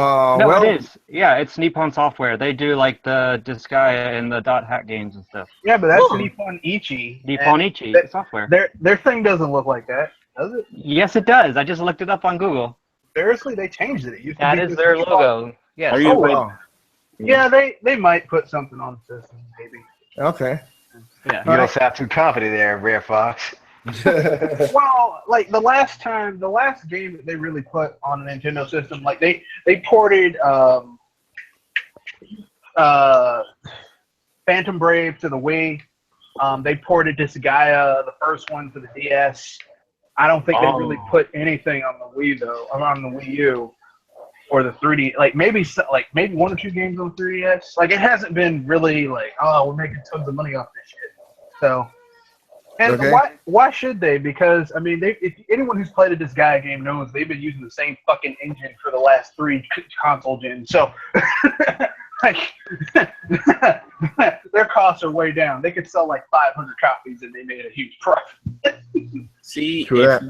It is. Yeah, it's Nippon Software. They do like the Disgaea and the Dot Hack games and stuff. Yeah, but that's Nippon Ichi. Nippon Ichi software. Their thing doesn't look like that, does it? Yes, it does. I just looked it up on Google. Seriously, they changed it. It used to That be is this their huge logo. Yes. Are you wow. Yeah, they might put something on the system, maybe. Okay. Yeah. You don't sound too confident there, Rare Fox. Well, like the last game that they really put on a Nintendo system, like they ported Phantom Brave to the Wii. They ported Disgaea, the first one, to the DS. I don't think they really put anything on the Wii though, or on the Wii U or the 3D. Like maybe one or two games on 3DS. Like it hasn't been really like, oh, we're making tons of money off this shit. So, and why should they? Because I mean, if anyone who's played a Disgaea game knows they've been using the same fucking engine for the last 3 console gens. So, like, their costs are way down. They could sell like 500 copies and they made a huge profit. See, if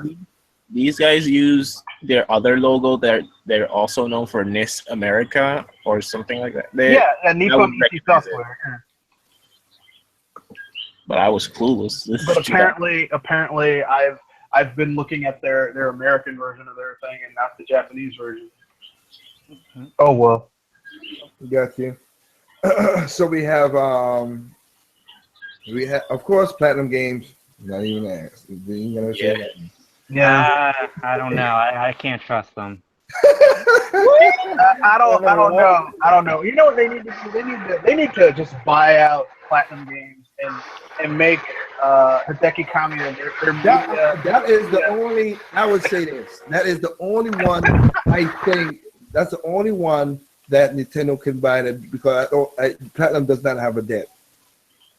these guys use their other logo, they're also known for NIS America or something like that. Nippon Ichi Software. But I was clueless. But apparently, I've been looking at their American version of their thing and not the Japanese version. Oh well. Got you. So we have of course Platinum Games. Not even asked. Yeah. I don't know. I can't trust them. I don't know. You know what they need to do? They need to just buy out Platinum Games and make Hideki Kamiya their media. That is the only. I would say this. That is the only one. I think that's the only one that Nintendo can buy that because Platinum does not have a debt.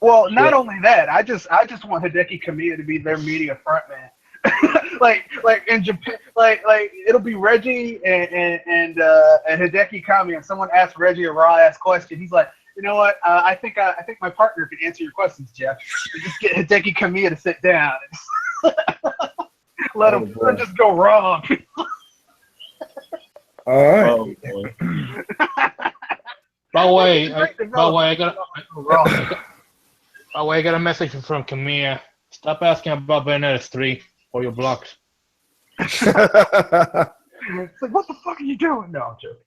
Well, not only that, I just want Hideki Kamiya to be their media frontman. like in Japan, like it'll be Reggie and Hideki Kamiya. And someone asks Reggie a raw ass question. He's like, You know what? I think my partner can answer your questions, Jeff. You just get Hideki Kamiya to sit down. Let him just go wrong. All right. Oh, boy. By the way, Great I Wrong. got a message from Kamiya. Stop asking about Bayonetta 3 or your blocks. It's like, what the fuck are you doing? No, I'm joking.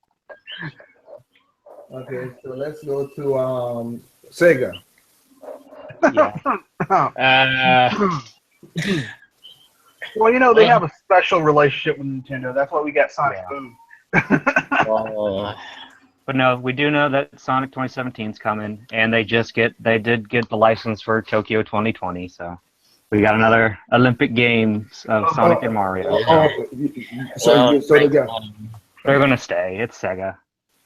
Okay, so let's go to Sega. Well, you know, they have a special relationship with Nintendo. That's why we got Sonic Boom. But no, we do know that Sonic 2017 is coming, and they did get the license for Tokyo 2020. So we got another Olympic Games of Sonic and Mario. So they got. They're gonna stay. It's Sega.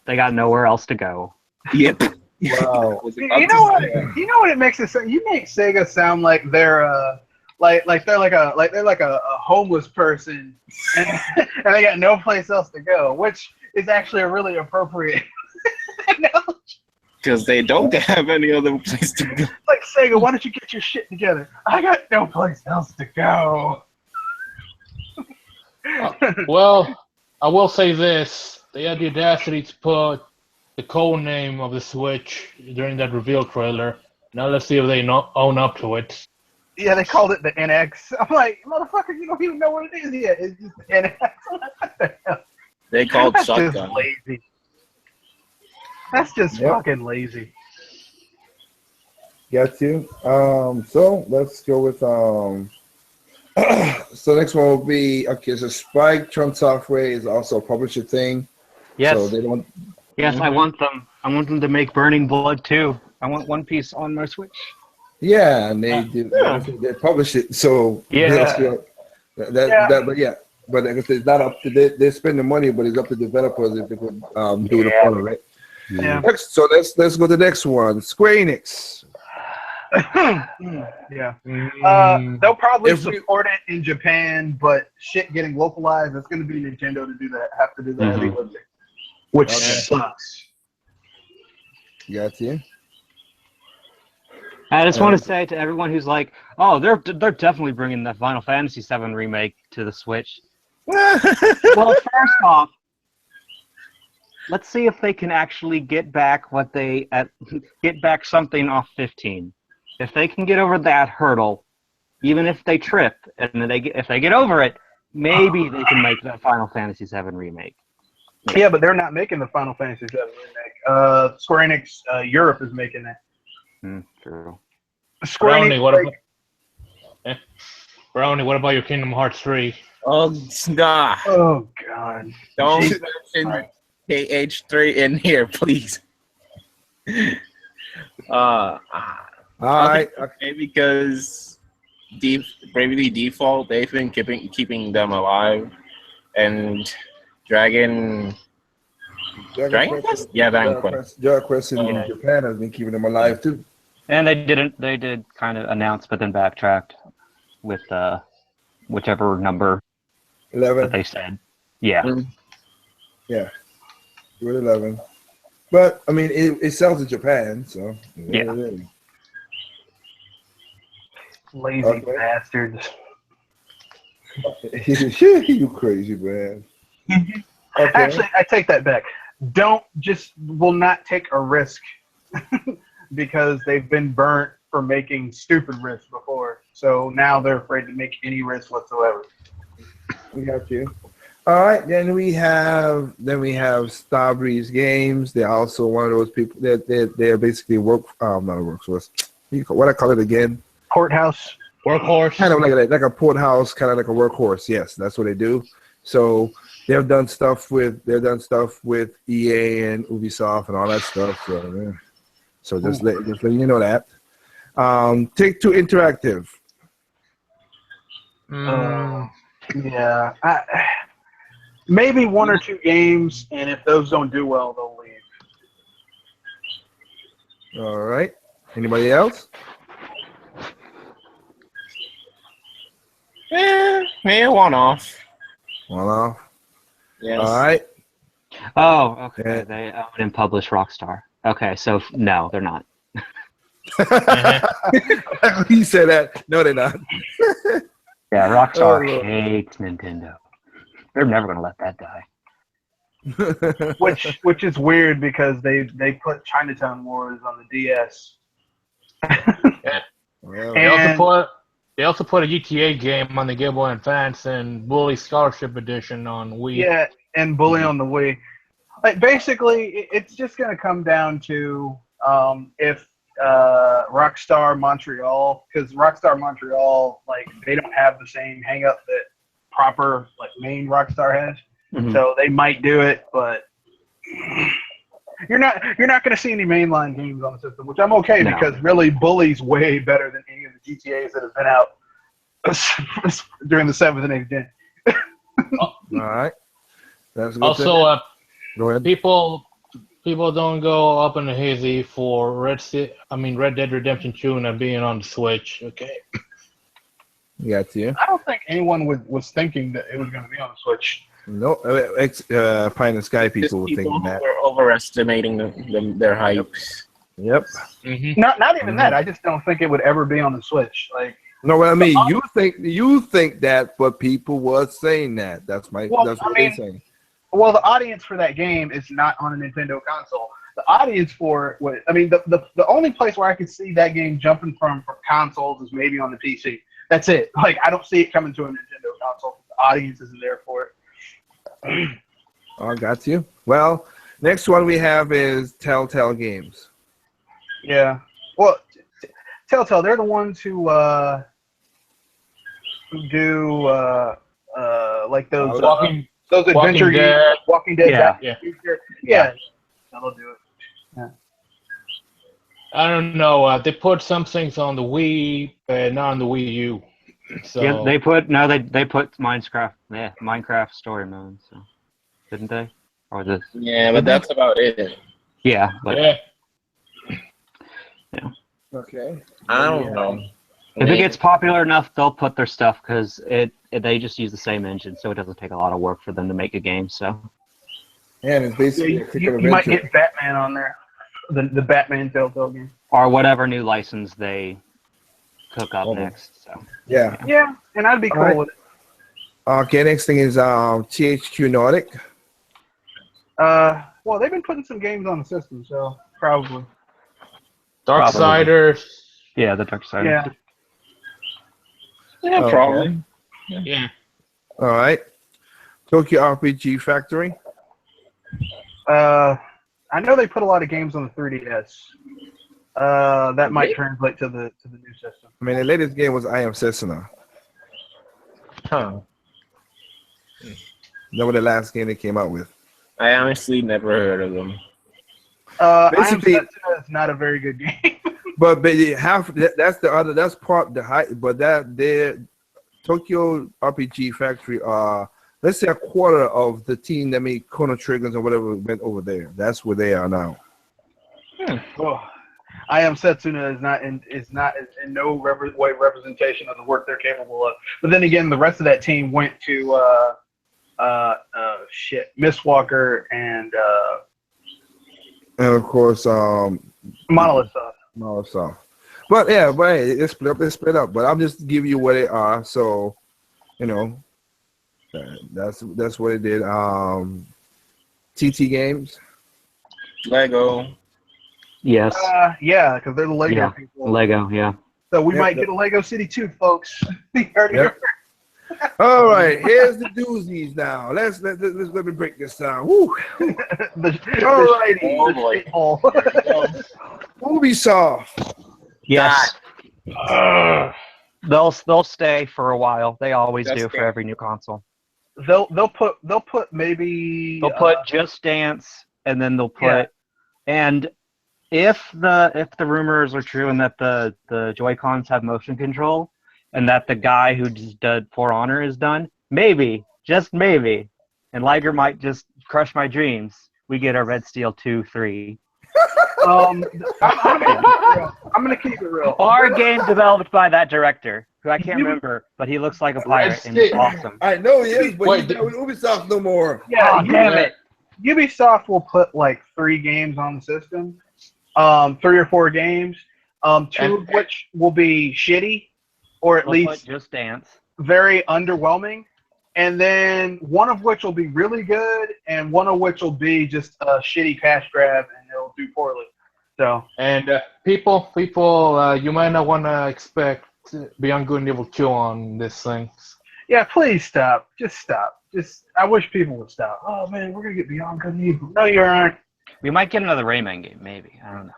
They got nowhere else to go. Yep. Wow. You know what? You know what it makes it sound? You make Sega sound like they're they're like a homeless person, and they got no place else to go, which is actually a really appropriate. Because they don't have any other place to go. Like, Sega, why don't you get your shit together? I got no place else to go. Well, I will say this. They had the audacity to put the code name of the Switch during that reveal trailer. Now let's see if they own up to it. Yeah, they called it the NX. I'm like, motherfucker, you don't even know what it is yet. It's just the NX. What the hell? They called That's Shotgun. just lazy. That's just fucking lazy. Got you. So let's go with so next one will be so Spike Chunk Software is also a publisher thing. Yes. So they don't. Yes, I want them. I want them to make Burning Blood too. I want One Piece on my Switch. Yeah, and they do. They publish it. So Yeah. But like I said, it's not up to they spend the money, but it's up to developers if they could do the follow, right? Yeah. Next, so let's go to the next one. Square Enix. Yeah. They'll probably support it in Japan, but shit getting localized, it's going to be Nintendo to do that. Have to do the heavy lifting, which sucks. Got you. I just want to say to everyone who's like, "Oh, they're definitely bringing the Final Fantasy VII remake to the Switch." Well, first off, let's see if they can actually get back something off 15. If they can get over that hurdle, even if they trip, and then if they get over it, maybe they can make the Final Fantasy VII remake. Yeah, but they're not making the Final Fantasy VII remake. Square Enix Europe is making that. True. Square Brownie, Enix, Brownie, what about your Kingdom Hearts 3? Oh, nah. Oh God! Don't Jesus mention KH3 in here, please. All right. Okay, because Bravely Default, they've been keeping them alive, and Dragon Quest? Yeah, Dragon Quest. Dragon Quest in Japan has been keeping them alive too. And they did kind of announce, but then backtracked with whichever number 11. that they said. Yeah. Yeah. With 11. But I mean, it sells in Japan, so Yeah. lazy bastards. You crazy man. Okay. Actually, I take that back. Will not take a risk because they've been burnt for making stupid risks before. So now they're afraid to make any risk whatsoever. We got you. All right, then we have Starbreeze Games. They're also one of those people that they're basically not a workforce. What I call it again? Courthouse. Workhorse. Kind of like a port house, kind of like a workhorse. Yes, that's what they do. So they've done stuff with EA and Ubisoft and all that stuff. So just letting you know that. Take-Two Interactive. Yeah. Maybe one or two games, and if those don't do well, they'll leave. All right. Anybody else? One off. One off. Yes. All right. Oh, okay. Yeah. They own and publish Rockstar. Okay, so no, they're not. He said that. No, they're not. Yeah, Rockstar Oh, Lord. hates Nintendo. They're never gonna let that die. which is weird because they put Chinatown Wars on the DS. Well, They also put a GTA game on the Game Boy Advance and Bully Scholarship Edition on Wii. Yeah, and Bully on the Wii. Like basically, it's just gonna come down to if Rockstar Montreal, because Rockstar Montreal, like they don't have the same hang up that proper like main Rockstar has. Mhm. So they might do it, but you're not going to see any mainline games on the system, which I'm okay No. because really Bully's way better than any of the GTAs that have been out during the 7th and 8th gen. all right. That's good. Also, Go ahead. people don't go up in the hazy for Red Dead Redemption 2 and being on the Switch. Okay. Got you. I don't think anyone was thinking that it was going to be on the Switch. No, Pie in the Sky people were People thinking who that. were overestimating their hype. Yep. Mm-hmm. Not even that. I just don't think it would ever be on the Switch. Like, No, what I mean, you think that, but people was saying that. That's what they're saying. well, the audience for that game is not on a Nintendo console. The audience for what I mean, the only place where I could see that game jumping from consoles is maybe on the PC. That's it. Like, I don't see it coming to a Nintendo console. The audience isn't there for it. Oh, got you. Well, next one we have is Telltale Games. Yeah. Well, Telltale, they're the ones who do like those those adventure games, Walking Dead. Yeah. Yeah. That'll do it. I don't know. They put some things on the Wii, but not on the Wii U. So Yeah, they put Minecraft. Yeah, Minecraft story mode. So didn't they? Or this? Yeah, but that's about it. Yeah, but yeah. Okay. I don't know. if it gets popular enough, they'll put their stuff because they just use the same engine, so it doesn't take a lot of work for them to make a game. So And it's basically a quick You might adventure. get Batman on there. The Batman Telltale game. or whatever new license they cook up Oh. next. So Yeah. Yeah, and I'd be cool Alright. with it. Okay, next thing is THQ Nordic. Well, they've been putting some games on the system, so probably. Darksiders. yeah, the Dark Side. Yeah. Yeah, Okay. probably. Yeah. All right. Tokyo RPG Factory. I know they put a lot of games on the 3DS. That might translate to the new system. I mean, the latest game was I Am Setsuna. Huh. That was the last game they came out with. I honestly never heard of them. I Am Basically- Setsuna is not a very good game. But that's the other, that's part the high, but that their Tokyo RPG Factory let's say a quarter of the team that made Chrono Triggers or whatever went over there. That's where they are now. Oh, I Am Setsuna is not in no way representation of the work they're capable of. But then again, the rest of that team went to Mistwalker and And of course, Monolith Soft. Soft. But yeah, but hey, it's split up. But I'm just giving you what they are. So, you know, that's what it did. TT Games. Lego. Yes. Yeah, because they're the Lego Yeah. people. Lego. Yeah. So we Yeah, might get a Lego City 2, folks. You heard it Yep. All right, here's the doozies now. Let me break this down. Woo. Alrighty. Oh, boy. Ubisoft. Yes. They'll stay for a while. They always That's do for good. every new console. They'll put maybe They'll put Just Dance, and then they'll put and if the rumors are true and that the Joy-Cons have motion control and that the guy who just did For Honor is done, maybe, just maybe, and Liger might just crush my dreams, we get a Red Steel 2, 3. I'm gonna keep it real. Or a game developed by that director, who I can't remember, but he looks like a pirate and he's awesome. I know he is, but Wait, he's not with Ubisoft no more. Yeah, Oh, damn it. Ubisoft will put like 3 games on the system, 3 or 4 games, 2 of which will be shitty, or at least Just Dance. very underwhelming, and then 1 of which will be really good, and 1 of which will be just a shitty cash grab, and it'll do poorly. So, And people, you might not want to expect Beyond Good and Evil 2 on this thing. yeah, please stop. Just stop. I wish people would stop. Oh man, we're gonna get Beyond Good and Evil. No, you aren't. We might get another Rayman game, maybe. I don't know.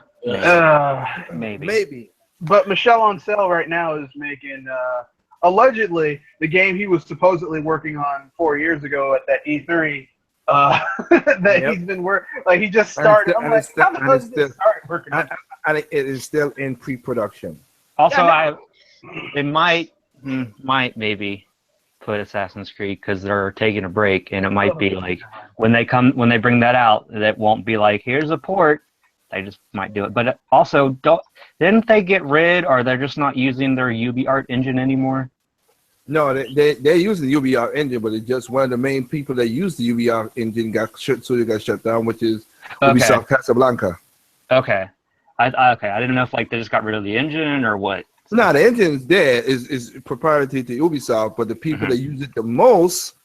Maybe. But Michel Ancel right now is making allegedly the game he was supposedly working on 4 years ago at that E3. That he's been like he just started. I'm like, how the hell did he start working on? And it is still in pre-production. Also, it might maybe put Assassin's Creed because they're taking a break, and it might be like when they bring that out, that won't be like here's a port. They just might do it. But also, didn't they get rid, or they're just not using their UbiArt engine anymore? No, they use the UbiArt engine, but it's just one of the main people that use the UbiArt engine got shut down, which is Ubisoft Casablanca. Okay. I didn't know if like they just got rid of the engine or what. No, the engine's there is proprietary to Ubisoft, but the people that use it the most,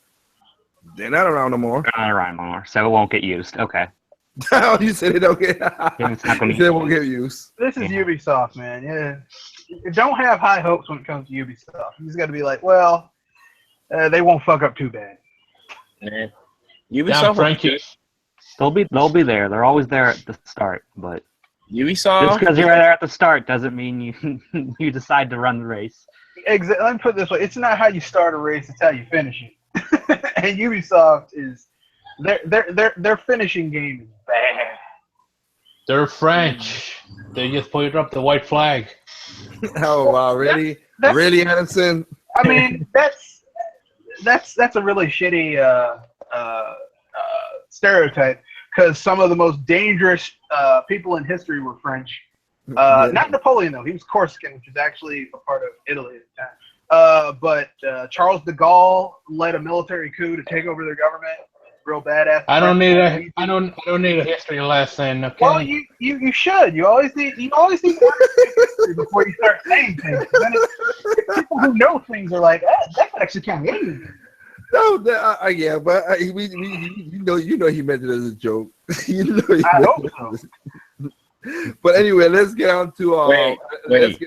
they're not around no more. They're not around anymore, so it won't get used. Okay. You said it don't get. It's not gonna You said it won't get used. This is Ubisoft, man. Yeah, you don't have high hopes when it comes to Ubisoft. You just got to be like, well, they won't fuck up too bad. Man. Down, Ubisoft, Frankie. They'll be there. They're always there at the start, but just Ubisoft. because you're there at the start doesn't mean you you decide to run the race. Let me put it this way: it's not how you start a race; it's how you finish it. And Ubisoft is their finishing game is bad. They're French. They just put up the white flag. Oh wow, really, really, Anderson? I mean, that's a really shitty stereotype because some of the most dangerous people in history were French. Not Napoleon though; he was Corsican, which is actually a part of Italy at the time. But Charles de Gaulle led a military coup to take over their government. Real badass. I don't need a history lesson. Okay. Well, you should. You always need to learn history before you start saying things. Then people who know things are like, that's actually kind of alien. No, yeah, but you know he meant it as a joke. I hope so. But anyway, let's get on to Wait.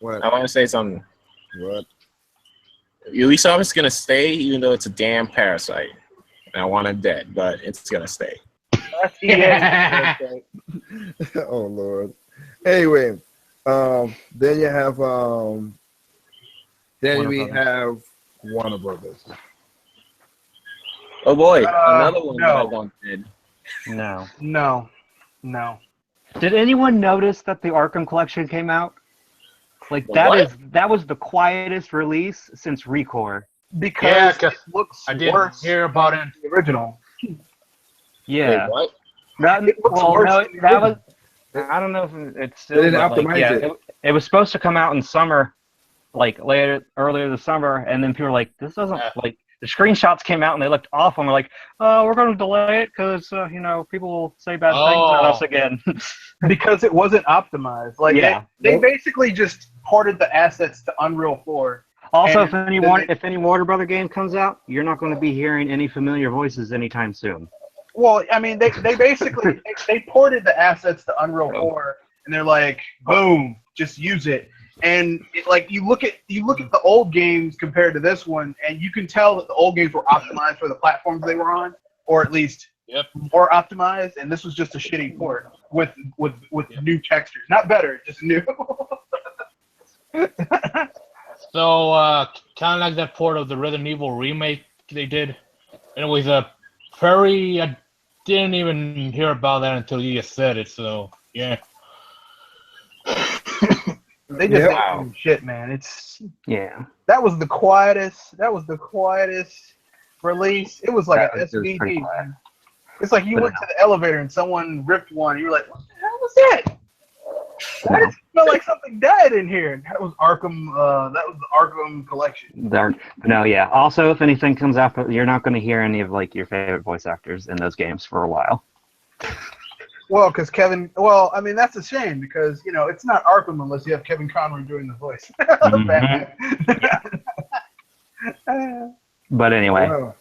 What? I want to say something. What? Ubisoft is gonna stay, even though it's a damn parasite. And I want it dead, but it's gonna stay. That's EA. Oh Lord. Anyway, then you have we have Warner Brothers. Oh boy, another one no. that I want dead. No. Did anyone notice that the Arkham Collection came out? Like that was the quietest release since Recore. Because Yeah, it looks I didn't worse hear about it. than the original. Yeah. Wait, what? That It looks well, worse no, than the that was. original. I don't know if it's still. They didn't but, like, optimize yeah, it was supposed to come out in summer, like earlier this summer, and then people were like, "This doesn't like." The screenshots came out and they looked awful. And we're like, "Oh, we're going to delay it because people will say bad things about us again." Because it wasn't optimized. Like they basically just ported the assets to Unreal 4. Also, And if any Warner Brother game comes out, you're not going to be hearing any familiar voices anytime soon. Well, I mean, they basically they ported the assets to Unreal 4, and they're like, boom, just use it. And you look at the old games compared to this one, and you can tell that the old games were optimized for the platforms they were on, or at least more optimized. And this was just a shitty port with new textures, not better, just new. So, kind of like that port of the Resident Evil remake they did. And it was a very. I didn't even hear about that until you just said it. So, yeah. They just did shit, man. That was the quietest. That was the quietest release. It was like an SVG. Man. It's like you went to the elevator and someone ripped one. You were like, "What the hell was that? Why does it smell like something died in here?" That was Arkham. That was the Arkham collection. Also, if anything comes out, you're not going to hear any of like your favorite voice actors in those games for a while. Well, because Kevin. Well, I mean that's a shame because it's not Arkham unless you have Kevin Conroy doing the voice. Batman. But anyway, Well,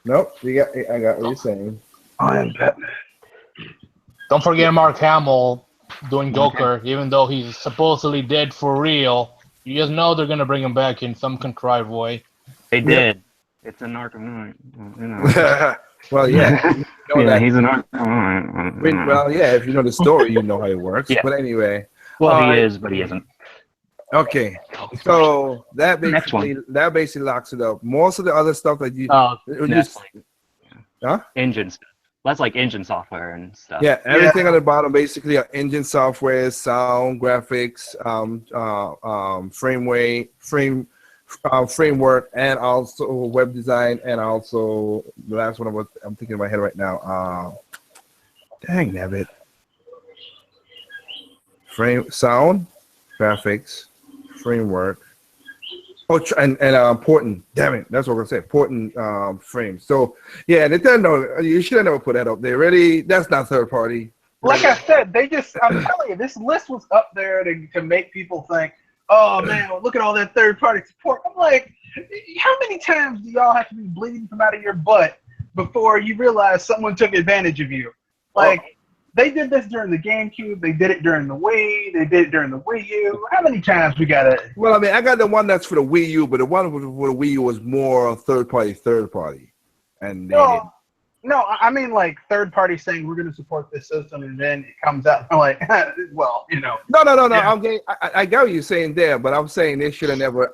nope. I got what you're saying. I am Batman. Don't forget Mark Hamill doing Joker, even though he's supposedly dead for real. You just know they're gonna bring him back in some contrived way. they did. It's an Arkham. You know. Well, yeah. You know Yeah, that- he's an Arkham. well, yeah. If you know the story, you know how it works. Yeah. But anyway. Well, All he right. is, but he isn't. Okay. So that Next basically locks it up. Most of the other stuff that you Oh, you that's just- like Huh? engine stuff. That's like engine software and stuff. Yeah, everything on the bottom basically are engine software, sound, graphics, framework, and also web design, and also the last one I'm thinking in my head right now. Dang nabbit. Sound, graphics, framework. Oh, and important. Damn it, that's what we're gonna say. Important frames. So yeah, Nintendo, you should have never put that up there. Really, that's not third party. Like I said, I'm telling you, this list was up there to make people think, oh man, look at all that third party support. I'm like, how many times do y'all have to be bleeding from out of your butt before you realize someone took advantage of you? Like, they did this during the GameCube, they did it during the Wii, they did it during the Wii U. How many times we gotta? Well, I mean, I got the one that's for the Wii U, but the one for the Wii U was more third party, and they didn't. No, I mean like third party saying we're going to support this system, and then it comes out and I'm like, well, No. Yeah. I'm getting. I got what you're saying there, but I'm saying they should have never.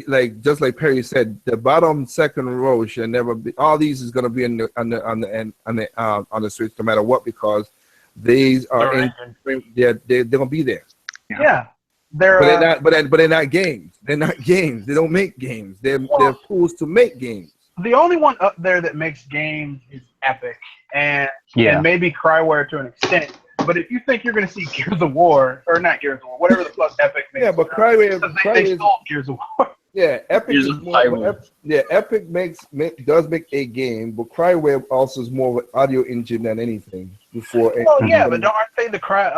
Like just like Perry said, the bottom second row should never be. All these is going to be on the Switch no matter what, because these are they're going to be there. yeah, they're But they're not games. They're not games. They don't make games. They're tools to make games. the only one up there that makes games is Epic and Yeah. maybe Cryware to an extent. But if you think you're going to see Gears of War, or not Gears of War, whatever the fuck Epic makes, Yeah, but Cryware, they stole Gears of War. yeah, Epic Here's is a more. Cryware. Epic does make a game, but Cryware also is more of an audio engine than anything. Before, Well, yeah, but aren't they the Cry?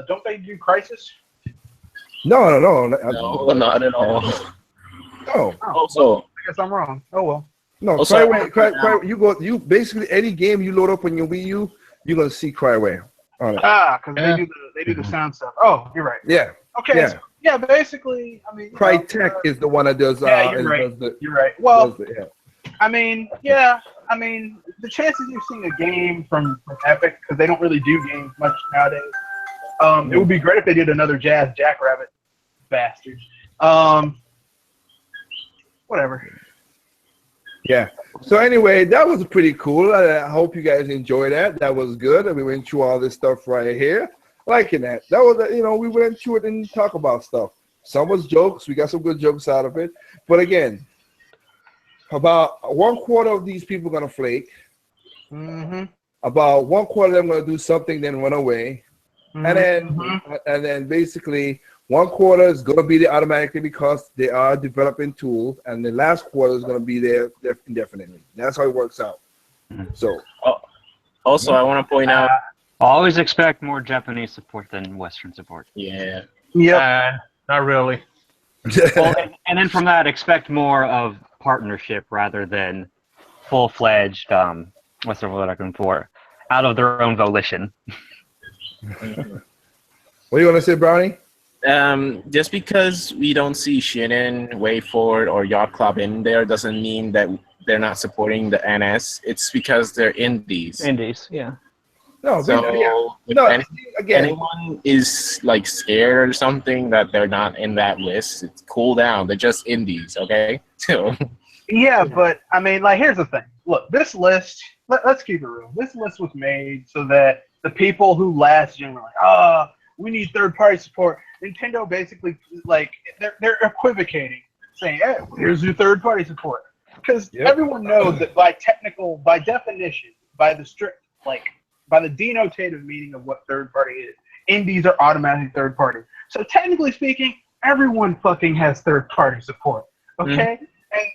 Don't they do Crisis? no, No, not at all. no. Also, I guess I'm wrong. Oh well. No, Also, Cryware, you basically any game you load up on your Wii U, you're gonna see Cryware on it. Because Yeah. they do the sound stuff. Oh, you're right. Yeah, Okay. Yeah. So, yeah, basically, I mean, Crytek is the one that does. Yeah, you're right. does the- You're right. Well, does the- yeah. I mean, yeah, I mean, the chances you've seen a game from Epic, because they don't really do games much nowadays. It would be great if they did another Jazz Jackrabbit, bastards. Whatever. Yeah. So anyway, that was pretty cool. I hope you guys enjoyed that. That was good. We went through all this stuff right here. Liking that. That was, we went through it and talk about stuff. Some was jokes. We got some good jokes out of it. But again, about 1/4 of these people are gonna flake. Mm-hmm. About 1/4 of them gonna do something, then run away. Mm-hmm. And then basically 1/4 is gonna be there automatically because they are developing tools, and the last quarter is gonna be there indefinitely. That's how it works out. So also, I want to point out. Always expect more Japanese support than Western support. Yeah. Yep. Not really. Well, and then from that, expect more of partnership rather than full-fledged, what's the word I'm looking for, out of their own volition. what do you want to say, Brownie? Just because we don't see Shinen, WayForward, or Yacht Club in there doesn't mean that they're not supporting the NS. It's because they're indies. Indies, yeah. No, So if no. Again, anyone is like scared or something that they're not in that list, it's cool down. They're just indies, okay? So Yeah, but I mean, like, here's the thing. Look, this list. Let's keep it real. This list was made so that the people who last gen were like, we need third-party support. Nintendo basically, like, they're equivocating, saying, hey, here's your third-party support. Because everyone knows that by definition, by the strict, by the denotative meaning of what third-party is, indies are automatically third-party. So technically speaking, everyone fucking has third-party support, okay?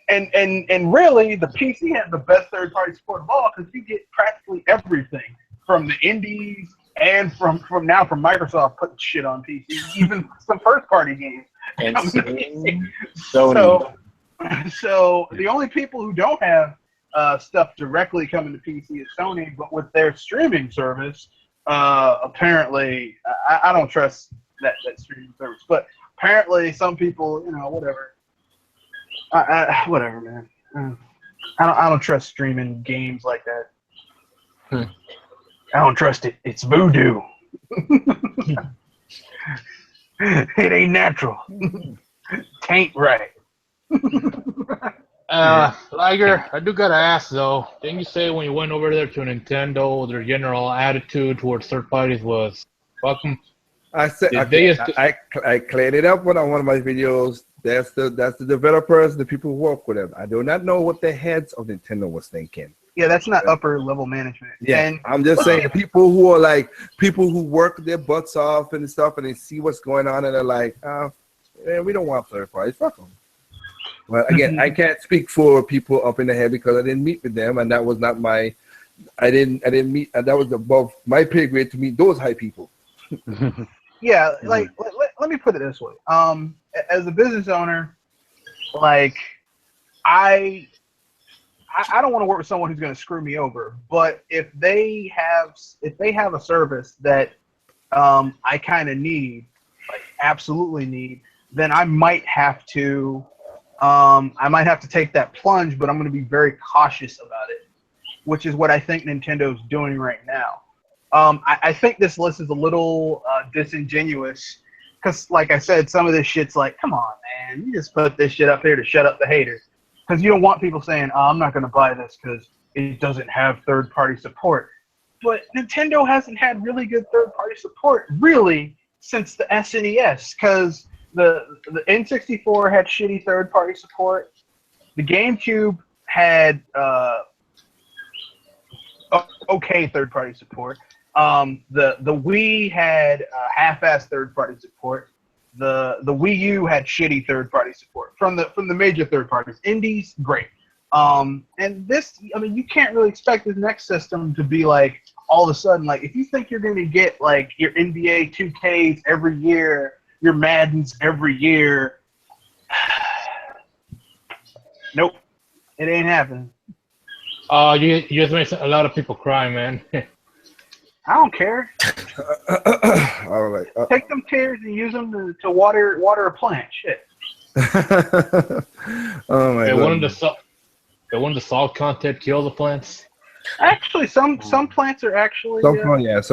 And really, the PC has the best third-party support of all because you get practically everything from the indies and from Microsoft putting shit on PC, even some first party games. And Sony. Sony. So the only people who don't have stuff directly coming to PC is Sony, but with their streaming service, apparently I don't trust that streaming service, but apparently some people, whatever. Whatever, man. I don't trust streaming games like that. I don't trust it. It's voodoo. It ain't natural. Tain't right. Liger, I do gotta ask though. Didn't you say when you went over there to Nintendo, their general attitude towards third parties was fuck 'em? I said Did I cleared it up on one of my videos. That's the developers, the people who work with them. I do not know what the heads of Nintendo was thinking. Yeah, that's not upper level management. Yeah, And I'm just saying, people who are like people who work their butts off and stuff, and they see what's going on, and they're like, we don't want third parties. Fuck them. Well, again, I can't speak for people up in the head because I didn't meet with them, and that was not my. I didn't meet, and that was above my pay grade to meet those high people. yeah, like let me put it this way. As a business owner, like I don't want to work with someone who's going to screw me over. But if they have a service that I kind of need, like absolutely need, then I might have to take that plunge. But I'm going to be very cautious about it, which is what I think Nintendo's doing right now. I think this list is a little disingenuous because, like I said, some of this shit's like, come on, man, you just put this shit up here to shut up the haters. Because you don't want people saying, I'm not going to buy this because it doesn't have third-party support. But Nintendo hasn't had really good third-party support, really, since the SNES. Because the N64 had shitty third-party support. The GameCube had okay third-party support. The Wii had half-assed third-party support. The Wii U had shitty third-party support from the major third parties. Indies, great. And this, I mean, you can't really expect this next system to be like all of a sudden, like if you think you're going to get like your NBA 2Ks every year, your Maddens every year, nope, it ain't happening. You just made a lot of people cry, man. I don't care. All right. Take them tears and use them to water a plant. Shit. Oh my They god. wanted the salt content kill the plants. Actually, some plants are actually. Some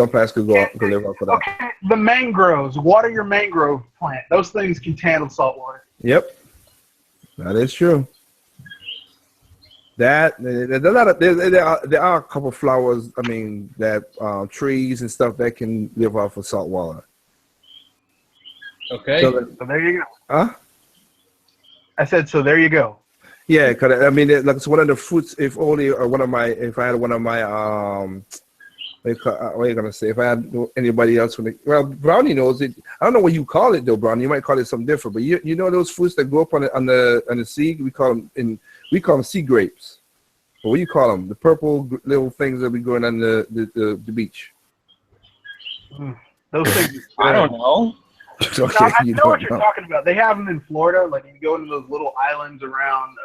plants could live off of that. Okay, the mangroves. Water your mangrove plant. Those things can handle salt water. Yep, that is true. There are a couple flowers. I mean, that trees and stuff that can live off of salt water. Okay. So there you go. huh? I said so. There you go. Yeah, cause I mean, like it's one of the fruits. If I had one of my what are you gonna say? If I had anybody else, Brownie knows it. I don't know what you call it though, Brownie. You might call it something different. But you know those fruits that grow up on the seed. We call them sea grapes. Or what do you call them? The purple little things that be growing on the beach. Those things. I don't know. Okay, I know what you're talking about. They have them in Florida. Like you go into those little islands around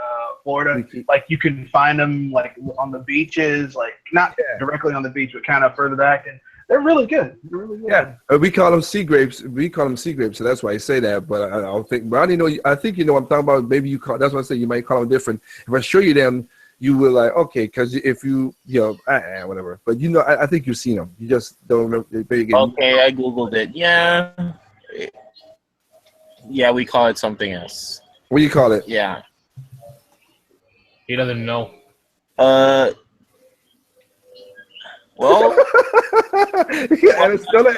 Florida. Like you can find them like on the beaches, like not directly on the beach, but kind of further back. And they're really good. They're really good. Yeah, we call them sea grapes. So that's why I say that. But I don't think Brownie know. I think you know what I'm talking about. Maybe you call. That's what I say. You might call them different. If I show you them, you will like okay. Because if you whatever. But you know, I think you've seen them. You just don't remember. Okay, I googled it. Yeah, we call it something else. What do you call it? Yeah. He doesn't know. Well,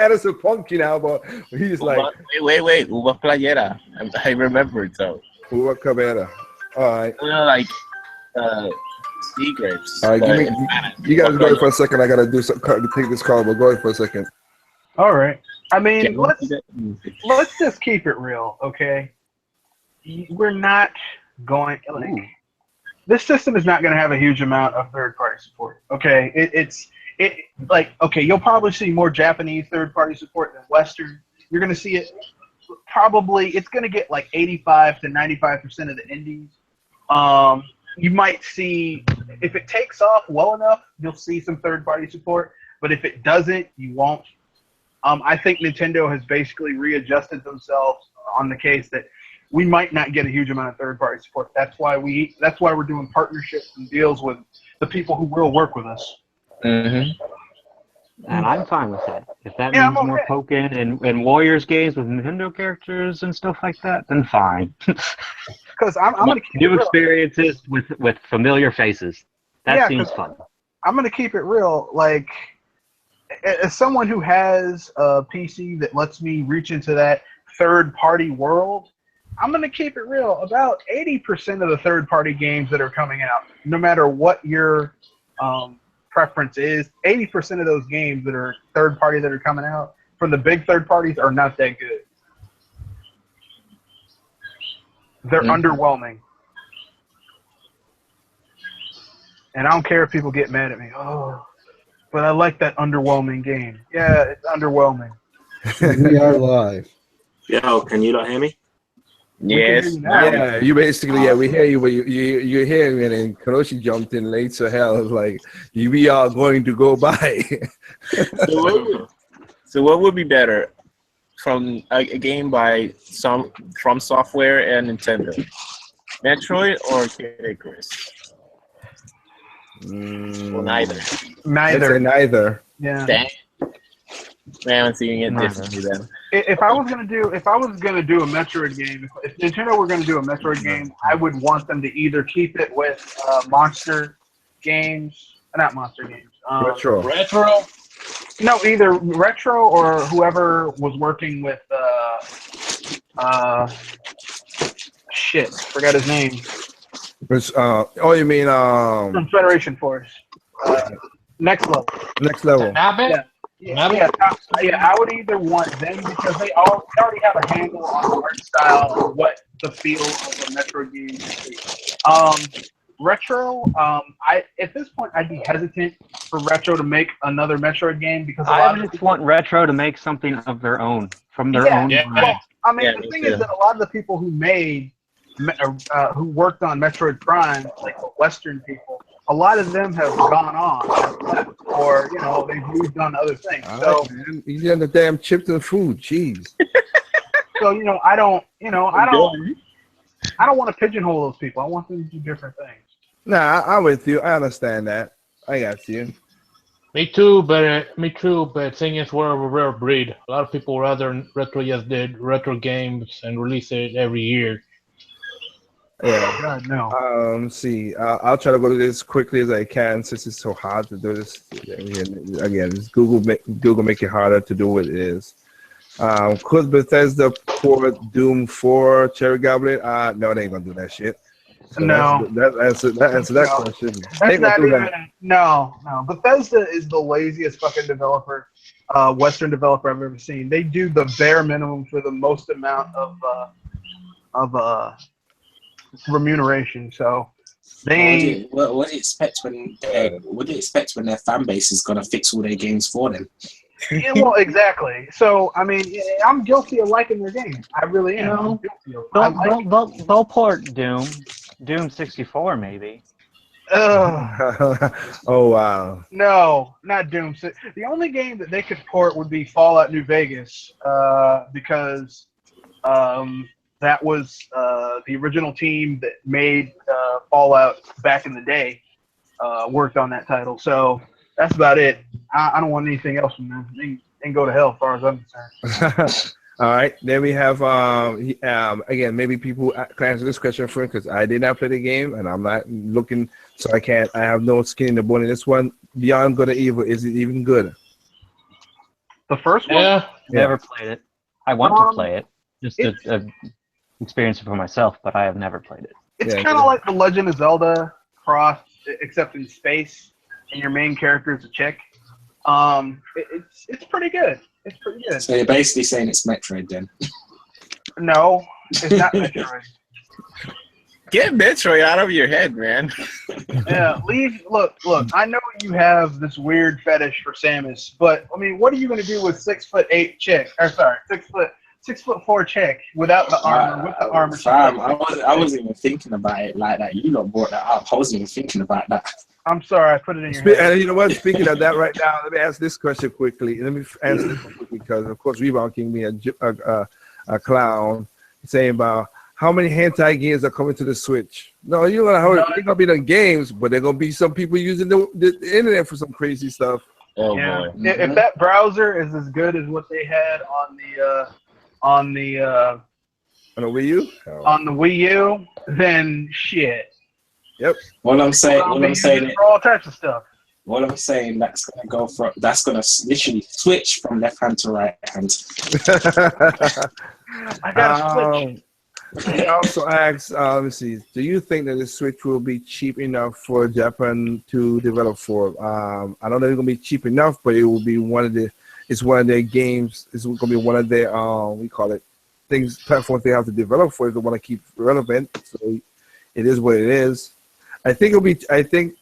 Addison pumpkin now, but he's like wait, uva playera. I remembered though. Uva cabera. All right. You know, like sea grapes. All right, you guys go for a second. I gotta do some to take this call, but go ahead for a second. All right. I mean, let's just keep it real, okay? We're not going. Like, this system is not going to have a huge amount of third-party support. Okay, it like okay, you'll probably see more Japanese third-party support than Western. You're going to see it probably. It's going to get like 85 to 95% of the indies. You might see if it takes off well enough, you'll see some third-party support. But if it doesn't, you won't. I think Nintendo has basically readjusted themselves on the case that we might not get a huge amount of third-party support. That's why we're doing partnerships and deals with the people who will work with us. Mm-hmm. And I'm fine with that. If that Yeah, means I'm more okay. Pokken and Warriors games with Nintendo characters and stuff like that, then fine. Because I'm going to keep New it real. experiences with familiar faces. That Yeah, seems 'cause fun. I'm going to keep it real. Like, as someone who has a PC that lets me reach into that third-party world, I'm going to keep it real. About 80% of the third-party games that are coming out, no matter what your preference is, 80% of those games that are third-party that are coming out from the big third parties are not that good. They're underwhelming. And I don't care if people get mad at me. Oh, but I like that underwhelming game. Yeah, it's underwhelming. We are live. Yo, can you not hear me? We can hear Yes. you now. Yeah, you basically, we hear you, but you hear me, and then Kanoshi jumped in late, so hell, it's like, we are going to go by. So what would be better from a game by From Software and Nintendo? Metroid or Kid Icarus? Or neither. I'd say Neither. neither. Yeah. Dang. Man, I'm seeing it Neither. differently then. If I was gonna do a Metroid game, if Nintendo were gonna do a Metroid game, I would want them to either keep it with monster games, not monster games. Retro. Retro. No, either Retro or whoever was working with shit, forgot his name. Which, oh, you mean From Federation Force. Next level. next level? Nabbit? Yeah, I would either want them because they already have a handle on the art style of what the feel of a Metroid game is. Retro, at this point I'd be hesitant for Retro to make another Metroid game because I just want Retro to make something of their own, from their own yeah. mind. Well, I mean, Yeah, the me thing too. is that a lot of the people who made, who worked on Metroid Prime, like the Western people, a lot of them have gone on, or they've moved on to other things. All So, right, man. You get the damn chips and food, jeez. I don't want to pigeonhole those people. I want them to do different things. Nah, I'm with you. I understand that. I got you. Me too, but thing is, we're a rare breed. A lot of people rather Retro just did retro games and release it every year. Yeah. God, no. See, I'll try to go to this quickly as I can since it's so hard to do this. Again, it's Google make it harder to do what it is. Could Bethesda port Doom 4 Cherry Goblet? No, they ain't gonna do that shit. So No. That answer that No. question. They That's ain't not gonna do even. that. No. Bethesda is the laziest fucking developer, Western developer I've ever seen. They do the bare minimum for the most amount of remuneration. So they. What do you expect when their fan base is gonna fix all their games for them? Yeah, well, exactly. So I mean, I'm guilty of liking their games. I really am. No. I'm guilty of- They'll port Doom 64 maybe. Ugh. Oh wow. No, not Doom. The only game that they could port would be Fallout New Vegas, because that was the original team that made Fallout back in the day, worked on that title. So that's about it. I don't want anything else from them. They can go to hell as far as I'm concerned. All right. Then we have again, maybe people can answer this question first because I did not play the game and I'm not looking, so I have no skin in the bone in this one. Beyond Good or Evil, is it even good? The first one? Yeah. Never played it. I want to play it. Just to experience it for myself, but I have never played it. It's Yeah, kind of like The Legend of Zelda Cross, except in space, and your main character is a chick. It's pretty good. It's pretty good. So you're basically saying it's Metroid then? No, it's not Metroid. Get Metroid out of your head, man. Yeah, look. I know you have this weird fetish for Samus, but I mean, what are you going to do with 6'8" chick? Or sorry, 6'4" chick without the armor, with the armor? Fam, I wasn't even thinking about it like that. You lot brought that up. I wasn't even thinking about that. I'm sorry, I put it in your head. And you know what? Speaking of that, right now, let me ask this question quickly. Let me answer this quickly because, of course, Rebound King me a clown saying about how many hentai games are coming to the Switch. No, they're gonna be the games, but they're gonna be some people using the internet for some crazy stuff. Oh Yeah. boy. If that browser is as good as what they had on the On the Wii U? Oh. on the Wii U, then shit. Yep. What I'm saying, For all types of stuff. what I'm saying, that's gonna literally switch from left hand to right hand. I gotta switch. He also asks, let me see, do you think that the Switch will be cheap enough for Japan to develop for? I don't know if it's gonna be cheap enough, but it will be one of their games. It's gonna be one of their platforms they have to develop for if they want to keep relevant. So it is what it is. I think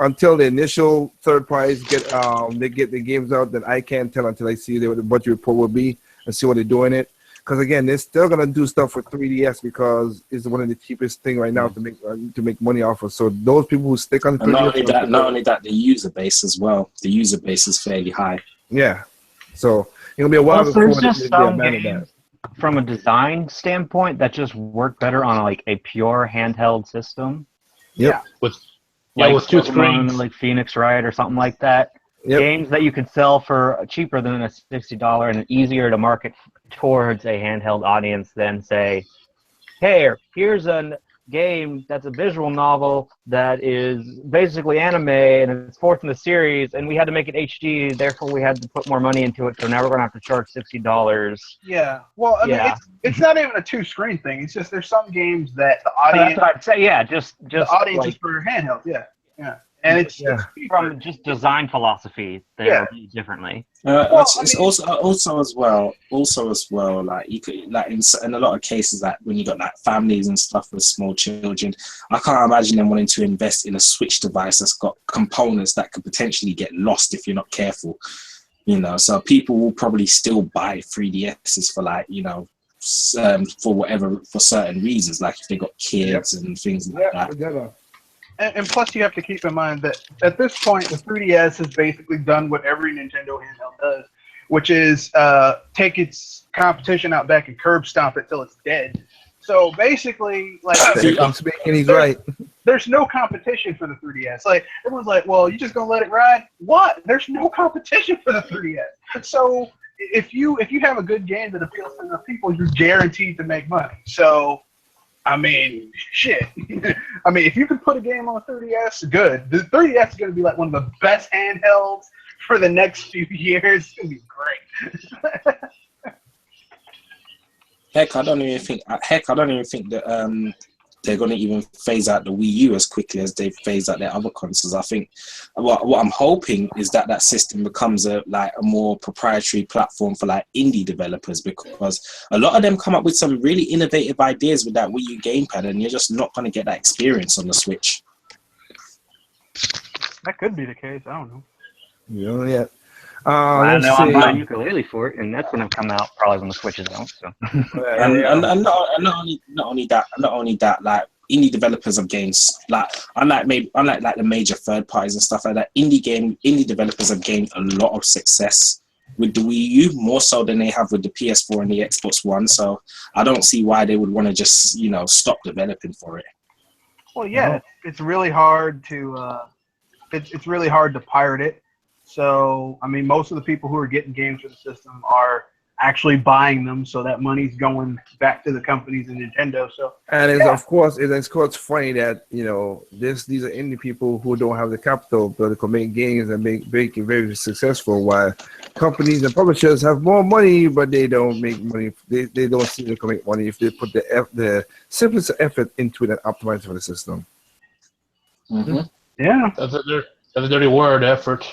until the initial third parties get the games out, then I can't tell until I see what the budget report will be and see what they're doing it. Because again, they're still gonna do stuff for 3DS because it's one of the cheapest thing right now to make money off of. So those people who stick on 3DS, not only that, the user base as well. The user base is fairly high. Yeah. So it'll be a while before there's just they some abandon games from a design standpoint that just work better on like a pure handheld system. Yep. With two Pokemon, screens. like Phoenix Wright or something like that. Yep. Games that you could sell for cheaper than a $60 and easier to market towards a handheld audience than say, hey, here's a game that's a visual novel that is basically anime and it's fourth in the series and we had to make it HD, therefore we had to put more money into it, so now we're going to have to charge $60. Yeah. Well, I mean, it's not even a two-screen thing. It's just there's some games that the audience. That's what I'd say, yeah, just the audience like, is for handheld. Yeah. And it's from just design philosophy, they're differently. It's also as well. Like you could, like in a lot of cases, like when you got like families and stuff with small children, I can't imagine them wanting to invest in a Switch device that's got components that could potentially get lost if you're not careful. You know, so people will probably still buy 3DSs for like, you know, for certain reasons, like if they got kids and things like that. And plus, you have to keep in mind that at this point, the 3DS has basically done what every Nintendo handheld does, which is take its competition out back and curb stomp it till it's dead. So basically, like, he's right. There's no competition for the 3DS. Like, everyone's like, well, you just gonna let it ride? What? There's no competition for the 3DS. So if you have a good game that appeals to the people, you're guaranteed to make money. So I mean, shit. I mean, if you could put a game on a 3DS, good. The 3DS is going to be like one of the best handhelds for the next few years. It's going to be great. Heck, I don't even think that they're going to even phase out the Wii U as quickly as they've phased out their other consoles. I think what I'm hoping is that system becomes a more proprietary platform for like indie developers, because a lot of them come up with some really innovative ideas with that Wii U gamepad, and you're just not going to get that experience on the Switch. That could be the case. I don't know. Yeah. I know I'm buying ukulele for it, and that's going to come out probably when the Switch is out. So. and not only that, like indie developers of games, like unlike the major third parties and stuff like that, indie developers have gained a lot of success with the Wii U, more so than they have with the PS4 and the Xbox One. So I don't see why they would want to just stop developing for it. Well, yeah, it's really hard to it's really hard to pirate it. So, I mean, most of the people who are getting games for the system are actually buying them, so that money's going back to the companies and Nintendo. So, and it's of course funny that these are indie people who don't have the capital, but they can make games and make it very successful. While companies and publishers have more money, but they don't make money. They don't seem to make money if they put the simplest effort into it and optimize for the system. Mm-hmm. Yeah, that's a dirty word, effort.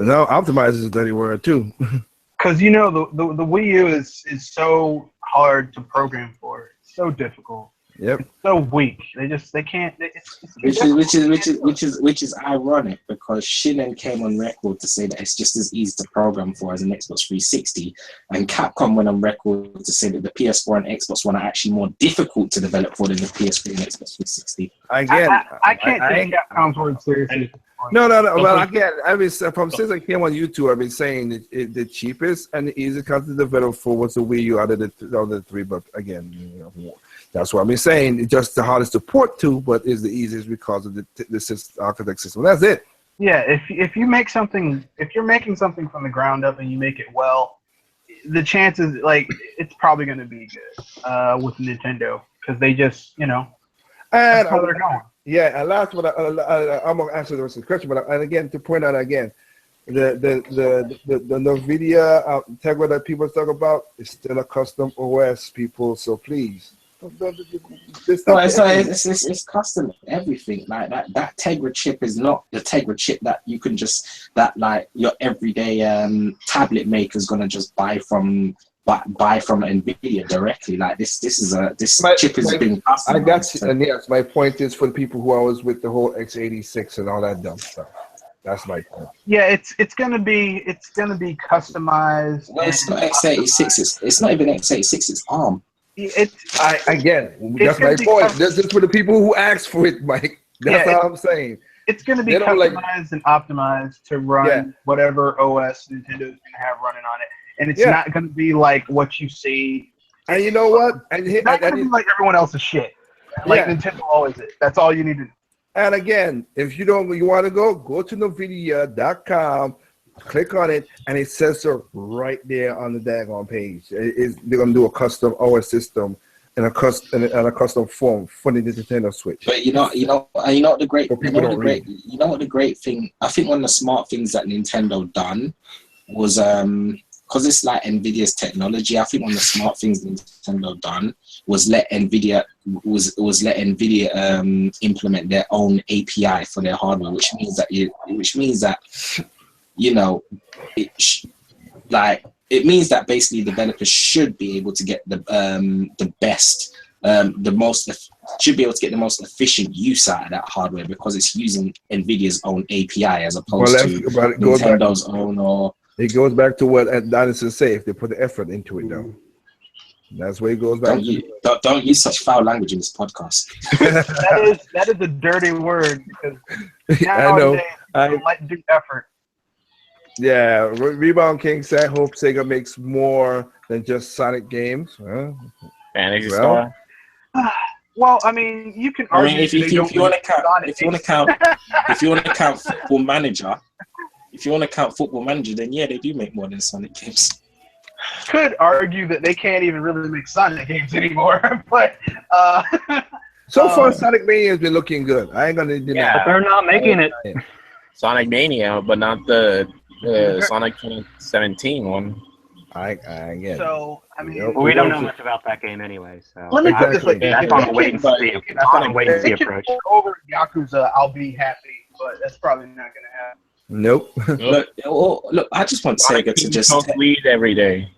No, optimize is a dirty word too. Because the Wii U is so hard to program for. It's so difficult. Yep. So weak. They can't. Which is ironic because Shinen came on record to say that it's just as easy to program for as an Xbox 360, and Capcom went on record to say that the PS4 and Xbox One are actually more difficult to develop for than the PS3 and Xbox 360. Again, I can't take Capcom's word seriously. No. Well, again, I mean, from since I came on YouTube, I've been saying that the cheapest and the easiest country to develop for was the Wii U out of the three. But again, that's what I've been saying. It's just the hardest to port to, but is the easiest because of the system, architect system. That's it. Yeah, if you make something, if you're making something from the ground up and you make it well, the chances it's probably going to be good with Nintendo because they just that's how they're going. Yeah, and last one, I'm gonna answer the rest of the question, but and again to point out again, the NVIDIA Tegra that people talk about is still a custom OS, people. So please, it's custom everything. Like that Tegra chip is not the Tegra chip that you can just your everyday tablet maker is gonna just buy from NVIDIA directly. Like this chip is being customized. I got you, and yes, my point is for the people who are always with the whole x86 and all that dumb stuff. That's my point. Yeah, it's gonna be customized. Well, it's not x86. It's not even x86. It's ARM. That's my point. This is for the people who ask for it, Mike. That's all I'm saying. It's going to be customized and optimized to run whatever OS Nintendo's going to have running on it. And it's not going to be like what you see. And you know what? It's not going to be like everyone else's shit. Like Nintendo always is. That's all you need to do. And again, if you want to go to NVIDIA.com, click on it, and it says so right there on the daggone page. They're going to do a custom OS system and a custom form for the Nintendo Switch. But you know what the great thing. I think one of the smart things that Nintendo done was because it's like NVIDIA's technology. I think one of the smart things Nintendo done was let NVIDIA implement their own API for their hardware, which means that it means that basically developers should be able to get the most efficient use out of that hardware because it's using NVIDIA's own API as opposed to Nintendo's own. Or it goes back to what Dinosaur say: if they put the effort into it, though. That's where it goes back. Don't use such foul language in this podcast. that is a dirty word because I know. I like do effort. Yeah, Rebound King said, I hope Sega makes more than just Sonic games. Fantasy Star. Well, I mean, you can argue. If you want to count Football Manager, then yeah, they do make more than Sonic games. Could argue that they can't even really make Sonic games anymore, but so far Sonic Mania has been looking good. I ain't gonna deny. Yeah, but they're not making it. Sonic Mania, but not the Sonic 2017 one. I get it. So I mean, we don't know much about that game anyway. So let me put this like that's on a wait and see. That's on a wait and see approach. Over Yakuza, I'll be happy, but that's probably not going to happen. Nope. Look, I just want Sega to just lead every day.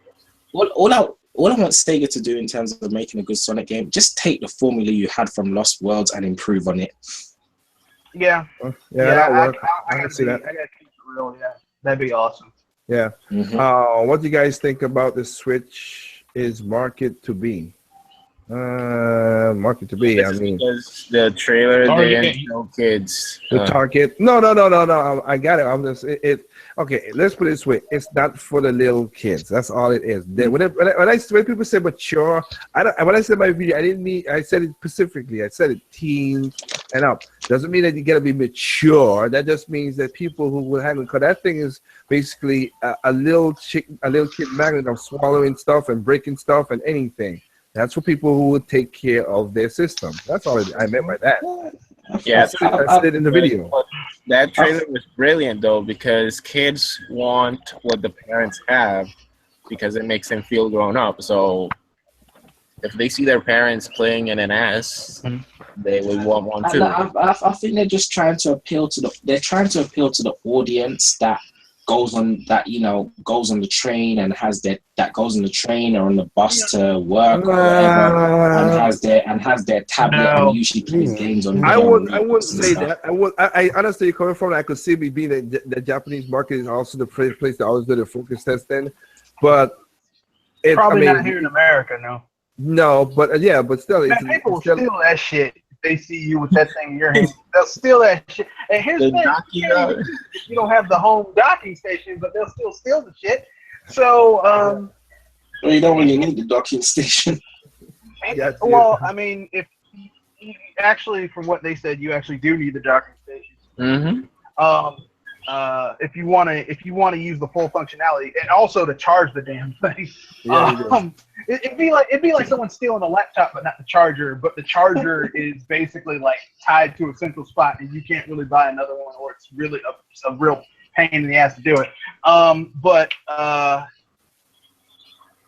All I want Sega to do in terms of making a good Sonic game, just take the formula you had from Lost Worlds and improve on it. Yeah. That work. I can see that. I gotta keep it real. Yeah, that'd be awesome. Yeah. Mm-hmm. What do you guys think about the Switch is market to be? Market to be. I mean, because the trailer they didn't show kids. The target. No. I got it. I'm just it. Okay, let's put it this way: it's not for the little kids. That's all it is. When people say mature, when I said my video, I didn't mean. I said it specifically. I said it teens and up. Doesn't mean that you gotta be mature. That just means that people who will handle, because that thing is basically a little kid magnet of swallowing stuff and breaking stuff and anything. That's for people who would take care of their system. That's all I meant by that. Yeah, I said it in the video. That trailer was brilliant though, because kids want what the parents have because it makes them feel grown up. So if they see their parents playing in an NES, they would want one too. I think they're just trying to appeal to the audience that goes on the train and that goes on the train or on the bus to work or whatever, and has their tablet and usually plays games on. I wouldn't say that. I understand you're coming from. I could see me being the Japanese market is also the place that always do the focus test in, but probably not here in America, no. No, but but still, man, people will steal that shit. If they see you with that thing in your hand, they'll steal that shit. And here's the thing: you don't have the home docking station, but they'll still steal the shit. So, well, you don't really need the docking station. Well, I mean, if actually, from what they said, you actually do need the docking station. If you want to use the full functionality, and also to charge the damn thing. It'd be like someone stealing a laptop, but not the charger. But the charger is basically like tied to a central spot, and you can't really buy another one, or it's really a real pain in the ass to do it. No,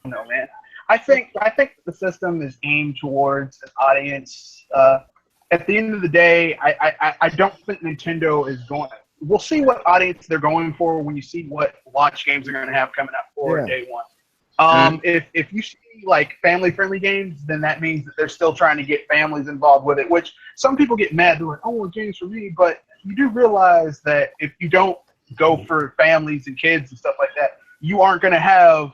man. I think the system is aimed towards an audience. At the end of the day, I don't think Nintendo is going. We'll see what audience they're going for when you see what launch games they're going to have coming up for day one. If you see like family-friendly games, then that means that they're still trying to get families involved with it, which some people get mad. They're like, "Oh, well, games for me," but you do realize that if you don't go for families and kids and stuff like that, you aren't going to have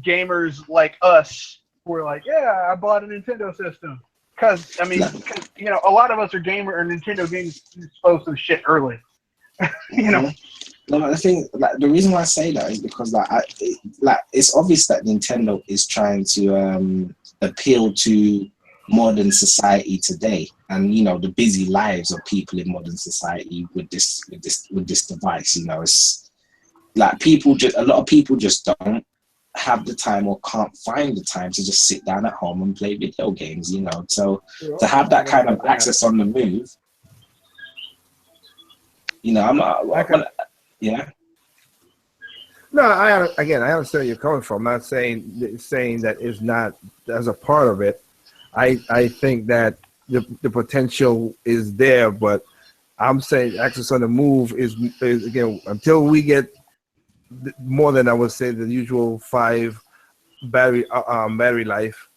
gamers like us who are like, "Yeah, I bought a Nintendo system." Because I mean, a lot of us are Nintendo games exposed to the shit early. No, I think the reason why I say that is because it's obvious that Nintendo is trying to appeal to modern society today, and the busy lives of people in modern society with this device. It's like a lot of people just don't have the time or can't find the time to just sit down at home and play video games. So to have that kind of access on the move. I'm not. Yeah. No, I understand where you're coming from. I'm not saying that it's not as a part of it. I think that the potential is there, but I'm saying access on the move is again until we get more than I would say the usual 5 battery life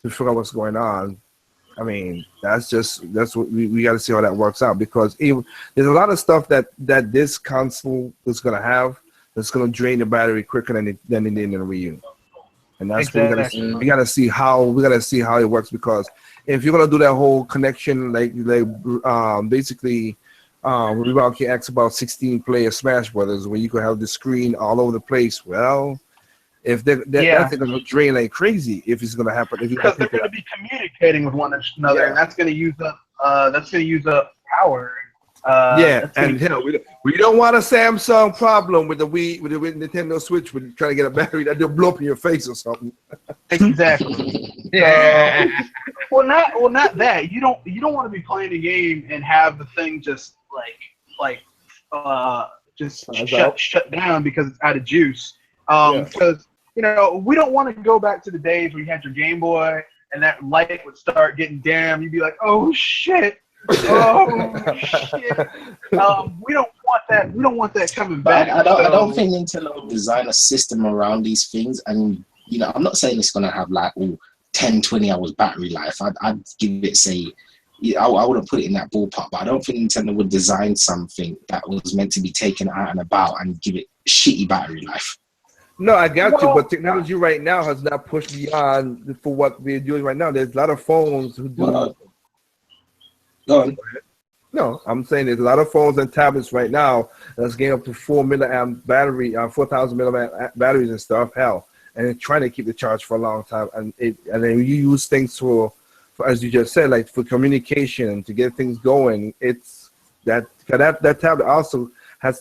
to figure out what's going on. I mean, that's what we got to see how that works out, because there's a lot of stuff that this console is going to have that's going to drain the battery quicker than it did in the Wii U. And that's what we got to see how it works, because if you're going to do that whole connection, basically Rebound can X about 16-player Smash Brothers, where you could have the screen all over the place. Well, if that's going to drain like crazy, if it's going to happen, because they're going to be communicating with one another, and that's going to use up power. And we don't want a Samsung problem with the Nintendo Switch with trying to get a battery that they'll blow up in your face or something. Exactly. Well, not that. You don't want to be playing a game and have the thing just shut down because it's out of juice. Because we don't want to go back to the days where you had your Game Boy and that light would start getting dim. You'd be like, "Oh shit! Oh shit!" We don't want that. We don't want that coming back. I don't think Nintendo will design a system around these things. And I'm not saying it's gonna have 10, 20 hours battery life. I'd give it, say, I wouldn't put it in that ballpark, but I don't think Nintendo would design something that was meant to be taken out and about and give it shitty battery life. No, I got you, but technology right now has not pushed beyond for what we're doing right now. There's a lot of phones who do. Go on. No, I'm saying there's a lot of phones and tablets right now that's getting up to 4 milliamp battery, 4,000 milliamp batteries and stuff. Hell, and they're trying to keep the charge for a long time, and then you use things for as you just said, like for communication to get things going. It's that tablet also has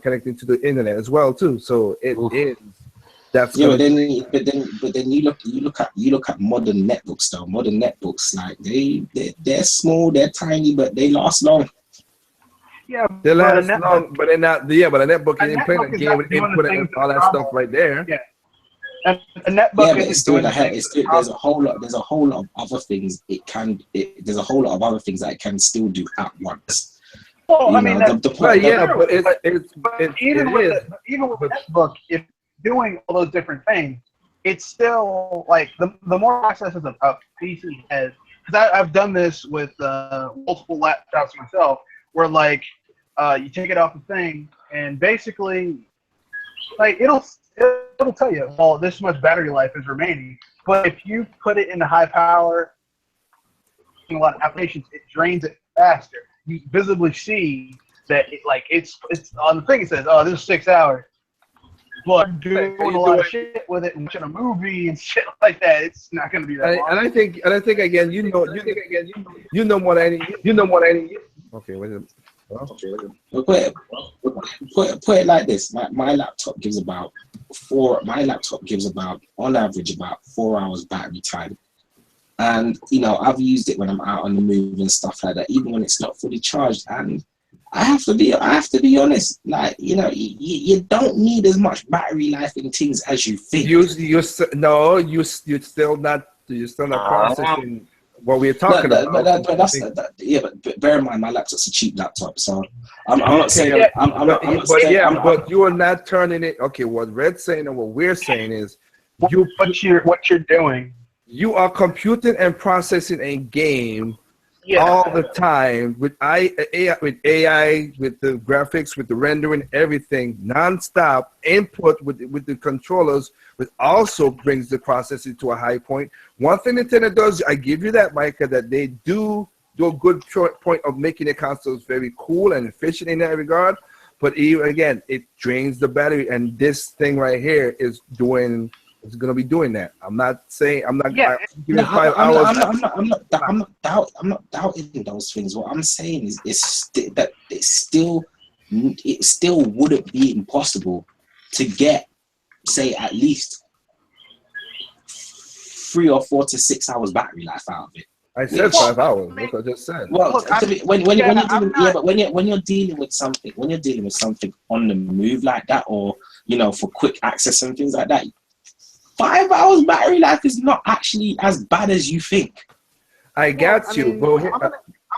connecting to the internet as well too. So it is. That's but then you look at modern netbooks though. Modern netbooks, they're small, they're tiny, but they last long. Yeah, they last long, but they're not. Yeah, but a netbook ain't playing a game with input and all that stuff right there. Yeah. And a netbook is doing there's a whole lot of other things that it can still do at once. Well, You I mean, know, that's, the Well, point. yeah, but even it with is. even with this book, if doing all those different things, it's still like the more processes a piece has. Because I've done this with multiple laptops myself, where like you take it off the thing, and basically, like it'll tell you, well, this much battery life is remaining. But if you put it into high power, in a lot of applications, it drains it faster. You visibly see that it's on the thing. It says, "Oh, this is 6 hours." But doing a lot of shit with it and watching a movie and shit like that, it's not going to be that long. And I think again, you know more than any. Okay, wait a minute. Well, put it like this. My laptop gives about on average about 4 hours battery time. And you know, I've used it when I'm out on the move and stuff like that, even when it's not fully charged. And I have to be honest. Like, you know, you don't need as much battery life in things as you think. You're still not processing what we're talking about. But bear in mind, my laptop's a cheap laptop, so I'm not saying. But you are not turning it. Okay, what Red's saying and what we're saying is, what you're doing. You are computing and processing a game all the time with AI, with the graphics, with the rendering, everything, nonstop input with the controllers, which also brings the processing to a high point. One thing Nintendo does, I give you that, Micah, that they do a good point of making the consoles very cool and efficient in that regard. But even again, it drains the battery, and this thing right here is going to be doing that. I'm not giving 5 hours. I'm not doubting those things. What I'm saying is it still wouldn't be impossible to get, say, at least 3 or 4 to 6 hours battery life out of it. I said 5 hours. That's what I just said. Well, when you're dealing with something on the move like that, or you know, for quick access and things like that, 5 hours battery life is not actually as bad as you think. I got you. I'm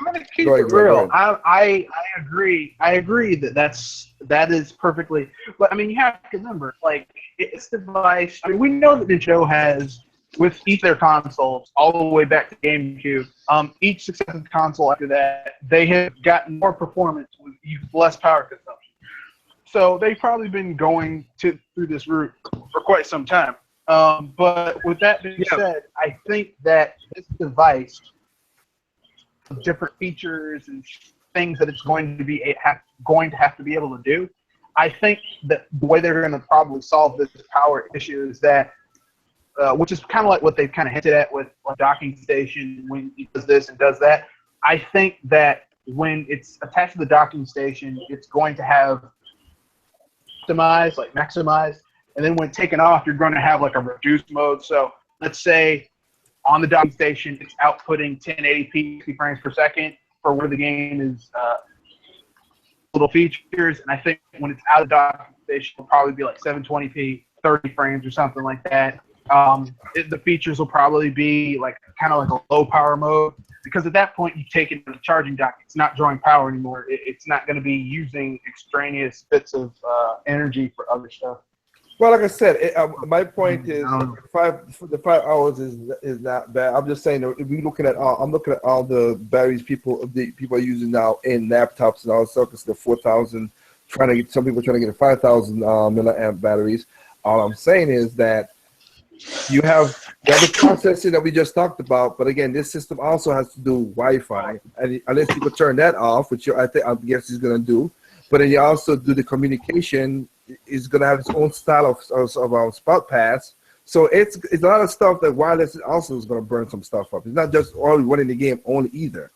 gonna keep it real. I agree. I agree that is perfectly. But I mean, you have to remember, like, it's the device. I mean, we know that Nintendo has, with each of their consoles, all the way back to GameCube, each successive console after that, they have gotten more performance with less power consumption. So they've probably been going through this route for quite some time. But with that being said, I think that this device, different features and things that it's going to have to be able to do, I think that the way they're going to probably solve this power issue is that, which is kind of like what they've kind of hinted at with a docking station when it does this and does that. I think that when it's attached to the docking station, it's going to have maximize. And then when taken off, you're going to have like a reduced mode. So let's say on the docking station, it's outputting 1080p 60 frames per second for where the game is little features. And I think when it's out of the docking station, it'll probably be like 720p 30 frames or something like that. The features will probably be like kind of like a low power mode, because at that point you take it to the charging dock. It's not drawing power anymore. It's not going to be using extraneous bits of energy for other stuff. Well, like I said, my point is the 5 hours is not bad. I'm just saying that if we're looking at I'm looking at all the batteries people are using now in laptops and all stuff. It's the 4,000, some people trying to get a 5,000 milliamp batteries. All I'm saying is that you have the processing that we just talked about, but again, this system also has to do Wi-Fi, and unless you could turn that off, which I guess he's going to do, but then you also do the communication. Is going to have its own style of spout pass. So it's a lot of stuff that wireless also is going to burn some stuff up. It's not just all running the game only either.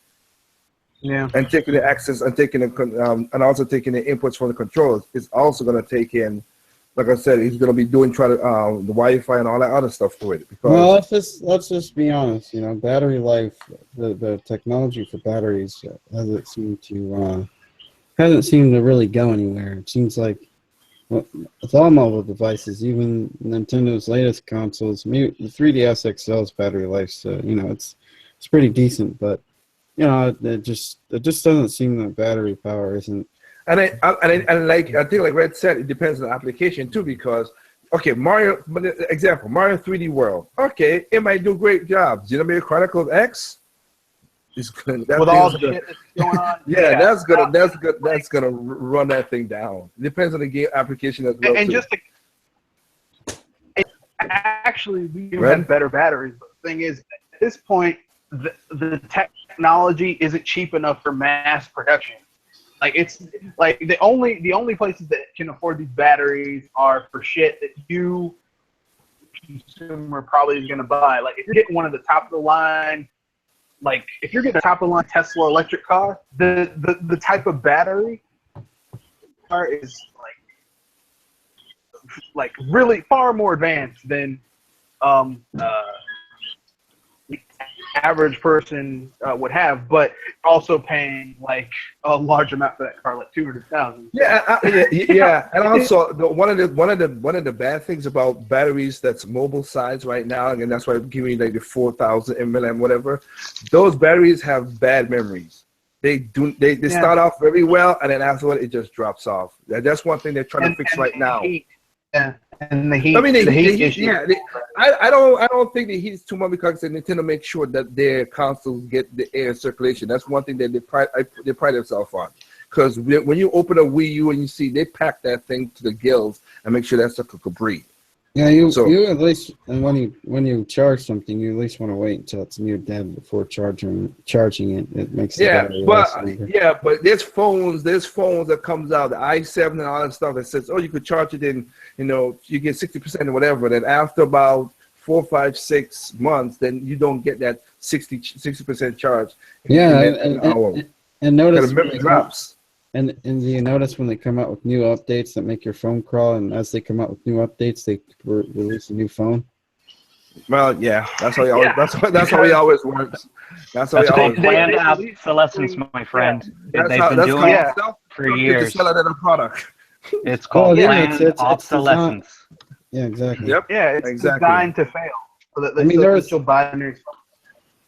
Yeah. And taking the access and taking the and also taking the inputs from the controllers is also going to take in. Like I said, he's going to be doing the Wi-Fi and all that other stuff to it. Because well, let's just be honest. You know, battery life, the technology for batteries hasn't seemed to really go anywhere. It seems like. Well, with all mobile devices, even Nintendo's latest consoles, maybe the 3DS XL's battery life, so, you know, it's pretty decent. But you know, it just doesn't seem that battery power isn't. And like I think like Red said, it depends on the application too, because okay, Mario, example, Mario 3D World. Okay, it might do a great job. Xenoblade Chronicles X is good. With all the shit that's going on. Yeah, that's gonna run that thing down. It depends on the game application as well. And too. just actually, we do Red? have better batteries. But the thing is, at this point, the technology isn't cheap enough for mass production. Like it's like the only places that can afford these batteries are for shit that you consumer probably is going to buy. Like if you're getting one of the top of the line, like if you're getting a top of the line Tesla electric car, the type of battery car is like really far more advanced than the average person would have, but also paying like a large amount for that car, like $200,000. Yeah, and also one of the bad things about batteries that's mobile size right now, and that's why I'm giving you like the 4,000 mAh whatever. Those batteries have bad memories. They start off very well, and then afterward it just drops off. That's one thing they're trying to fix right now. Yeah, and the heat. I mean, the heat heat issue. yeah. I don't think the heat is too much because Nintendo makes sure that their consoles get the air circulation. That's one thing that they pride themselves on. Because when you open a Wii U and you see they pack that thing to the gills and make sure that sucker could breathe. Yeah, you at least, and when you charge something, you at least want to wait until it's near dead before charging it. It makes the battery last longer. But there's phones that comes out, the i7 and all that stuff that says, oh, you could charge it in, you get 60% or whatever. Then after about 4, 5, 6 months, then you don't get that 60% charge. Yeah, and notice the memory drops. And do you notice when they come out with new updates that make your phone crawl, and as they come out with new updates, they release a new phone? Well, yeah, that's how he always. That's how he always works. That's how he always. Planned obsolescence, my friend. They've been doing it for years. To sell it as a product. It's called planned it's obsolescence. Yeah, exactly. Yep. Yeah, it's designed to fail. So that you'll buy a new phone.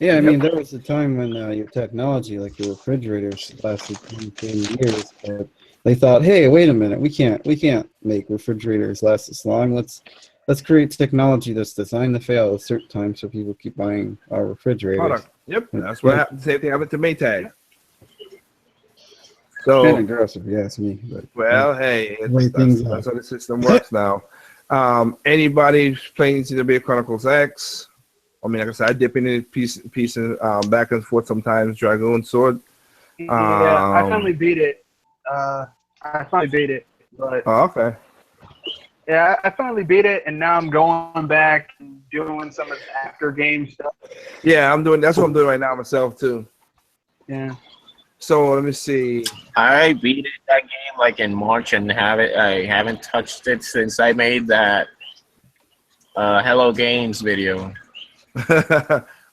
Yeah, I mean, there was a time when your technology, like your refrigerators, lasted 10 years, but they thought, hey, wait a minute, we can't make refrigerators last this long. Let's create technology that's designed to fail at a certain time, so people keep buying our refrigerators. Product. Yep, that's what happened. Same thing happened to Maytag. So, it's been aggressive, if you ask me. But, well, hey, that's how the system works now. Anybody playing Xenoblade Chronicles X? I mean, like I said, I dip in it piece and back and forth sometimes. Dragoon Sword. Yeah, I finally beat it. But oh, okay. Yeah, I finally beat it, and now I'm going back and doing some of the after game stuff. Yeah, that's what I'm doing right now myself too. Yeah. So let me see. I beat that game like in March and I haven't touched it since I made that Hello Games video.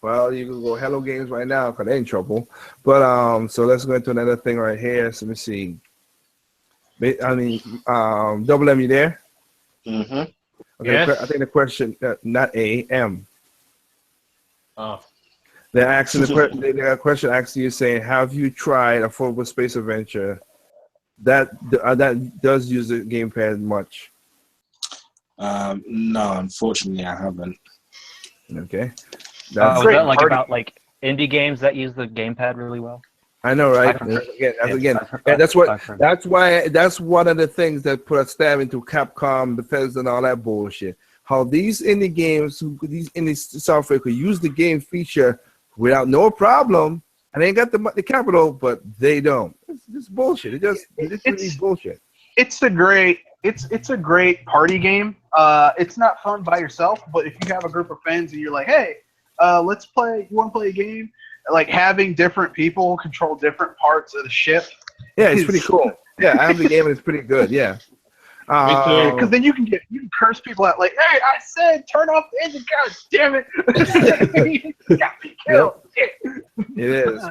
Well, you can go Hello Games right now because they're in trouble. But so let's go into another thing right here. So let me see. I mean, Double M, you there? Mm-hmm. Okay, yes. I think the question, not A, M. Oh. They're asking the question actually is saying, have you tried Affordable Space Adventure that does use the gamepad much? No, unfortunately, I haven't. Okay. Was that like indie games that use the gamepad really well? I know, right? That's one of the things that put a stab into Capcom, Bethesda, and all that bullshit. How these indie games, these indie software could use the game feature without no problem, and they ain't got the capital, but they don't. It's bullshit. It's really bullshit. It's a great party game. It's not fun by yourself, but if you have a group of friends and you're like, hey, let's play. You want to play a game? Like having different people control different parts of the ship. Yeah, it's pretty cool. Yeah, I have the game and it's pretty good. Yeah. Because then you can curse people out like, hey, I said turn off the engine. God damn it! You got me killed. Yep. It is.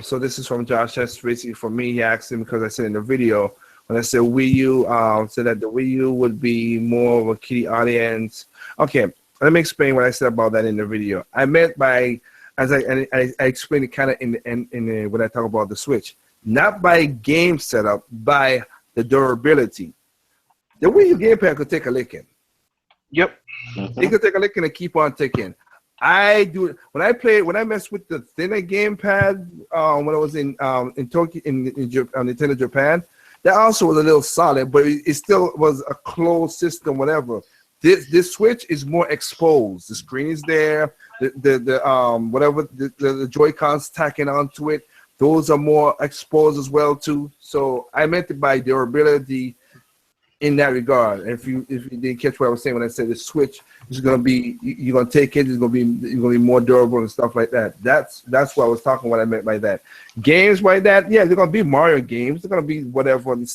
So this is from Josh. That's basically for me. He asked him because I said in the video when I said Wii U, said that the Wii U would be more of a kiddie audience. Okay, let me explain what I said about that in the video. I meant by I explained it kind of in when I talk about the Switch, not by game setup, by the durability. The Wii U gamepad could take a licking. Yep. It could take a licking and keep on ticking. I do when I messed with the thinner gamepad when I was in Tokyo in Nintendo Japan. That also was a little solid, but it still was a closed system. Whatever. This Switch is more exposed. The screen is there. The Joy-Cons tacking onto it. Those are more exposed as well too. So I meant it by durability in that regard. If you didn't catch what I was saying when I said the Switch is gonna be, you're gonna take it. It's gonna be more durable and stuff like that. That's what I was talking. What I meant by that. Games like that, yeah, they're gonna be Mario games. They're gonna be whatever, and it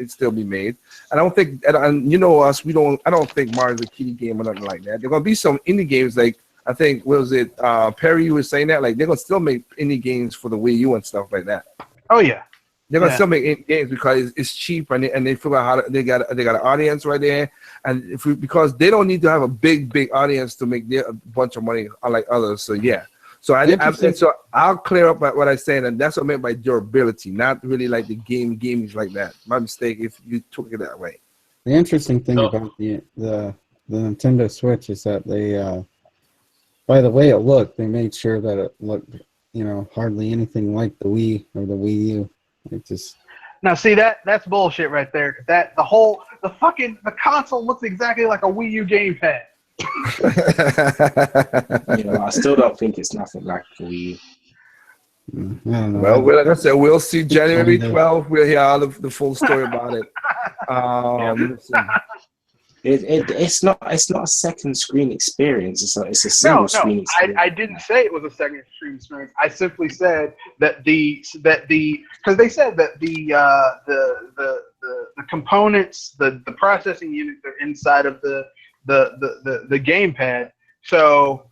still be made. I don't think, and you know us, I don't think Mario's a kiddie game or nothing like that. There're gonna be some indie games like I think Perry, you were saying that like they're gonna still make indie games for the Wii U and stuff like that. Oh yeah. They're gonna still make games because it's cheap and they figure out they got an audience right there, and because they don't need to have a big audience to make a bunch of money unlike others. So yeah, so I'll clear up what I said, and that's what I meant by durability, not really like the games like that. My mistake if you took it that way. The interesting thing about the Nintendo Switch is that they, by the way it looked, they made sure that it looked, hardly anything like the Wii or the Wii U. It just now see that's bullshit right there. The console looks exactly like a Wii U gamepad. I still don't think it's nothing like the Wii U. I don't know. Well, like I said, we'll see January 12th. We'll hear all of the full story about it. It's not a second screen experience. It's a single screen experience. I didn't say it was a second screen experience. I simply said that because they said that the components, the processing units are inside of the gamepad. So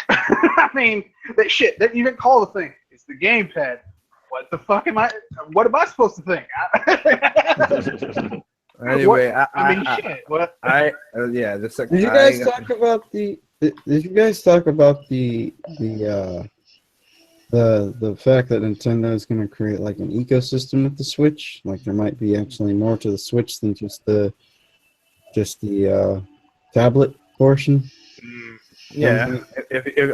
I mean that shit. That you didn't call the thing. It's the gamepad. What the fuck what am I supposed to think? Anyway, shit. What? The second. Did you guys talk about the fact that Nintendo is going to create like an ecosystem with the Switch? Like there might be actually more to the Switch than just the tablet portion. Yeah,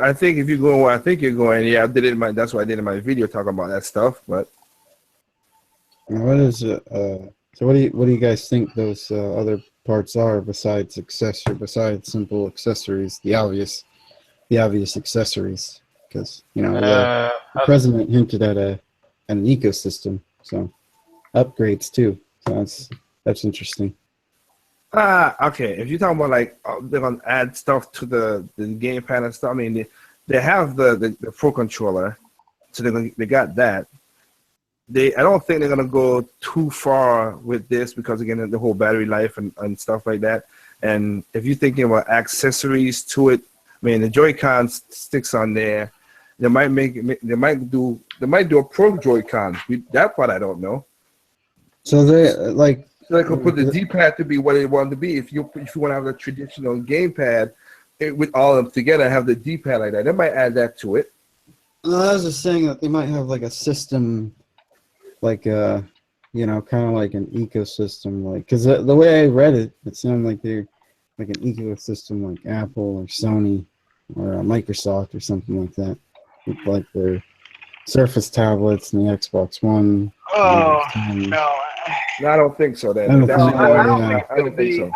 I think if you go, I think you're going. Yeah, I did it. That's what I did in my video talking about that stuff. But what is it? So what do you guys think those other parts are besides simple accessories? The obvious accessories, because the president hinted at an ecosystem, so upgrades too. So that's interesting. Okay. If you're talking about like they're gonna add stuff to the gamepad and stuff, I mean they have the Pro controller, so they got that. I don't think they're gonna go too far with this because again the whole battery life and stuff like that. And if you're thinking about accessories to it, I mean the Joy-Con sticks on there. They might do a Pro Joy-Con. That part I don't know. So they could put the D-pad to be what they want to be. If you want to have a traditional gamepad with all of them together, have the D-pad like that. They might add that to it. I was just saying that they might have like a system. Like kind of like an ecosystem, like because the way I read it, it sounded like they're like an ecosystem, like Apple or Sony or Microsoft or something like that, with like their Surface tablets and the Xbox One. Oh no, I don't think so. I don't think so.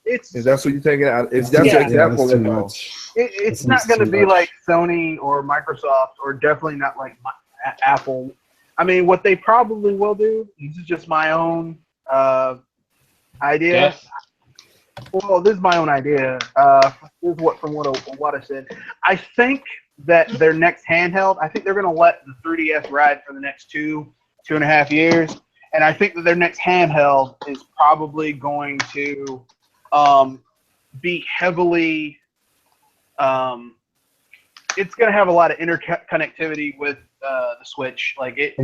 If that's what you're taking out, if that's your example, then no. It's not going to be like Sony or Microsoft, or definitely not like Apple. I mean, what they probably will do, this is just my own idea. Yes. Well, this is my own idea. This is what I said. I think that their next handheld, I think they're going to let the 3DS ride for the next 2.5 years. And I think that their next handheld is probably going to be heavily, it's going to have a lot of interconnectivity with the Switch. Like it.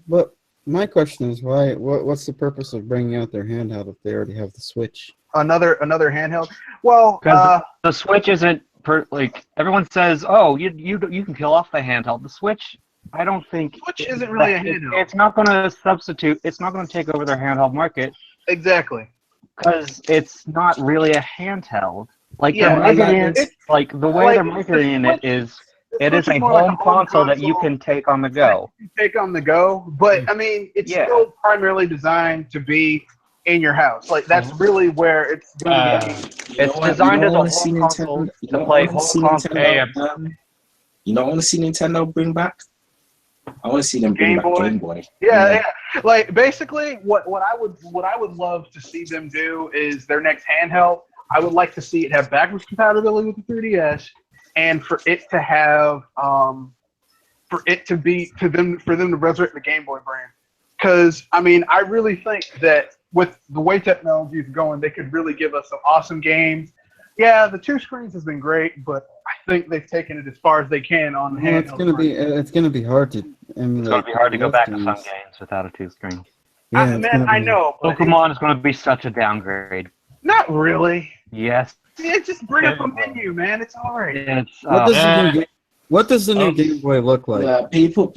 But my question is why? What's the purpose of bringing out their handheld if they already have the Switch? Another handheld. Well, because the Switch isn't like everyone says, oh, you can kill off the handheld. The Switch, I don't think Switch isn't really a handheld. It's not going to substitute. It's not going to take over their handheld market Exactly. because it's not really a handheld. Like Yeah, they're marketing it's- it, like the way like, they're marketing it is, it is Switch a more like home console that you can take on the go. Take on the go, but I mean, it's Yeah. still primarily designed to be in your house. Like that's really where it's going to be. It's designed as a home console to play home console. You don't want to see Nintendo bring back? I want to see them bring Game back Boy? Game Boy. Yeah. Like basically, what I would love to see them do is their next handheld. I would like to see it have backwards compatibility with the 3DS, and for it to have for them to resurrect the Game Boy brand. Because I mean, I really think that with the way technology is going, they could really give us some awesome games. Yeah, the 2 screens has been great, but I think they've taken it as far as they can on the Well, handheld. it's gonna be hard to emulate. It's going to be hard to go back to some games. games without a 2-screen. Yeah, it's Man, gonna I be- know. But Pokemon is going to be such a downgrade. not really. Yes, Yeah, just bring up a menu, man. It's all right. it's. What does the new Game Boy look like? Yeah, people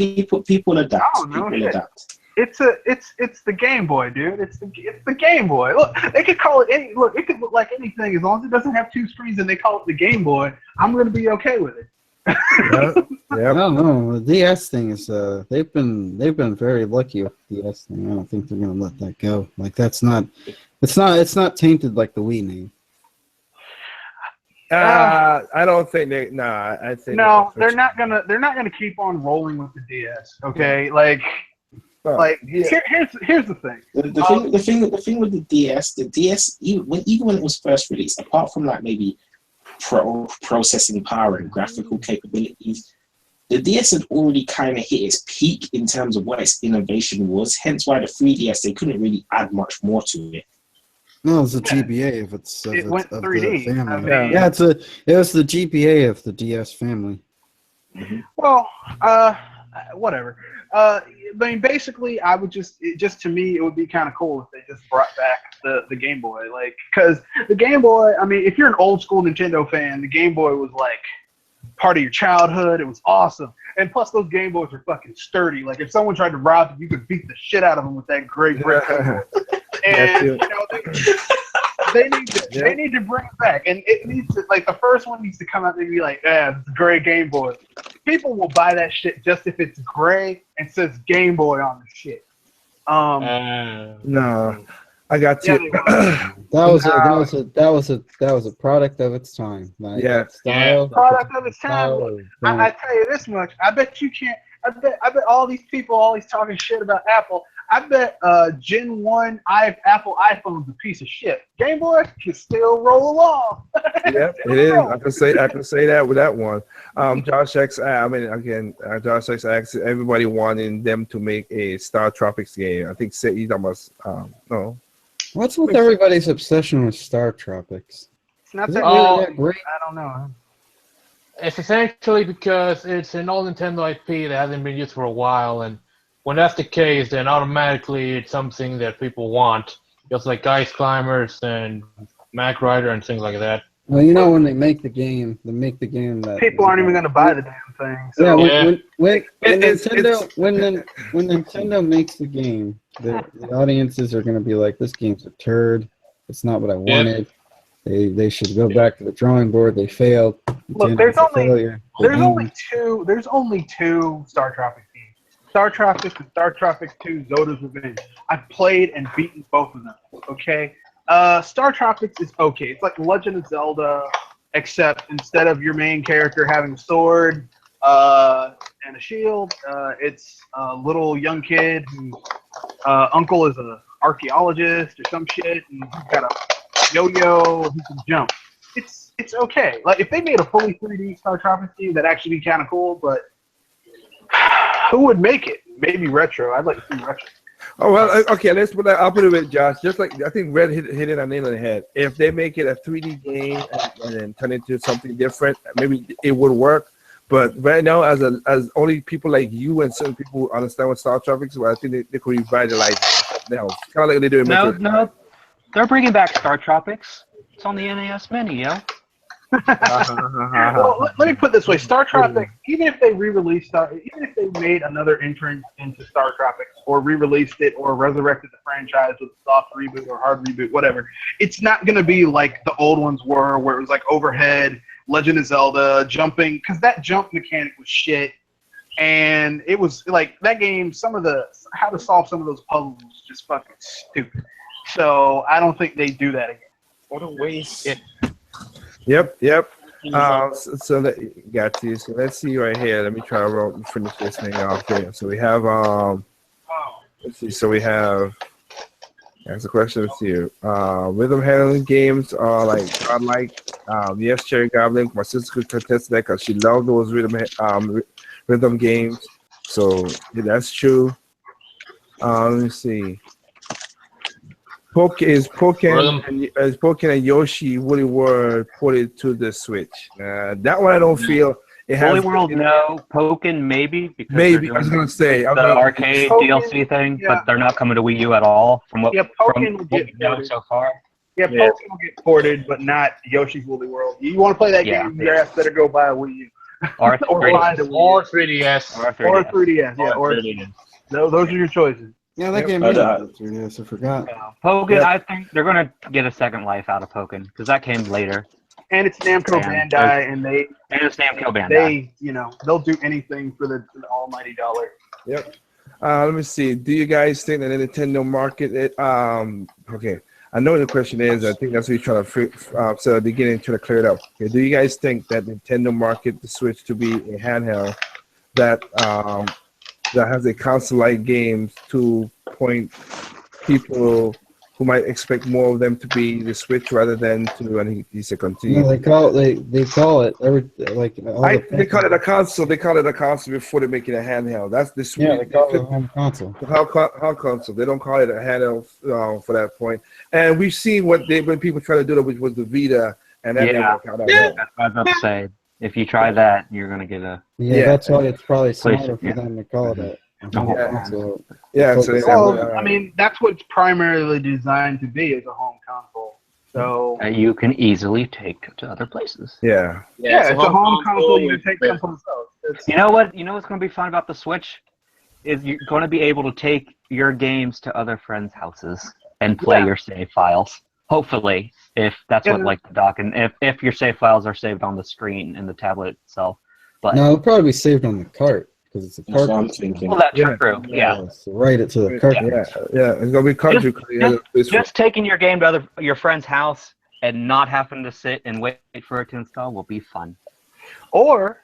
adapt. Oh, no People shit. adapt. It's the Game Boy, dude. It's the Game Boy. Look, they could call it it could look like anything as long as it doesn't have 2 screens and they call it the Game Boy. I'm gonna be okay with it. Yeah. I Yep. don't know. The DS thing is they've been very lucky with the DS thing. I don't think they're gonna let that go. Like it's not tainted like the Wii name. I don't think they. Nah, I think No, they're not gonna keep on rolling with the DS. Okay, like yeah. here's the thing. The thing with the DS, even when it was first released, apart from like maybe processing power and graphical capabilities, the DS had already kind of hit its peak in terms of what its innovation was. Hence why the 3DS, they couldn't really add much more to it. No, it's the GBA if it's It went of 3D. the family. I mean- Yeah, it was the GBA of the DS family. Well, whatever. I mean, basically, I would just to me, it would be kind of cool if they just brought back the Game Boy, like, because the Game Boy. I mean, if you're an old school Nintendo fan, the Game Boy was like part of your childhood. It was awesome, and plus those Game Boys were fucking sturdy. Like, if someone tried to rob you, you could beat the shit out of them with that great brick. And you know, they need to bring it back, and it needs to, like, the first one needs to come out and be like, yeah, it's a gray Game Boy. People will buy that shit just if it's gray and says Game Boy on the shit. No, I got you. That was a product of its time. Like, Yeah. style. Product of its time. style I tell you this much. I bet you can't. I bet all these people always talking shit about Apple. I bet Gen 1 Apple iPhone's a piece of shit. Game Boy can still roll along. Yep, it is. I can say that with that one. Josh X. Josh X asked everybody wanting them to make a Star Tropics game. I think he's almost no. What's with everybody's obsession with Star Tropics? It's not Is that it really Oh, that great? I don't know. It's essentially because it's an old Nintendo IP that hasn't been used for a while, and when that's the case, then automatically it's something that people want, just like Ice Climbers and Mac Rider and things like that. Well, you know, when they make the game that People aren't even going to buy the damn thing. So. Yeah, when It's- Nintendo makes the game, the audiences are going to be like, this game's a turd. It's not what I wanted. They should go back to the drawing board. They failed. Look, there's only two Star Tropics games. Star Tropics and Star Tropics 2 Zoda's Revenge. I've played and beaten both of them. Okay? Star Tropics is okay. It's like Legend of Zelda, except instead of your main character having a sword and a shield, it's a little young kid whose uncle is an archaeologist or some shit, and he's got a yo-yo who can jump. It's okay. Like, if they made a fully 3D Star Tropics game, that'd actually be kind of cool, but who would make it? Maybe Retro. I'd like to see Retro. Oh well, okay. Let's put that. I'll put it with Josh. Just like I think Red hit it on the nail on the head. If they make it a 3D game and then turn it into something different, maybe it would work. But right now, as only people like you and certain people who understand what Star Tropics is, I think they could revitalize something else. Kind of like they do in Metroid. No, they're bringing back Star Tropics. It's on the NES Mini, yo. Well, let me put it this way: Star Tropics. Even if they re-released, even if they made another entrance into Star Tropics, or re-released it, or resurrected the franchise with a soft reboot or hard reboot, whatever, it's not going to be like the old ones were, where it was like overhead, Legend of Zelda, jumping, because that jump mechanic was shit, and it was like that game. How to solve some of those puzzles was just fucking stupid. So I don't think they do that again. What a waste. Yep. So that got you. So let's see right here. Let me try to finish this thing off here. So we have let's see. So we have. That's the question here. Rhythm handling games are like godlike. Yes, Cherry Goblin. My sister could contest that because she loved those rhythm games. So yeah, that's true. Let me see. Pokken and Yoshi Woolly World ported to the Switch. That one I don't feel it has. Woolly World, no. Pokken, maybe. Because Maybe I was gonna say the arcade DLC thing, yeah. but they're not coming to Wii U at all. From what Pokken will get we know ported. so far. Yeah, Pokken will get ported, but not Yoshi's Woolly World. You want to play that game? Your ass better go buy a Wii U. Or find a Wii U. Or 3DS. Or 3DS. Yeah, or 3DS. those are your choices. Yeah, that game I is don't- 3DS. I forgot. Pokken, Yeah. I think they're going to get a second life out of Pokken because that came later. And it's Namco And Bandai, and And it's Namco Bandai. they they'll do anything for the almighty dollar. Yep. Let me see. Do you guys think that the Nintendo market? Okay. I know the question is. I think that's what you're trying to. So at the beginning, trying to clear it up. Okay. Do you guys think that Nintendo market the Switch to be a handheld that has a console-like games to point people who might expect more of them to be the Switch rather than to? And he said continue. No, they call it they They call it a console. They call it a console before they make it a handheld. That's the Switch. Yeah, they call it a home console. How console? They don't call it a handheld for that point. And we've seen when people try to do that, which was the Vita, and that didn't work out. That's what I was about to say. If you try that, you're going to get a... Yeah, that's why it's probably Place- smarter for yeah. them to call it a home Yeah. console. Yeah, so they Well, I mean, that's what it's primarily designed to be, as a home console. So you can easily take to other places. yeah. yeah, it's a home console you can with- take with- someplace else. It's, You know what's going to be fun about the Switch? Is you're going to be able to take your games to other friends' houses and play Yeah. your save files. Hopefully, if that's what Yeah. like the dock, and if your save files are saved on the screen in the tablet itself. But No, it'll probably be saved on the cart because it's a That's what I'm cart. thinking. well, that's Yeah. true. Yeah. So write it to the cart. Yeah. It's gonna be country. Just taking your game to your friend's house and not having to sit and wait for it to install will be fun. or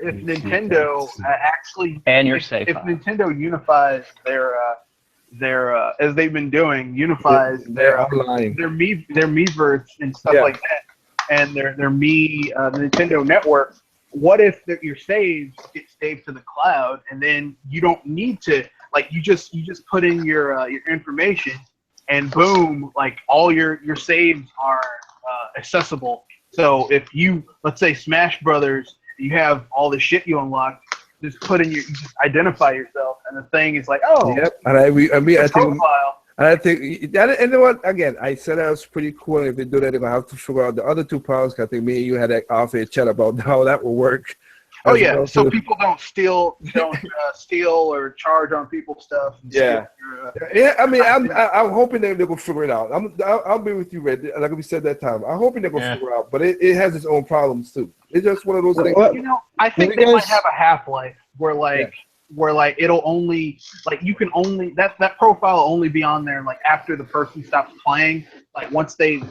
if Nintendo actually And your if, save if file. Nintendo unifies their as they've been doing, unifies They're online. their Miiverse and stuff Yeah. like that, and their the Nintendo Network. What if your saves get saved to the cloud, and then you don't need to you just put in your information, and boom, like all your saves are accessible. So if you, let's say Smash Brothers, you have all the shit you unlocked, just put in you just identify yourself, and the thing is like, oh, Yep. And I think. profile. And I think that, and you know what? Again, I said that was pretty cool. And if they do that, they're gonna have to figure out the other two powers. I think me and you had that off-air chat about how that will work. Oh As yeah, well, so too. people don't steal or charge on people's stuff. and Yeah. steal your, Yeah, I mean, I'm hoping they're gonna figure it out. I'll be with you, Red. Like we said that time, I'm hoping they're gonna figure it out. But it has its own problems too. It's just one of those things. What? I think You they might guys- have a half-life where it'll only you can only that profile will only be on there after the person stops playing. Once they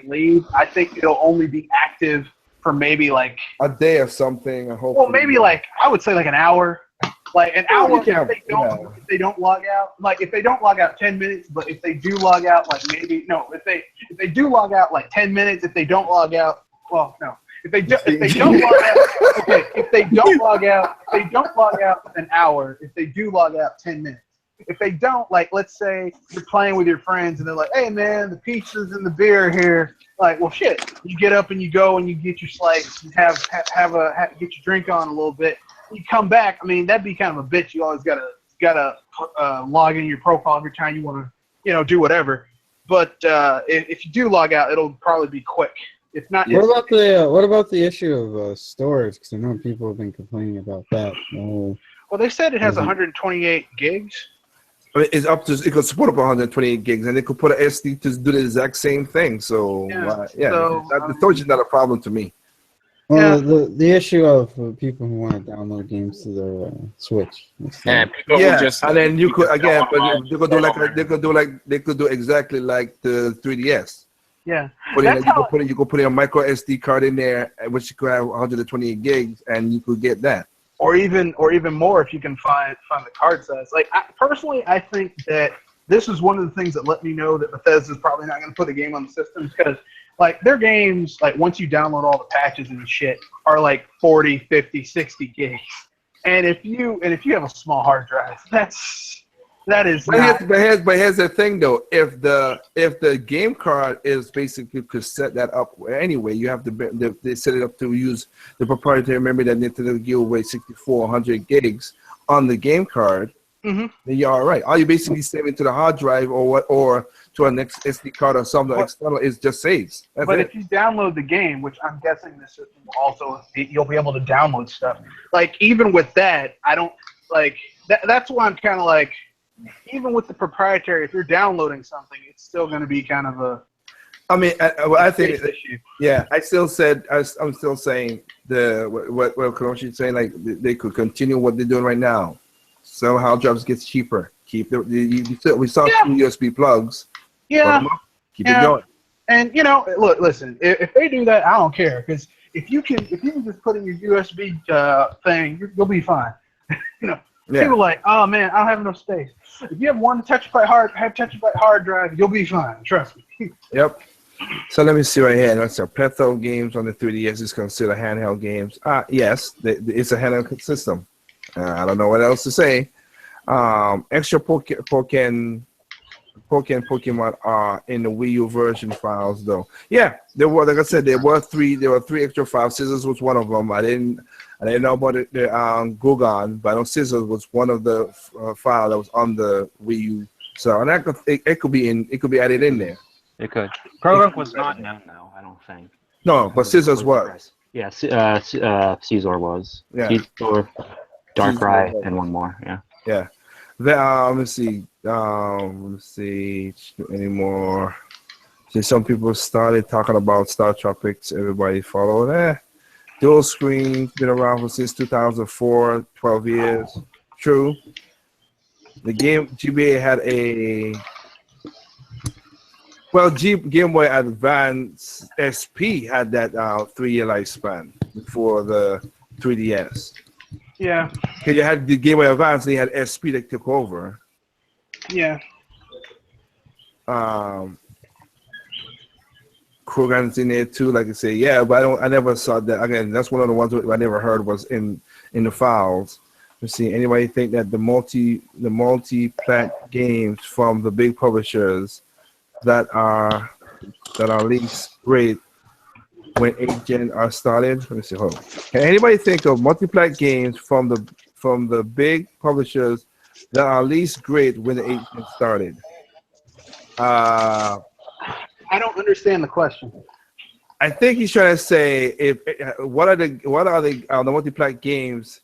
leave, I think it'll only be active for maybe A day or something. I hope. maybe I would say an hour. An hour Yeah, if they don't log out. If they don't log out 10 minutes, but if they do log out if they do log out 10 minutes, if they don't log out, well, no. If they don't log out, okay. If they don't log out an hour. If they do log out 10 minutes. If they don't, let's say you're playing with your friends and they're like, "Hey man, the pizzas and the beer here." Well, shit. You get up and you go and you get your slice and get your drink on a little bit. You come back. I mean, that'd be kind of a bitch. You always gotta log in your profile every time you want to, do whatever. But if you do log out, it'll probably be quick. It's not. What about the issue of storage? Because I know people have been complaining about that. Oh, Well, they said it has Mhm. 128 gigs. I mean, it's up to it could support up 128 gigs, and they could put an SD to do the exact same thing. So Yeah, so, the storage is not a problem to me. well, the issue of people who want to download games to their Switch. It's like- And people Yeah, who just and then you could again, but download- they could do exactly like the 3DS. Yeah. You That's how- could put a micro SD card in there, which you could have 128 gigs, and you could get that. Or even more if you can find the card size. Like personally, I think that this is one of the things that let me know that Bethesda's probably not going to put a game on the system, because like their games, like once you download all the patches and shit, are like 40, 50, 60 gigs. And if you have a small hard drive, that is not. But here's the thing though. If the game card is basically could set that up anyway, you have to they set it up to use the proprietary memory that Nintendo give away 6400 gigs on the game card. Mhm. Then you're all right. All you basically save it to the hard drive or to a next SD card or something external is just saves. That's But it. if you download the game, which I'm guessing this system will also, you'll be able to download stuff. Like even with that, I don't like that. That's why I'm kind of like, even with the proprietary, if you're downloading something, it's still going to be kind of a. I mean, I think issue. yeah. I'm still saying what Konoshi's saying, like they could continue what they're doing right now. So hard drives gets cheaper. Keep it. We saw 2 USB plugs. Yeah. Keep it going. And look, listen. If they do that, I don't care, because if you can just put in your USB thing, you'll be fine. Yeah. People are like, oh man, I don't have enough space. If you have one tetrabyte hard drive, you'll be fine. Trust me. Yep. So let me see right here. That's a plethora of games on the 3DS is considered handheld games. Yes, it's a handheld system. I don't know what else to say. Extra Pokemon are in the Wii U version files though. Yeah, there were, like I said, there were three extra files. Scissors was one of them. I didn't know about the Gugon, but I know Scissors was one of the file that was on the Wii U. So and it could be added in there. It could. Prologue was not known though, I don't think. No, but Scissors was. Yeah, Caesar was. Yeah. Caesar, Darkrai, and one more. Yeah. Yeah. Let's see. Any more? See, some people started talking about Star Tropics. Everybody followed that. Dual screen been around since 2004, 12 years. True. The GBA had Game Boy Advance SP had that 3-year lifespan before the 3DS. Yeah. Because you had the Game Boy Advance, and you had SP that took over. Yeah. Krogan's in there too, like I say, yeah, but I never saw that. Again, that's one of the ones that I never heard was in the files. Let's see, anybody think that the multi-plat games from the big publishers that are least great when 8th gen are started? Let me see. Hold on. Can anybody think of multi-plat games from the big publishers that are least great when the 8th gen started? I don't understand the question. I think he's trying to say what are the multi-plat games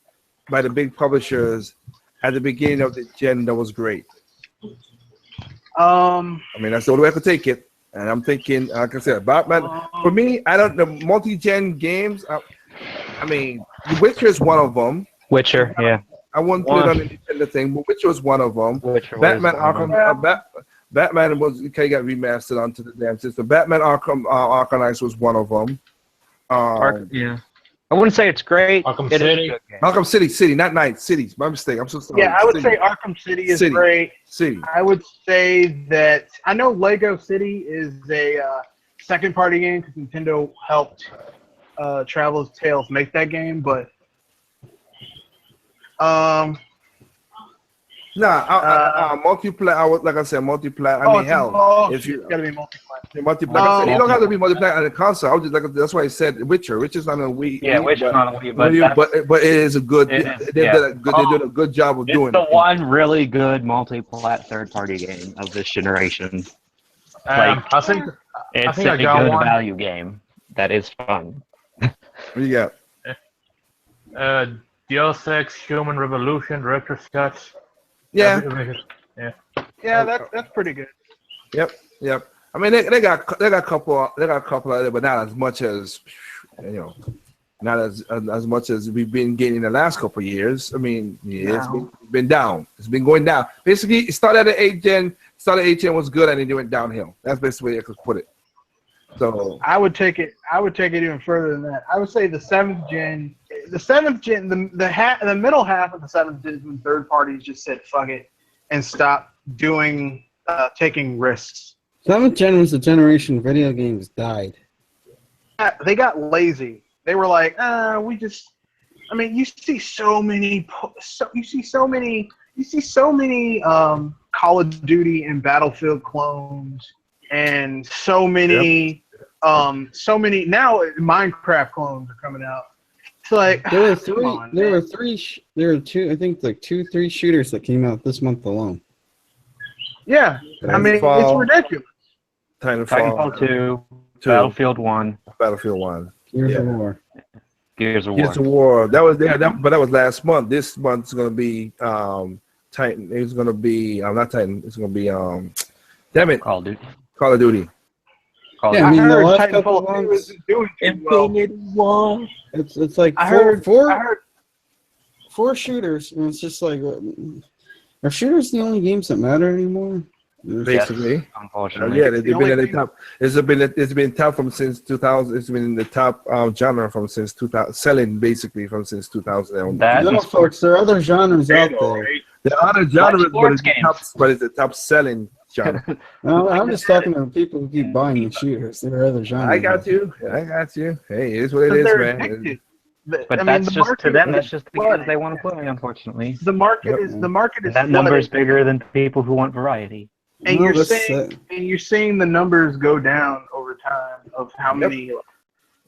by the big publishers at the beginning of the gen that was great. I mean, that's the only way I could take it. And I'm thinking, like I said, Batman. For me, the multi-gen games. I mean, Witcher is one of them. Witcher, yeah. I wouldn't put it on the Nintendo thing, but Witcher was one of them. Batman Arkham. Batman was got remastered onto the damn system. Batman Arkham Knight was one of them. Yeah. I wouldn't say it's great. Arkham It is a City. good game. Arkham City, not Knight. City. My mistake. I'm so sorry. Yeah, I would City. say Arkham City is City. great. City. I would say that I know Lego City is a second-party game because Nintendo helped Traveller's Tales make that game, but multiplat. Like I said, multiplat. I mean, hell, if you gotta be multiplat. Multiplat, you don't have to be multiplat on the console. I was just like, that's why I said Witcher. Witcher's not on Wii. Yeah, Witcher's not on Wii, but it is a good. It is, They did a good job of doing It's the it. one really good multi-plat third-party game of this generation. I think It's I a got good one. value game. that is fun. What do you got? Deus Ex Human Revolution Director's Cuts. Yeah. Yeah, that's pretty good. Yep. I mean, they got a couple of it, but not as much as not as much as we've been getting the last couple of years. I mean, yeah, it's been down. It's been going down. Basically, it started at 8 gen. Started 8 gen was good, and then it went downhill. That's basically the way I could put it. So I would take it even further than that. I would say the 7th gen, the middle half of the 7th gen, when third parties just said fuck it and stopped taking risks. 7th gen was the generation video games died. They got lazy. They were like, you see so many Call of Duty and Battlefield clones, and so many now Minecraft clones are coming out. It's like there were three shooters that came out this month alone. Yeah, I mean, it's ridiculous. Titanfall 2, Battlefield 1. Battlefield 1. Gears of War. Gears of War. That was there, but that was last month. This month's gonna be Titan. It's gonna be not Titan. It's gonna be damn it, Call of Duty. Call of Duty. Yeah, I mean the last couple of Titanfall months. doing Infinity War. It's like I heard four shooters, and it's just like, are shooters the only games that matter anymore? Basically, yes, unfortunately. Yeah, they've been at the top. It's been top from since 2000. It's been in the top genre from since 2000, selling basically from since 2000. No, folks, there are other genres out there. There are other genres, but it's the top selling genre. No, I'm just talking to people who keep buying the shooters. There are other genres. I got you. Hey, it is what it is, man. Addicted. But that's just to them. That's just the games they want to play. Unfortunately, the market is that number is bigger than people who want variety. And you're seeing the numbers go down over time of how many.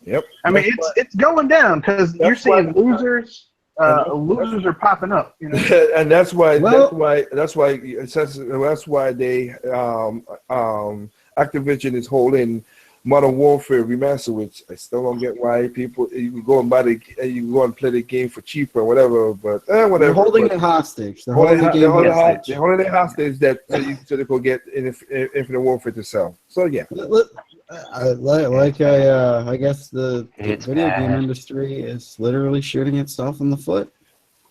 Yep. I mean, it's going down because you're seeing losers. Losers are popping up. You know? And that's why they Activision is holding Modern Warfare Remastered, which I still don't get why people you go and play the game for cheaper or whatever. But whatever. They're holding it hostage. They're holding it hostage so they could get Infinite Warfare to sell. So yeah. I guess the video game industry is literally shooting itself in the foot.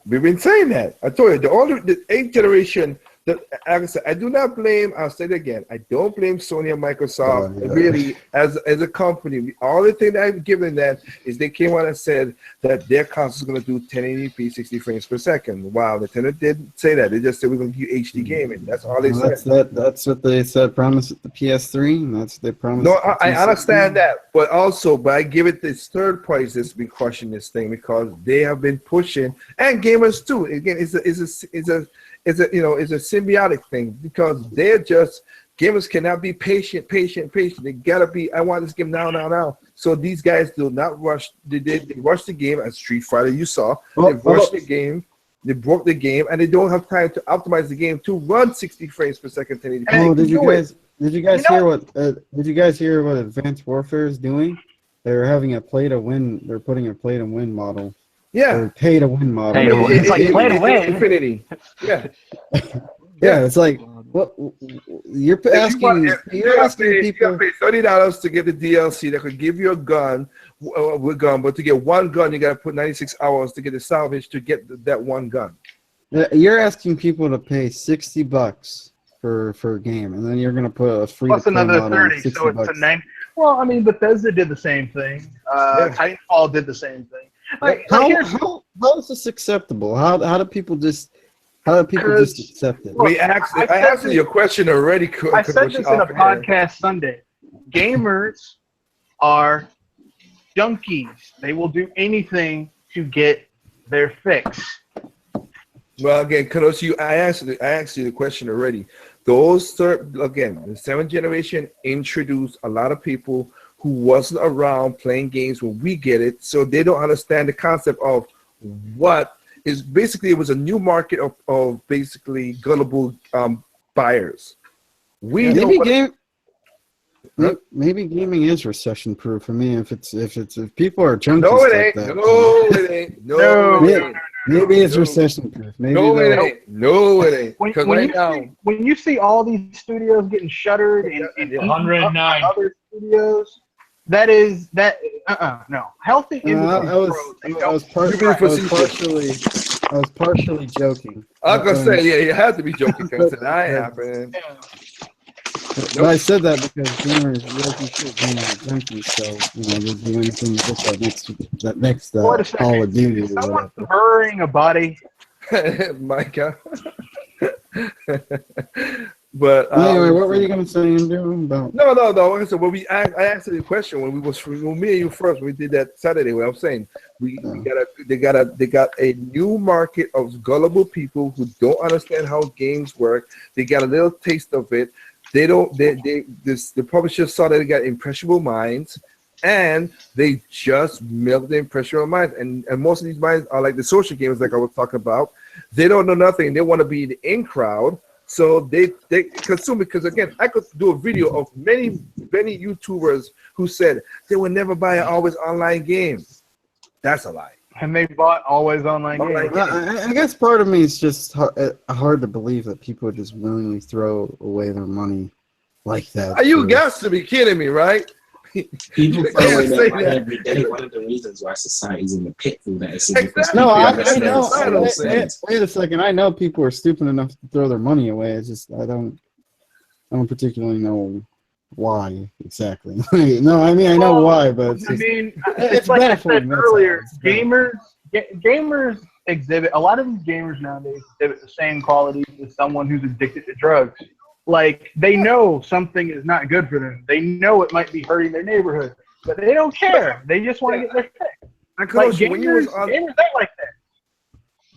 We've been saying that. I told you the 8th generation. Like I said, I do not blame. I'll say it again. I don't blame Sony and Microsoft. Really, as a company, all the thing that I've given them is they came out and said that their console is going to do 1080p 60 frames per second. Wow, Nintendo didn't say that. They just said we're going to do HD gaming. That's all they said. That's what they said. Promise at the PS3. And that's what they promised. No, I understand that, but I give it this third party that's been crushing this thing because they have been pushing, and gamers too. Again, it's a symbiotic thing because gamers cannot be patient. They gotta be. I want this game now. So these guys do not rush. They rush the game as Street Fighter. You saw they rushed the game. They broke the game, and they don't have time to optimize the game to run 60 frames per second. Did you guys hear what Advanced Warfare is doing? They're having a play to win. They're putting a play to win model. Yeah, or pay to win model. It's like play to win. Infinity. Yeah. Yeah, it's like what you're asking. You're asking people. You pay $30 to get the DLC that could give you a gun, but to get one gun, you got to put 96 hours to get the salvage to get that one gun. You're asking people to pay $60 for a game, and then you're going to put a free plus another 30, so it's a 90. Well, I mean, Bethesda did the same thing. Titanfall did the same thing. How is this acceptable? How do people just accept it? I answered your question already. I said this in a podcast Sunday. Gamers are junkies. They will do anything to get their fix. Well, again, Kadoshi, I asked you the question already. The 7th generation introduced a lot of people who wasn't around playing games when we get it, so they don't understand the concept of what is basically. It was a new market of basically gullible buyers. Maybe gaming is recession proof. I mean, if people are junkies No, it like ain't. that, No, it ain't. No, maybe, it ain't. maybe it's No. recession proof. Maybe No, it they'll- ain't. No, it ain't. When, Because when, right you now, see, when you see all these studios getting shuttered and eaten up 109. by other studios, that is that. No, healthy industry I was growth. and I don't- was partially joking. I was gonna Um, say, yeah, you have to be joking because that ain't happening. But I said that because gamers, like you said, gamers are junkies, so they'll do anything to get that next Wait a second. Call of Duty or Someone whatever. burying a body. Micah. But Anyway, what were you gonna say, Andrew? About No. Like I said, when I asked you the question when me and you first, when we did that Saturday. What I'm saying, they got a new market of gullible people who don't understand how games work. They got a little taste of it. The publisher saw that they got impressionable minds, and they just milk the impressionable minds. And most of these minds are like the social games, like I was talking about. They don't know nothing. They want to be the in crowd. So they consume it, because again, I could do a video of many YouTubers who said they would never buy an always online game. That's a lie. And they bought always online games. I guess part of me is just hard to believe that people would just willingly throw away their money like that. You got to be kidding me, right? People You throw away can't their say money that. every day. One of the reasons why society's in the pitfall that it's in. Exactly. No, I That's know. societal. Wait a second. I know people are stupid enough to throw their money away. It's just I don't particularly know why exactly. No, I mean I know why, but it's, I mean, it's it's like I baffling, said that's earlier. all. It's baffling. Gamers exhibit a lot of these gamers nowadays exhibit the same qualities as someone who's addicted to drugs. Like they know something is not good for them. They know it might be hurting their neighborhood, but they don't care. They just want to get their fix. And Like Kadoshi, when you was on, gamers ain't like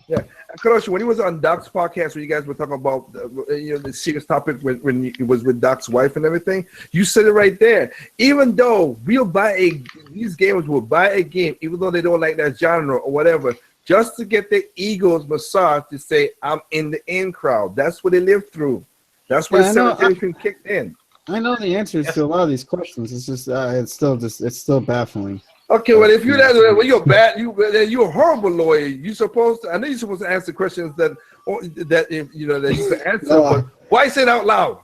that. Kadoshi, when he was on Doc's podcast, where you guys were talking about the serious topic when it was with Doc's wife and everything, you said it right there. Even though these gamers will buy a game, even though they don't like that genre or whatever, just to get their egos massaged to say, I'm in the in crowd. That's what they live through. That's where the kicked in. I know the answers to a lot of these questions. It's just it's still baffling. Okay, well, if you're that, well, you're bad. You're a horrible lawyer. I know you're supposed to answer questions that if you can answer. But why say it out loud?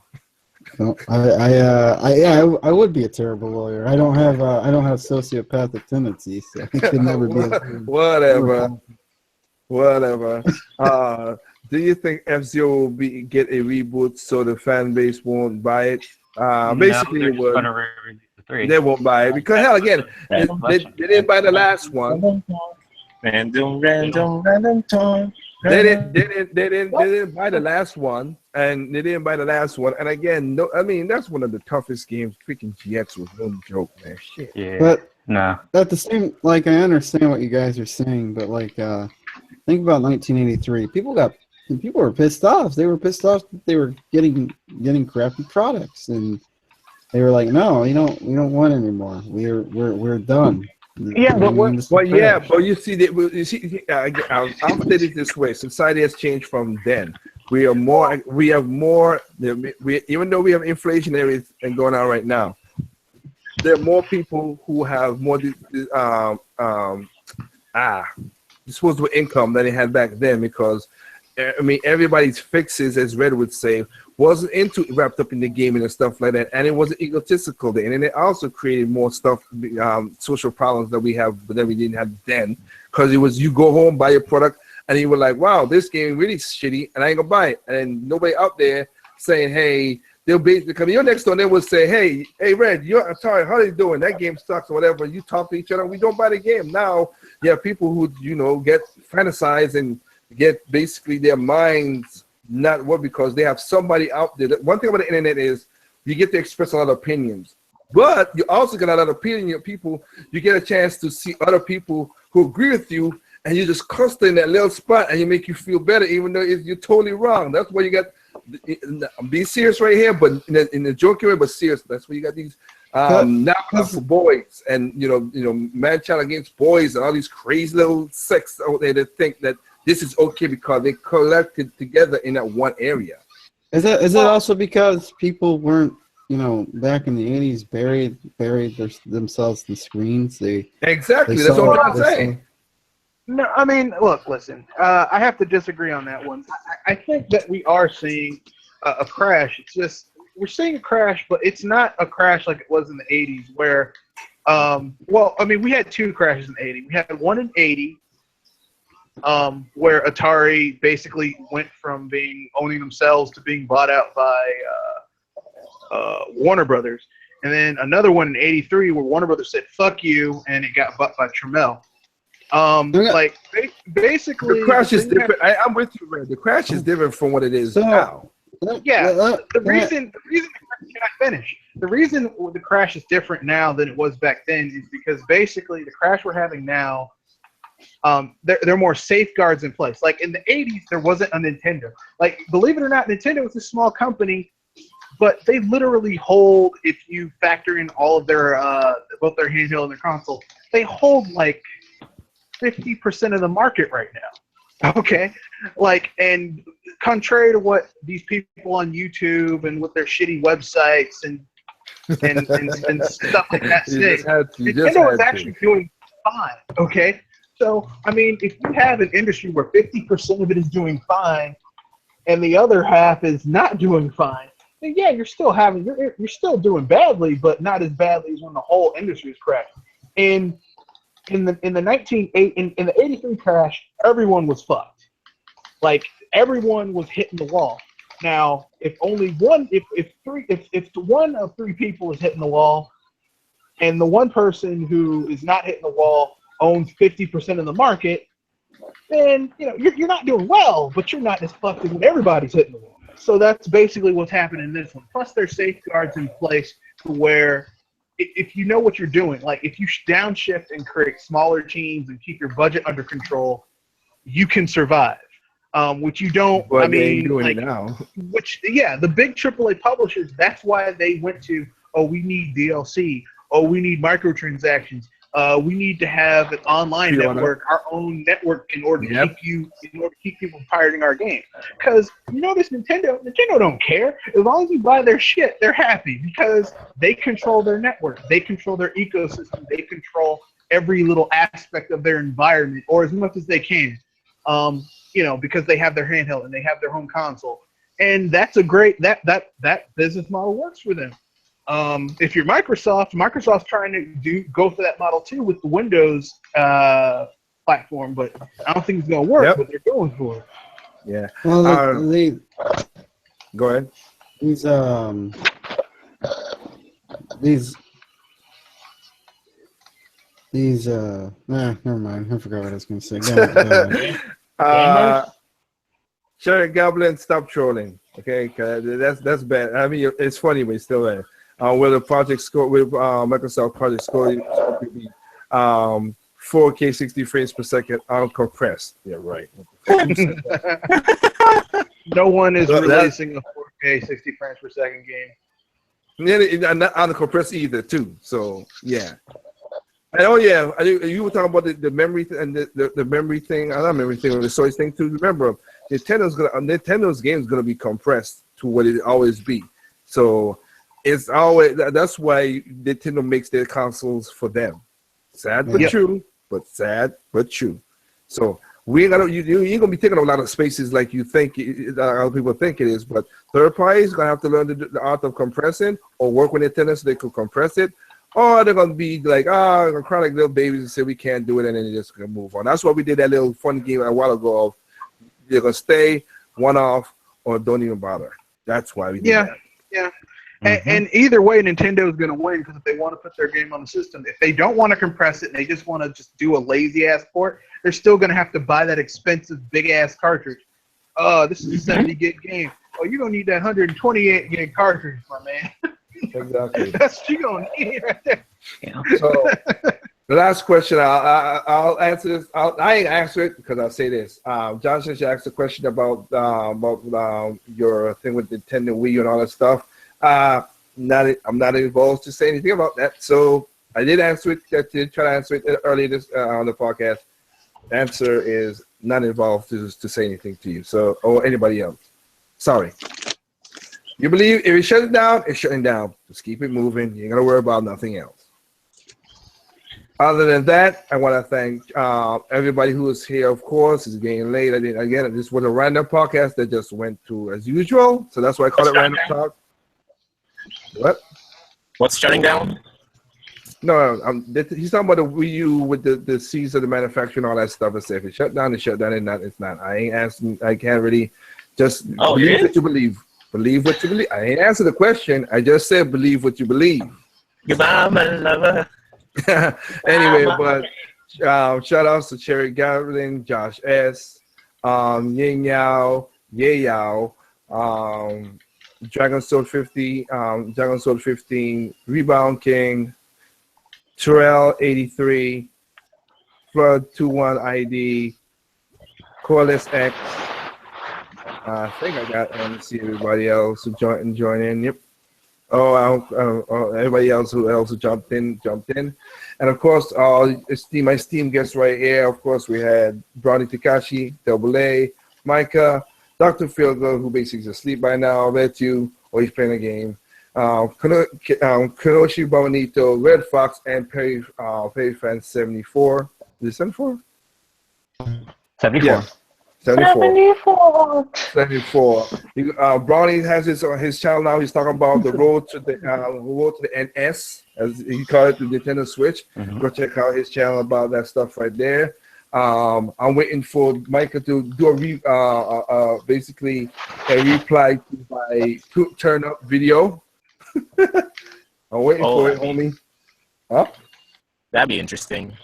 No, I would be a terrible lawyer. I don't have sociopathic tendencies, so I could never be. Whatever. Do you think F-Zero will get a reboot so the fan base won't buy it? Basically, no, it would. re-release the 3. They won't buy it because hell, again, they didn't buy the last one. Random time. They didn't buy the last one, and they didn't buy the last one. And again, that's one of the toughest games. Freaking GX was no joke, man. Shit. Yeah. But no. at the same, like, I understand what you guys are saying, but like, think about 1983. People were pissed off. They were pissed off that they were getting crappy products, and they were like, "No, we don't want anymore. We're done." Yeah, but you see, I'll say it this way: society has changed from then. We have more. Even though we have inflation and going on right now, there are more people who have more disposable income than they had back then, because everybody's fixes, as Red would say, wasn't wrapped up in the gaming and stuff like that, and it wasn't egotistical then, and it also created more stuff, social problems that we didn't have then, because it was you go home, buy your product, and you were like, wow, this game really shitty, and I ain't gonna buy it, and nobody out there saying, hey, they'll basically come your next door, they will say, hey Red, I'm sorry, how are you doing? That game sucks or whatever. You talk to each other, we don't buy the game. Now you have people who get fantasized and get basically their minds not what, because they have somebody out there. One thing about the internet is you get to express a lot of opinions, but you also get a lot of opinion people. You get a chance to see other people who agree with you, and you just cluster in that little spot, and you make you feel better, even though you're totally wrong. That's why you got. Be serious right here, but in the joking way, but serious. That's why you got these now for boys, and man child against boys, and all these crazy little sects out there that think that this is okay because they collected together in that one area. Is it also because people weren't back in the 80s, buried themselves in screens. Exactly. They That's saw- what I'm they saying. No, I mean, look, listen. I have to disagree on that one. I think that we are seeing a crash. It's just we're seeing a crash, but it's not a crash like it was in the '80s, where, well, I mean, we had two crashes in the '80s. We had one in '80, where Atari basically went from owning themselves to being bought out by Warner Brothers, and then another one in '83 where Warner Brothers said "fuck you" and it got bought by Tramiel. Like basically, The crash is different. I'm with you, man. The crash is different from what it is now. Yeah, the reason can I finish? The reason the crash is different now than it was back then is because basically the crash we're having now, there are more safeguards in place. Like in the '80s, there wasn't a Nintendo. Like, believe it or not, Nintendo was a small company, but they literally hold, if you factor in all of their both their handheld and their console, they hold like 50% of the market right now. Okay, like, and contrary to what these people on YouTube and with their shitty websites and stuff like that say, Nintendo is actually doing fine. Okay, so I mean, if you have an industry where 50% of it is doing fine and the other half is not doing fine, then yeah, you're still doing badly, but not as badly as when the whole industry is crashing. And in the 83 crash, everyone was fucked. Like, everyone was hitting the wall. Now, if one of three people is hitting the wall, and the one person who is not hitting the wall owns 50% of the market, then you're not doing well, but you're not as fucked as when everybody's hitting the wall. So that's basically what's happening in this one. Plus, there's safeguards in place to where, if you know what you're doing, like if you downshift and create smaller teams and keep your budget under control, you can survive. Which you don't. But I mean, they ain't doing like, it now. The big AAA publishers. That's why they went to. Oh, we need DLC. Oh, we need microtransactions. We need to have an online network, our own network, in order to keep people pirating our game. Because this Nintendo don't care. As long as you buy their shit, they're happy because they control their network, they control their ecosystem, they control every little aspect of their environment, or as much as they can. Because they have their handheld and they have their home console, and that's a great that business model works for them. If you're Microsoft's trying to go for that model too with the Windows platform, but I don't think it's going to work. But they're going for it. Yeah. Well, go ahead. Never mind. I forgot what I was going to say. Go ahead. Sherry Goblin, stop trolling. Okay, 'cause that's bad. I mean, it's funny, but it's still bad. With the project score, with Microsoft Project Score, 4K 60 frames per second uncompressed. Yeah, right. No one is releasing a 4K 60 frames per second game. Yeah, not uncompressed either, too. So yeah. And you were talking about the memory and the memory thing. Not memory thing, the storage thing too. Remember, Nintendo's game is gonna be compressed to what it always be. So it's always that's why Nintendo makes their consoles for them. Sad but true, but sad but true. So we ain't gonna be taking a lot of spaces like you think other people think it is. But third parties gonna have to learn the art of compressing or work with Nintendo so they could compress it. Or they're gonna be like, gonna cry like little babies and say we can't do it, and then they're just gonna move on. That's why we did that little fun game a while ago of they're gonna stay one off or don't even bother. That's why we did that. Yeah. And either way, Nintendo is going to win because if they want to put their game on the system, if they don't want to compress it and they just want to just do a lazy ass port, they're still going to have to buy that expensive big ass cartridge. This is a 70 gig game. Oh, you're going to need that 128 gig cartridge, my man. Exactly. That's what you're going to need right there. Yeah. So the last question, I'll answer this. I ain't answer it because I'll say this. Johnson, you asked a question about your thing with Nintendo Wii and all that stuff. I'm not involved to say anything about that. So I did answer it. I did try to answer it earlier on the podcast. The answer is not involved to say anything to you. So or anybody else. Sorry. You believe if you shut it down, it's shutting down. Just keep it moving. You ain't gotta worry about nothing else. Other than that, I want to thank everybody who is here. Of course, it's getting late. Again, this was a random podcast that just went through as usual, so that's why I call it random talk. What? What's shutting down? No, he's talking about the Wii U with the cease of the manufacturer and all that stuff. It's if it shut down, it's shut down. It's not. I ain't asking. I can't really just believe what you believe. Believe what you believe. I ain't answer the question. I just said believe what you believe. Goodbye, my lover. Anyway, but shout outs to Cherry Gatlin, Josh S, Ying Yao, Ye Yao, Dragon Sword 50, Dragon Sword 15, Rebound King, Terrell 83, Flood 21 ID, Corliss X. I think I got. Let me see everybody else who join in. Yep. Everybody else who jumped in, and of course, my Steam guests right here. Of course, we had Brownie Takashi, Double A, Micah, Dr. Feelgood, who basically is asleep by now. I bet you, or he's playing a game. Kanoshi Bonito, Red Fox, and Perry Fan 74. Is it 74? 74. Yeah. 74. Brownie has his channel now. He's talking about the road to the NS, as he called it, the Nintendo Switch. Mm-hmm. Go check out his channel about that stuff right there. I'm waiting for Micah to do basically a reply to my turn up video. I'm waiting for it, homie. Huh? That'd be interesting.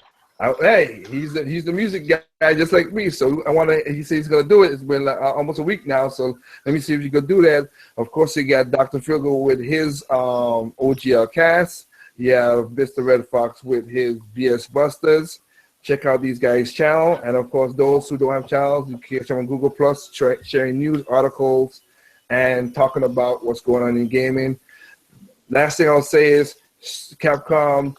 Hey, he's the music guy just like me. So he said he's gonna do it. It's been like, almost a week now. So let me see if you could do that. Of course, you got Dr. Feelgood with his OGL cast. You have Mr. Red Fox with his BS Busters. Check out these guys' channel. And of course, those who don't have channels, you can catch them on Google Plus, sharing news articles and talking about what's going on in gaming. Last thing I'll say is Capcom.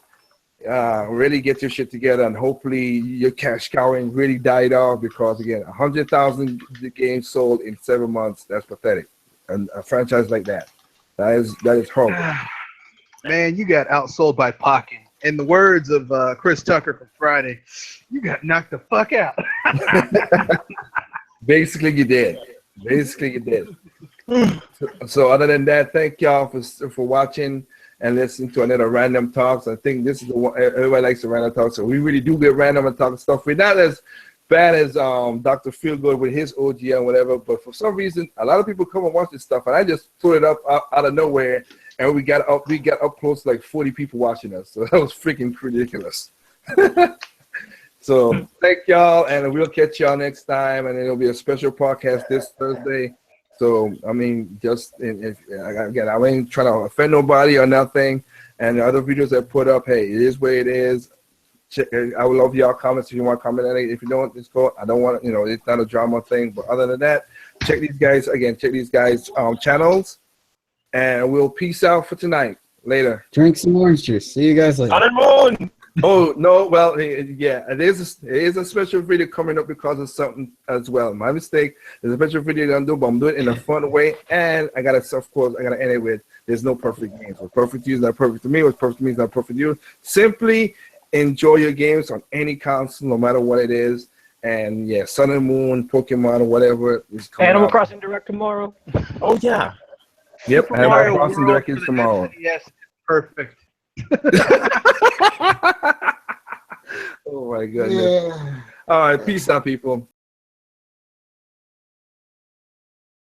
Really get your shit together, and hopefully your cash cowing really died off, because again, 100,000 games sold in 7 months, that's pathetic. And a franchise like that is horrible. Man, you got outsold by Pokken. In the words of Chris Tucker from Friday, you got knocked the fuck out. Basically you did. So other than that, thank y'all for watching and listen to another Random Talks. I think this is the one everybody likes, the Random Talks. So we really do get random and talk stuff. We're not as bad as Dr. Feelgood with his OG and whatever, but for some reason, a lot of people come and watch this stuff, and I just put it up out of nowhere, and we got up close to like 40 people watching us. So that was freaking ridiculous. So thank y'all, and we'll catch y'all next time, and it'll be a special podcast this Thursday. So, I mean, again, I ain't trying to offend nobody or nothing. And the other videos I put up, hey, it is what it is. I would love y'all comments if you want to comment on it. If you don't, it's cool. I don't want to, it's not a drama thing. But other than that, check these guys channels. And we'll peace out for tonight. Later. Drink some orange juice. See you guys later. Sun and Moon! Oh, no, well, yeah, it is a special video coming up because of something as well. My mistake. There's a special video that I'm doing, but I'm doing it in a fun way. And I got to end it with, there's no perfect games. What's perfect to you is not perfect to me. What's perfect to me is not perfect to you. Simply enjoy your games on any console, no matter what it is. And, yeah, Sun and Moon, Pokemon, or whatever is coming Animal out. Crossing Direct tomorrow. Oh, yeah. Yep, Animal Crossing Direct is tomorrow. Yes, perfect. Oh my goodness. Yeah. All right, peace out, people.